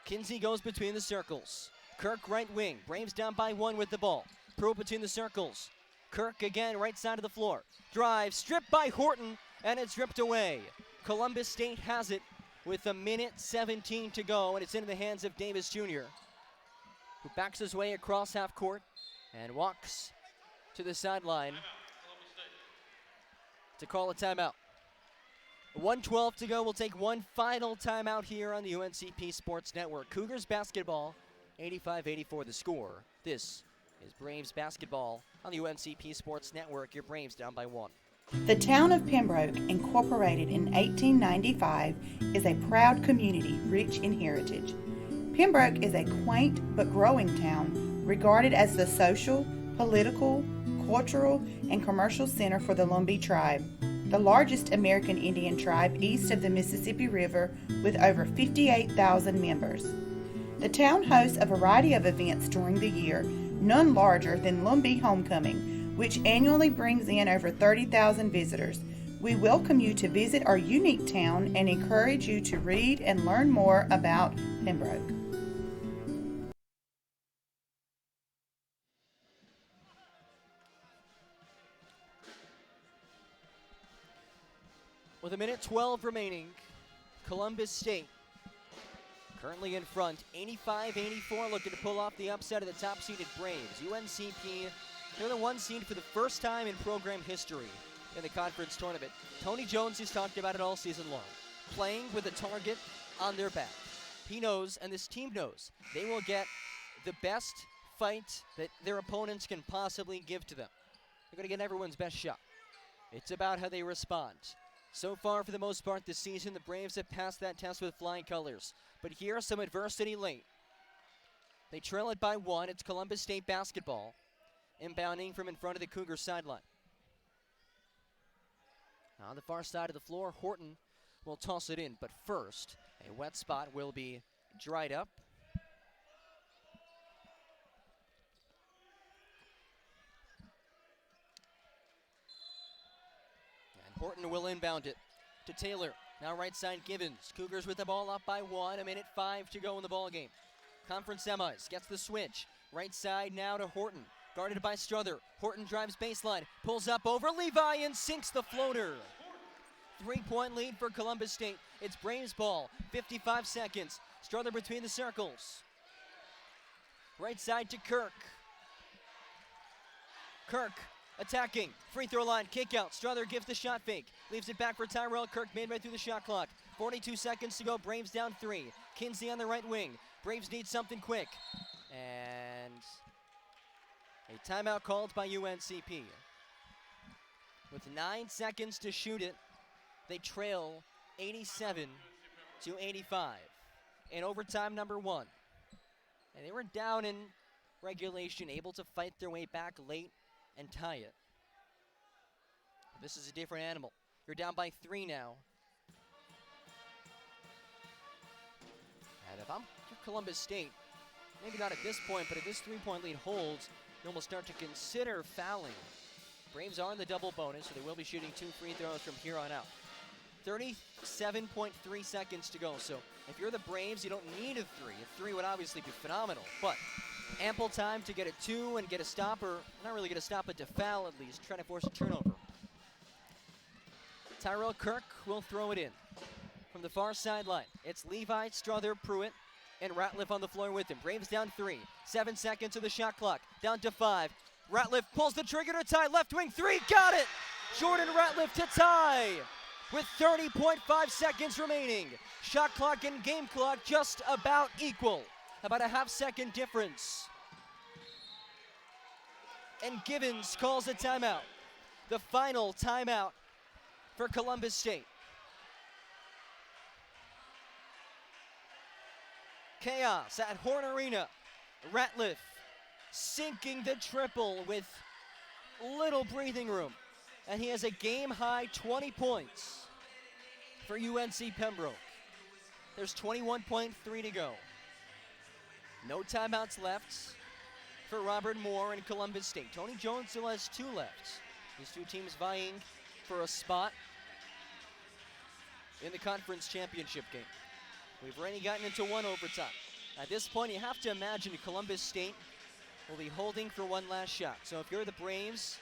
Kinsey goes between the circles. Kirk right wing. Braves down by 1 with the ball. Pruitt between the circles. Kirk again right side of the floor. Drive stripped by Horton and it's ripped away. Columbus State has it with 1:17 to go, and it's into the hands of Davis Jr., who backs his way across half court and walks to the sideline to call a timeout. 1:12 to go. We'll take one final timeout here on the UNCP Sports Network. Cougars basketball, 85-84 the score. This is Braves basketball on the UNCP Sports Network. Your Braves down by 1. The town of Pembroke, incorporated in 1895, is a proud community rich in heritage. Pembroke is a quaint but growing town regarded as the social, political, cultural, and commercial center for the Lumbee tribe, the largest American Indian tribe east of the Mississippi River with over 58,000 members. The town hosts a variety of events during the year, none larger than Lumbee Homecoming, which annually brings in over 30,000 visitors. We welcome you to visit our unique town and encourage you to read and learn more about Pembroke. With a minute 12 remaining, Columbus State currently in front, 85-84, looking to pull off the upset of the top-seeded Braves. UNCP, they're the one seed for the first time in program history in the conference tournament. Tony Jones has talked about it all season long, playing with a target on their back. He knows, and this team knows, they will get the best fight that their opponents can possibly give to them. They're going to get everyone's best shot. It's about how they respond. So far, for the most part this season, the Braves have passed that test with flying colors. But here's some adversity late. They trail it by 1. It's Columbus State basketball, inbounding from in front of the Cougars sideline. On the far side of the floor, Horton will toss it in. But first, a wet spot will be dried up. Horton will inbound it to Taylor. Now right side Givens. Cougars with the ball up by 1. 1:05 to go in the ball game. Conference semis gets the switch. Right side now to Horton. Guarded by Strother. Horton drives baseline. Pulls up over Levi and sinks the floater. 3-point lead for Columbus State. It's Braves ball. 55 seconds. Strother between the circles. Right side to Kirk. Kirk attacking, free throw line, kick out. Strother gives the shot fake, leaves it back for Tyrell Kirk, midway through the shot clock. 42 seconds to go, Braves down 3. Kinsey on the right wing. Braves need something quick. And a timeout called by UNCP. With 9 seconds to shoot it, they trail 87-85 in overtime number 1. And they were down in regulation, able to fight their way back late and tie it. This is a different animal. You're down by 3 now. And if I'm Columbus State, maybe not at this point, but if this 3-point lead holds, you almost start to consider fouling. Braves are in the double bonus, so they will be shooting 2 free throws from here on out. 37.3 seconds to go. So if you're the Braves, you don't need a 3. A 3 would obviously be phenomenal, but ample time to get a 2 and get a stop, or not really get a stop, but to foul at least, trying to force a turnover. Tyrell Kirk will throw it in from the far sideline. It's Levi, Strother, Pruitt, and Ratliff on the floor with him. Braves down 3. 7 seconds to the shot clock. Down to 5. Ratliff pulls the trigger to tie. Left wing 3. Got it! Jordan Ratliff to tie with 30.5 seconds remaining. Shot clock and game clock just about equal. About a half-second difference. And Givens calls a timeout. The final timeout for Columbus State. Chaos at Horn Arena. Ratliff sinking the triple with little breathing room. And he has a game-high 20 points for UNC Pembroke. There's 21.3 to go. No timeouts left for Robert Moore and Columbus State. Tony Jones still has 2 left. These 2 teams vying for a spot in the conference championship game. We've already gotten into 1 overtime. At this point, you have to imagine Columbus State will be holding for 1 last shot. So if you're the Braves,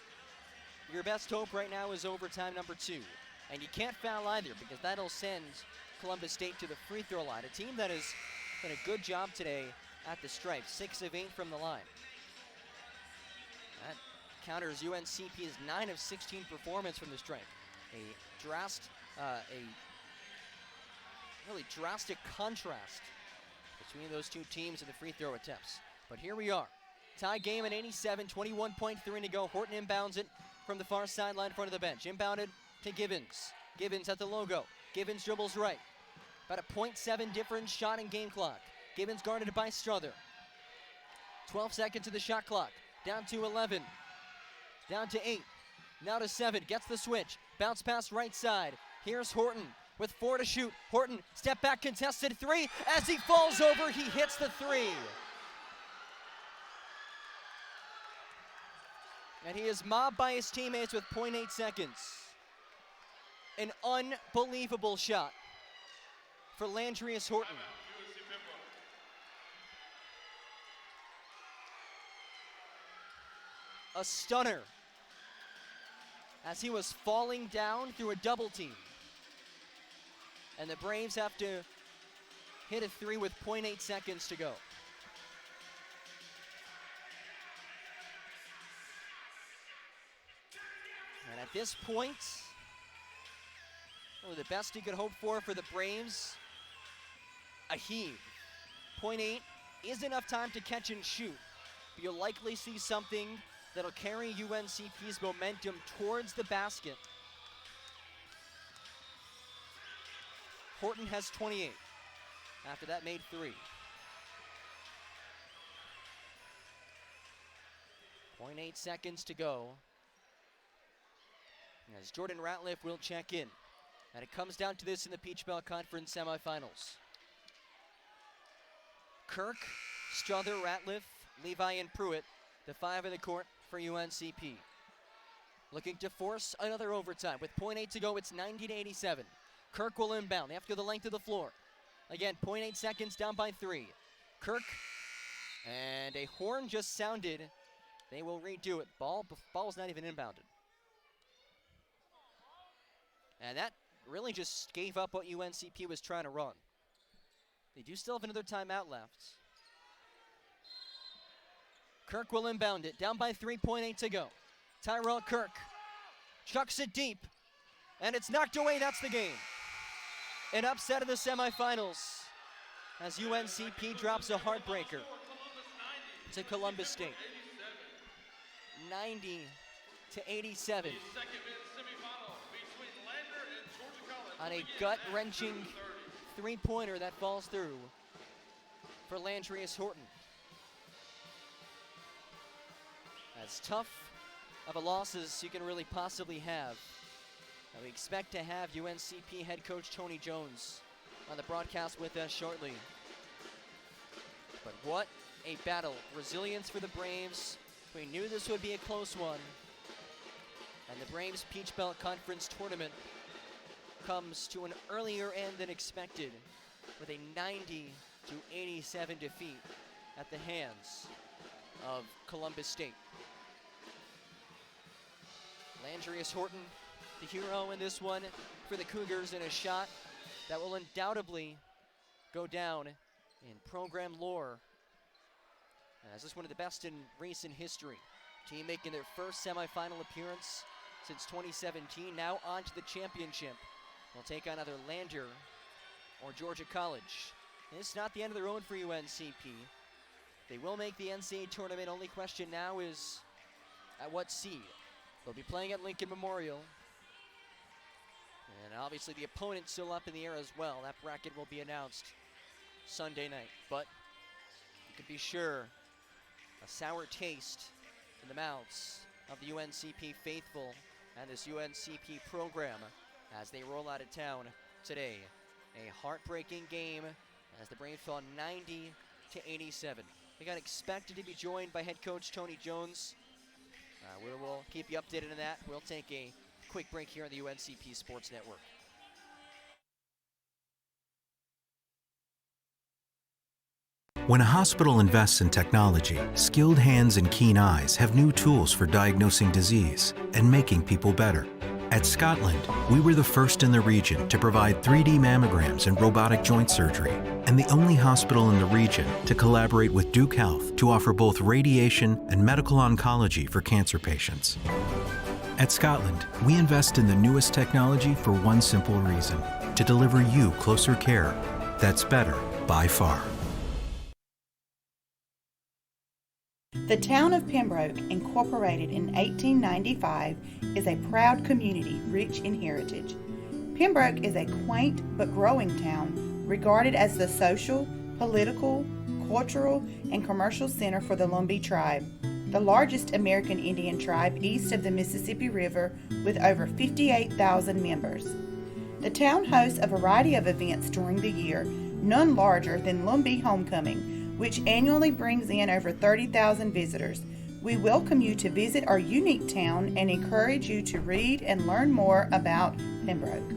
your best hope right now is overtime number 2. And you can't foul either, because that'll send Columbus State to the free throw line. A team that has done a good job today at the stripe. 6 of 8 from the line. That counters UNCP's 9 of 16 performance from the stripe. A really drastic contrast between those 2 teams in the free throw attempts. But here we are. Tie game at 87, 21.3 to go. Horton inbounds it from the far sideline in front of the bench. Inbounded to Givens. Givens at the logo. Givens dribbles right. About a .7 difference shot in game clock. Gibbons guarded by Strother. 12 seconds to the shot clock. Down to 11. Down to 8. Now to 7. Gets the switch. Bounce pass right side. Here's Horton with 4 to shoot. Horton, step back, contested 3. As he falls over, he hits the 3. And he is mobbed by his teammates with 0.8 seconds. An unbelievable shot for Landrius Horton. A stunner as he was falling down through a double team. And the Braves have to hit a 3 with 0.8 seconds to go. And at this point, really the best you could hope for the Braves, a heave. 0.8 is enough time to catch and shoot, but you'll likely see something that'll carry UNCP's momentum towards the basket. Horton has 28. After that, made 3. 0.8 seconds to go. As Jordan Ratliff will check in. And it comes down to this in the Peach Belt Conference semifinals. Kirk, Strother, Ratliff, Levi, and Pruitt, the 5 in the court for UNCP. Looking to force another overtime. With 0.8 to go, it's 90-87. Kirk will inbound. They have to go the length of the floor. Again, 0.8 seconds, down by 3. Kirk, and a horn just sounded. They will redo it. Ball's not even inbounded. And that really just gave up what UNCP was trying to run. They do still have another timeout left. Kirk will inbound it, down by 3.8 to go. Tyrell Kirk chucks it deep, and it's knocked away. That's the game. An upset of the semifinals as UNCP drops a heartbreaker to Columbus State. 90-87. On a gut-wrenching three-pointer that falls through for Landrius Horton. As tough of a loss as you can really possibly have. And we expect to have UNCP head coach Tony Jones on the broadcast with us shortly. But what a battle. Resilience for the Braves. We knew this would be a close one. And the Braves Peach Belt Conference tournament comes to an earlier end than expected with a 90-87 defeat at the hands of Columbus State. Landrius Horton, the hero in this one for the Cougars, in a shot that will undoubtedly go down in program lore as this one of the best in recent history. Team making their first semifinal appearance since 2017, now on to the championship. They'll take on either Lander or Georgia College. And it's not the end of the road for UNCP. They will make the NCAA tournament. Only question now is at what seed. They'll be playing at Lincoln Memorial. And obviously the opponent's still up in the air as well. That bracket will be announced Sunday night. But you can be sure a sour taste in the mouths of the UNCP faithful and this UNCP program as they roll out of town today. A heartbreaking game as the Braves fall 90-87. They got expected to be joined by head coach Tony Jones. We will keep you updated on that. We'll take a quick break here on the UNCP Sports Network. When a hospital invests in technology, skilled hands and keen eyes have new tools for diagnosing disease and making people better. At Scotland, we were the first in the region to provide 3D mammograms and robotic joint surgery, and the only hospital in the region to collaborate with Duke Health to offer both radiation and medical oncology for cancer patients. At Scotland, we invest in the newest technology for one simple reason: to deliver you closer care that's better by far. The town of Pembroke, incorporated in 1895, is a proud community rich in heritage. Pembroke is a quaint but growing town regarded as the social, political, cultural, and commercial center for the Lumbee tribe, the largest American Indian tribe east of the Mississippi River with over 58,000 members. The town hosts a variety of events during the year, none larger than Lumbee Homecoming, which annually brings in over 30,000 visitors. We welcome you to visit our unique town and encourage you to read and learn more about Pembroke.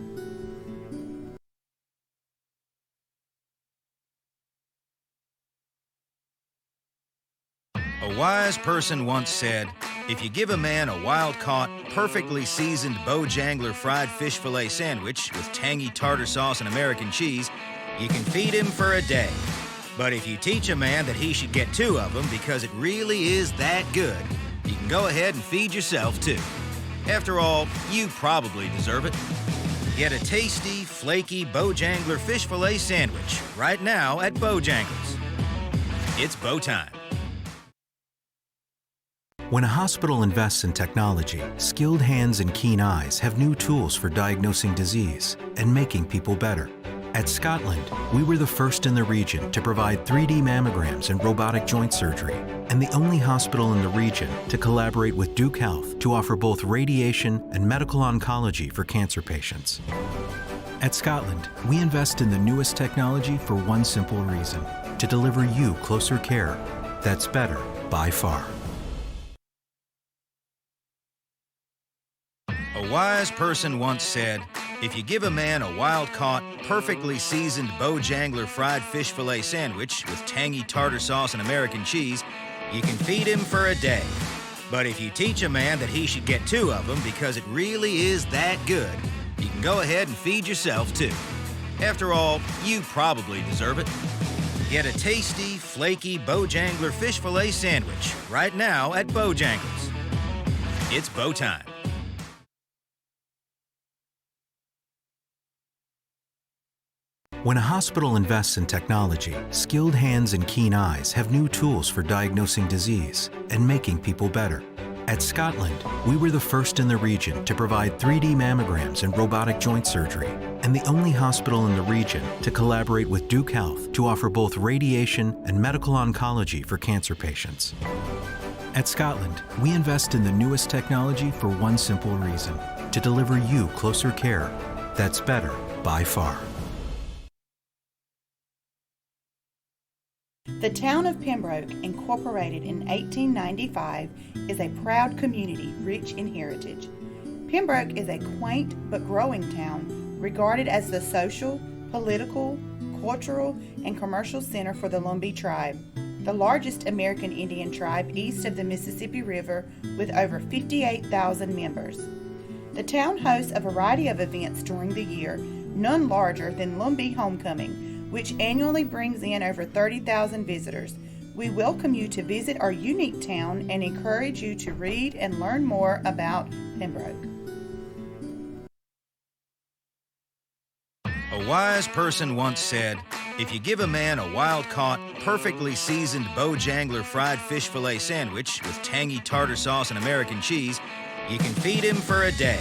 A wise person once said, if you give a man a wild-caught, perfectly seasoned Bojangler fried fish fillet sandwich with tangy tartar sauce and American cheese, you can feed him for a day. But if you teach a man that he should get 2 of them because it really is that good, you can go ahead and feed yourself too. After all, you probably deserve it. Get a tasty, flaky Bojangler fish fillet sandwich right now at Bojangles. It's Bo time. When a hospital invests in technology, skilled hands and keen eyes have new tools for diagnosing disease and making people better. At Scotland, we were the first in the region to provide 3D mammograms and robotic joint surgery, and the only hospital in the region to collaborate with Duke Health to offer both radiation and medical oncology for cancer patients. At Scotland, we invest in the newest technology for one simple reason: to deliver you closer care that's better by far. A wise person once said, if you give a man a wild-caught, perfectly seasoned Bojangler fried fish fillet sandwich with tangy tartar sauce and American cheese, you can feed him for a day. But if you teach a man that he should get 2 of them because it really is that good, you can go ahead and feed yourself too. After all, you probably deserve it. Get a tasty, flaky Bojangler fish fillet sandwich right now at Bojangles. It's Bo time. When a hospital invests in technology, skilled hands and keen eyes have new tools for diagnosing disease and making people better. At Scotland, we were the first in the region to provide 3D mammograms and robotic joint surgery, and the only hospital in the region to collaborate with Duke Health to offer both radiation and medical oncology for cancer patients. At Scotland, we invest in the newest technology for one simple reason: to deliver you closer care that's better by far. The town of Pembroke, incorporated in 1895, is a proud community rich in heritage. Pembroke is a quaint but growing town regarded as the social, political, cultural, and commercial center for the Lumbee tribe, the largest American Indian tribe east of the Mississippi River with over 58,000 members. The town hosts a variety of events during the year, none larger than Lumbee Homecoming, which annually brings in over 30,000 visitors. We welcome you to visit our unique town and encourage you to read and learn more about Pembroke. A wise person once said, if you give a man a wild-caught, perfectly seasoned Bojangler fried fish fillet sandwich with tangy tartar sauce and American cheese, you can feed him for a day.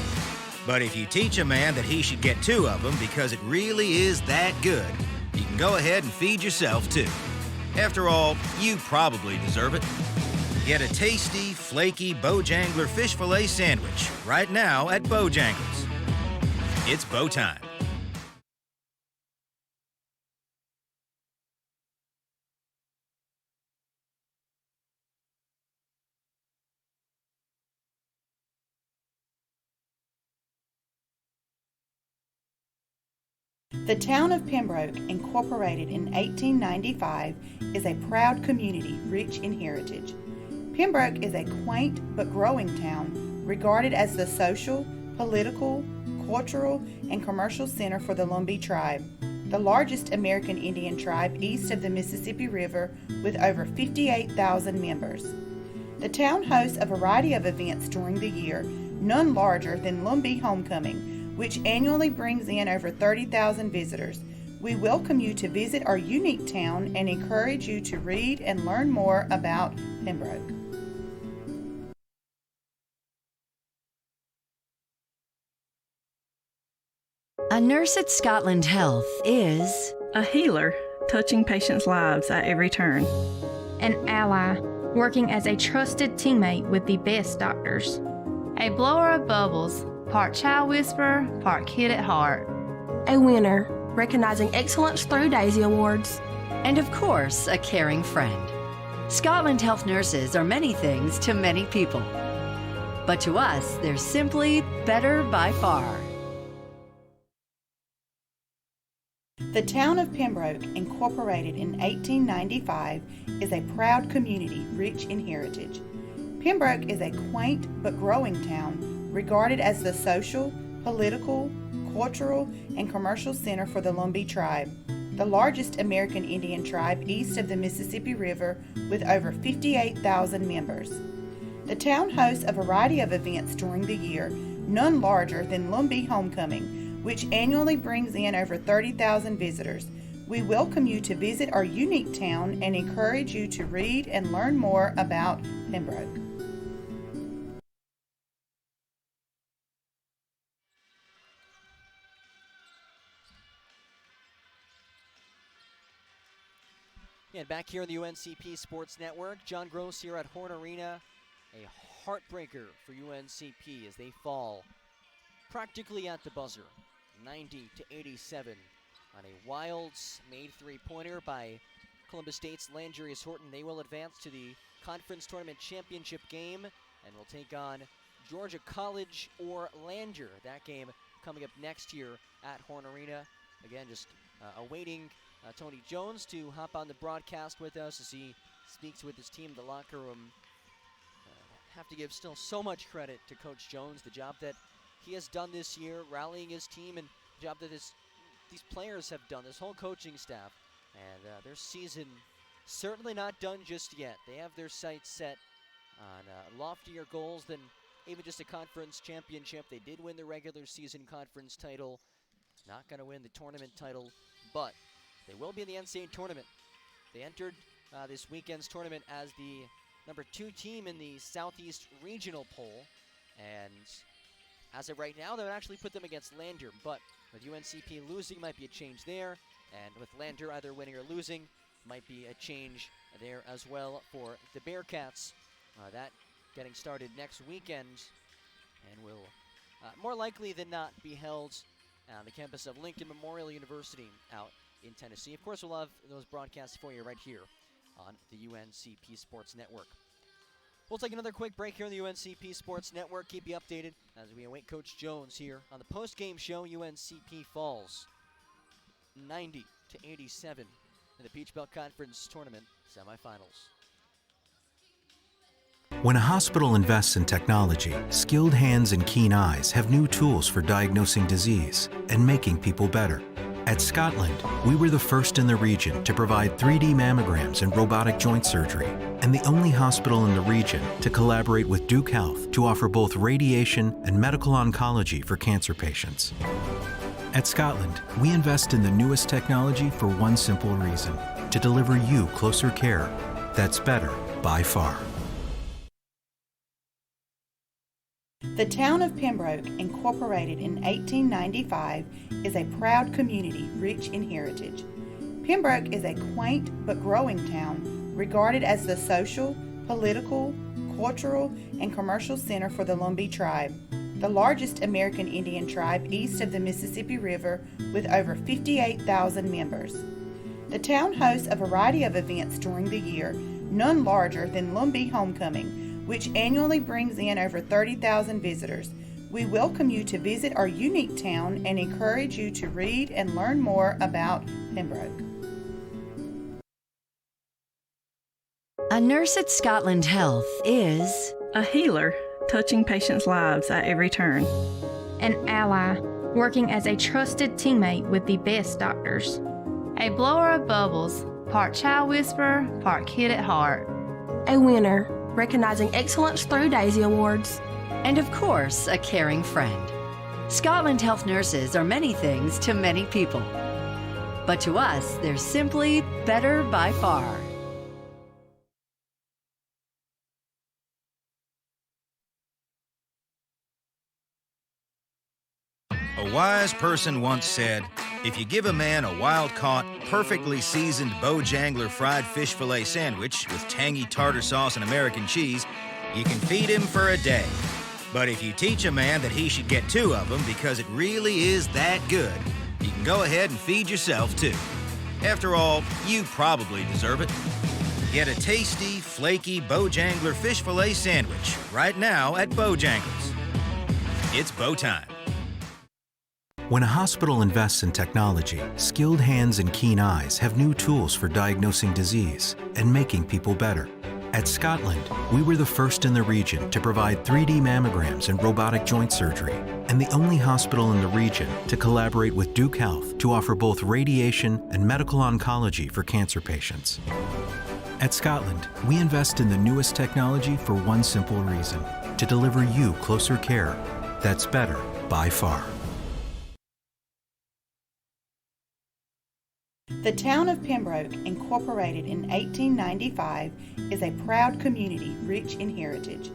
But if you teach a man that he should get 2 of them because it really is that good, you can go ahead and feed yourself too. After all, you probably deserve it. Get a tasty, flaky Bojangler fish fillet sandwich right now at Bojangles. It's Bo time. The town of Pembroke, incorporated in 1895, is a proud community rich in heritage. Pembroke is a quaint but growing town regarded as the social, political, cultural, and commercial center for the Lumbee tribe, the largest American Indian tribe east of the Mississippi River with over 58,000 members. The town hosts a variety of events during the year, none larger than Lumbee Homecoming, which annually brings in over 30,000 visitors. We welcome you to visit our unique town and encourage you to read and learn more about Pembroke. A nurse at Scotland Health is A healer touching patients' lives at every turn. An ally, working as a trusted teammate with the best doctors. A blower of bubbles, part child whisperer, part kid at heart. A winner, recognizing excellence through Daisy Awards. And of course, a caring friend. Scotland Health nurses are many things to many people. But to us, they're simply better by far. The town of Pembroke, incorporated in 1895, is a proud community rich in heritage. Pembroke is a quaint but growing town, regarded as the social, political, cultural, and commercial center for the Lumbee tribe, the largest American Indian tribe east of the Mississippi River with over 58,000 members. The town hosts a variety of events during the year, none larger than Lumbee Homecoming, which annually brings in over 30,000 visitors. We welcome you to visit our unique town and encourage you to read and learn more about Pembroke. And back here on the UNCP Sports Network, John Gross here at Horn Arena. A heartbreaker for UNCP as they fall practically at the buzzer, 90-87 on a Wilds made three-pointer by Columbus State's Landarius Horton. They will advance to the conference tournament championship game and will take on Georgia College or Lander. That game coming up next year at Horn Arena. Again, just awaiting Tony Jones to hop on the broadcast with us as he speaks with his team in the locker room. Have to give still so much credit to Coach Jones, the job that he has done this year, rallying his team, and the job that these players have done, this whole coaching staff. And their season certainly not done just yet. They have their sights set on loftier goals than even just a conference championship. They did win the regular season conference title. Not going to win the tournament title, but they will be in the NCAA tournament. They entered this weekend's tournament as the number 2 team in the Southeast Regional poll, and as of right now, they would actually put them against Lander, but with UNCP losing, might be a change there, and with Lander either winning or losing, might be a change there as well for the Bearcats. That getting started next weekend, and will more likely than not be held on the campus of Lincoln Memorial University out in Tennessee. Of course, we'll have those broadcasts for you right here on the UNCP Sports Network. We'll take another quick break here on the UNCP Sports Network. Keep you updated as we await Coach Jones here on the post-game show. UNCP falls 90-87 in the Peach Belt Conference Tournament semifinals. When a hospital invests in technology, skilled hands and keen eyes have new tools for diagnosing disease and making people better. At Scotland, we were the first in the region to provide 3D mammograms and robotic joint surgery, and the only hospital in the region to collaborate with Duke Health to offer both radiation and medical oncology for cancer patients. At Scotland, we invest in the newest technology for one simple reason: to deliver you closer care that's better by far. The town of Pembroke, incorporated in 1895, is a proud community rich in heritage. Pembroke is a quaint but growing town, regarded as the social, political, cultural, and commercial center for the Lumbee tribe, the largest American Indian tribe east of the Mississippi River with over 58,000 members. The town hosts a variety of events during the year, none larger than Lumbee Homecoming, which annually brings in over 30,000 visitors. We welcome you to visit our unique town and encourage you to read and learn more about Pembroke. A nurse at Scotland Health is a healer, touching patients' lives at every turn. An ally, working as a trusted teammate with the best doctors. A blower of bubbles, part child whisperer, part kid at heart. A winner, recognizing excellence through Daisy Awards. And of course, a caring friend. Scotland Health nurses are many things to many people. But to us, they're simply better by far. A wise person once said, If you give a man a wild-caught, perfectly seasoned Bojangler fried fish fillet sandwich with tangy tartar sauce and American cheese, you can feed him for a day. But if you teach a man that he should get 2 of them because it really is that good, you can go ahead and feed yourself too. After all, you probably deserve it. Get a tasty, flaky Bojangler fish fillet sandwich right now at Bojangles. It's Bo time. When a hospital invests in technology, skilled hands and keen eyes have new tools for diagnosing disease and making people better. At Scotland, we were the first in the region to provide 3D mammograms and robotic joint surgery, and the only hospital in the region to collaborate with Duke Health to offer both radiation and medical oncology for cancer patients. At Scotland, we invest in the newest technology for one simple reason: to deliver you closer care that's better by far. The town of Pembroke, incorporated in 1895, is a proud community rich in heritage.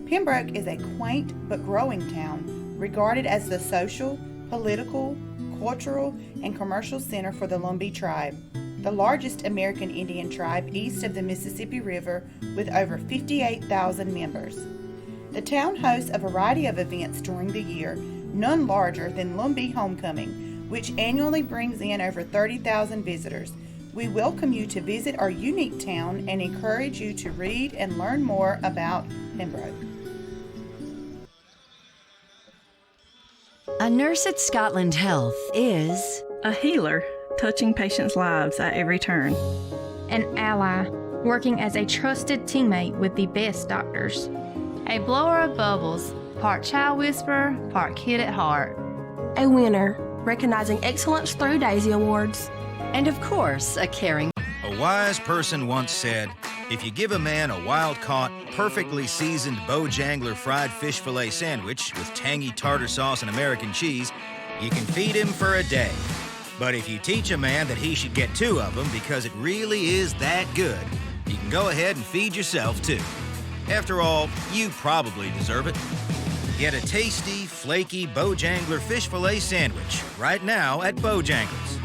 Pembroke is a quaint but growing town, regarded as the social, political, cultural, and commercial center for the Lumbee tribe, the largest American Indian tribe east of the Mississippi River with over 58,000 members. The town hosts a variety of events during the year, none larger than Lumbee Homecoming, which annually brings in over 30,000 visitors. We welcome you to visit our unique town and encourage you to read and learn more about Pembroke. A nurse at Scotland Health is a healer, touching patients' lives at every turn. An ally, working as a trusted teammate with the best doctors. A blower of bubbles, part child whisperer, part kid at heart. A winner, recognizing excellence through Daisy Awards. And of course, a caring. A wise person once said, if you give a man a wild-caught, perfectly seasoned Bojangler fried fish fillet sandwich with tangy tartar sauce and American cheese, you can feed him for a day. But if you teach a man that he should get 2 of them because it really is that good, you can go ahead and feed yourself too. After all, you probably deserve it. Get a tasty, flaky Bojangler fish fillet sandwich right now at Bojangles.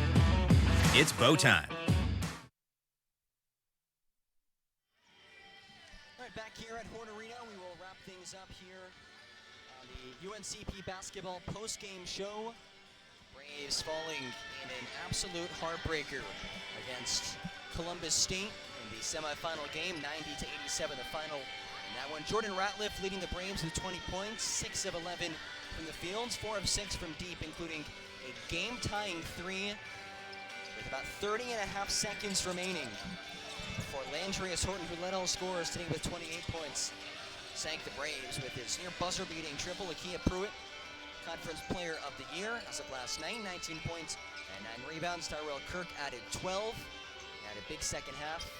It's Bo time. All right, back here at Horn Arena, we will wrap things up here on the UNCP basketball post-game show. Braves falling in an absolute heartbreaker against Columbus State in the semifinal game, 90-87, the final. And that one, Jordan Ratliff leading the Braves with 20 points, 6 of 11 from the fields, 4 of 6 from deep, including a game-tying 3 with about 30 and a half seconds remaining before Landrius Horton, who led all scorers today with 28 points, sank the Braves with his near buzzer-beating triple. Akia Pruitt, Conference Player of the Year as of last night, 19 points and 9 rebounds. Tyrell Kirk added 12, had a big second half.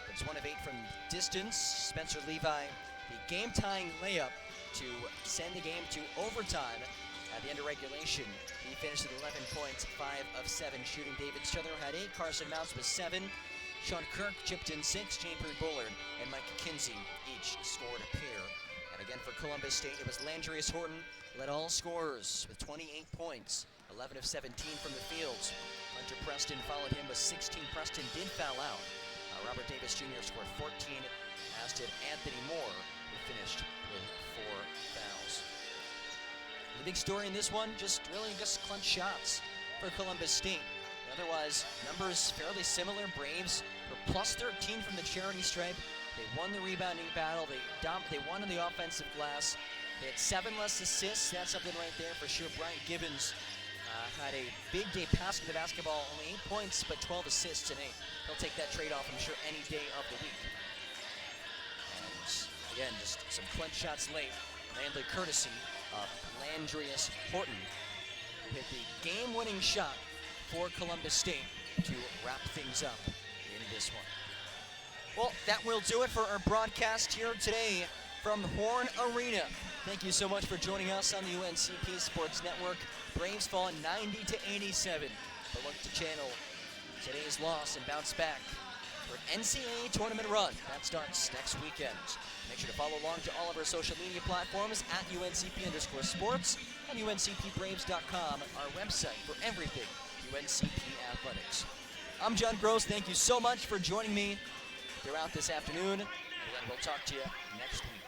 It's 1 of 8 from distance. Spencer Levi, the game-tying layup to send the game to overtime at the end of regulation. He finished with 11 points, 5 of 7 shooting. David Schiller had 8, Carson Mounts with 7. Sean Kirk chipped in 6, Jameer Bullard and Mike Kinsey each scored a pair. And again for Columbus State, it was Landrius Horton, led all scorers with 28 points, 11 of 17 from the fields. Hunter Preston followed him with 16. Preston did foul out. Robert Davis Jr. scored 14, as did Anthony Moore, who finished with 4 fouls. The big story in this one, just clutch shots for Columbus State. Otherwise, numbers fairly similar. Braves were plus 13 from the charity stripe. They won the rebounding battle. They won on the offensive glass. They had 7 less assists. That's something right there for sure. Brian Gibbons had a big day passing the basketball, only 8 points, but 12 assists today. He'll take that trade off, I'm sure, any day of the week. And again, just some clutch shots late, mainly courtesy of Landrius Horton, who hit the game-winning shot for Columbus State to wrap things up in this one. Well, that will do it for our broadcast here today from Horn Arena. Thank you so much for joining us on the UNCP Sports Network. Braves fall 90-87, but look to channel today's loss and bounce back for an NCAA tournament run. That starts next weekend. Make sure to follow along to all of our social media platforms at UNCP_sports and UNCPBraves.com, our website for everything UNCP Athletics. I'm John Gross. Thank you so much for joining me throughout this afternoon. And again, we'll talk to you next week.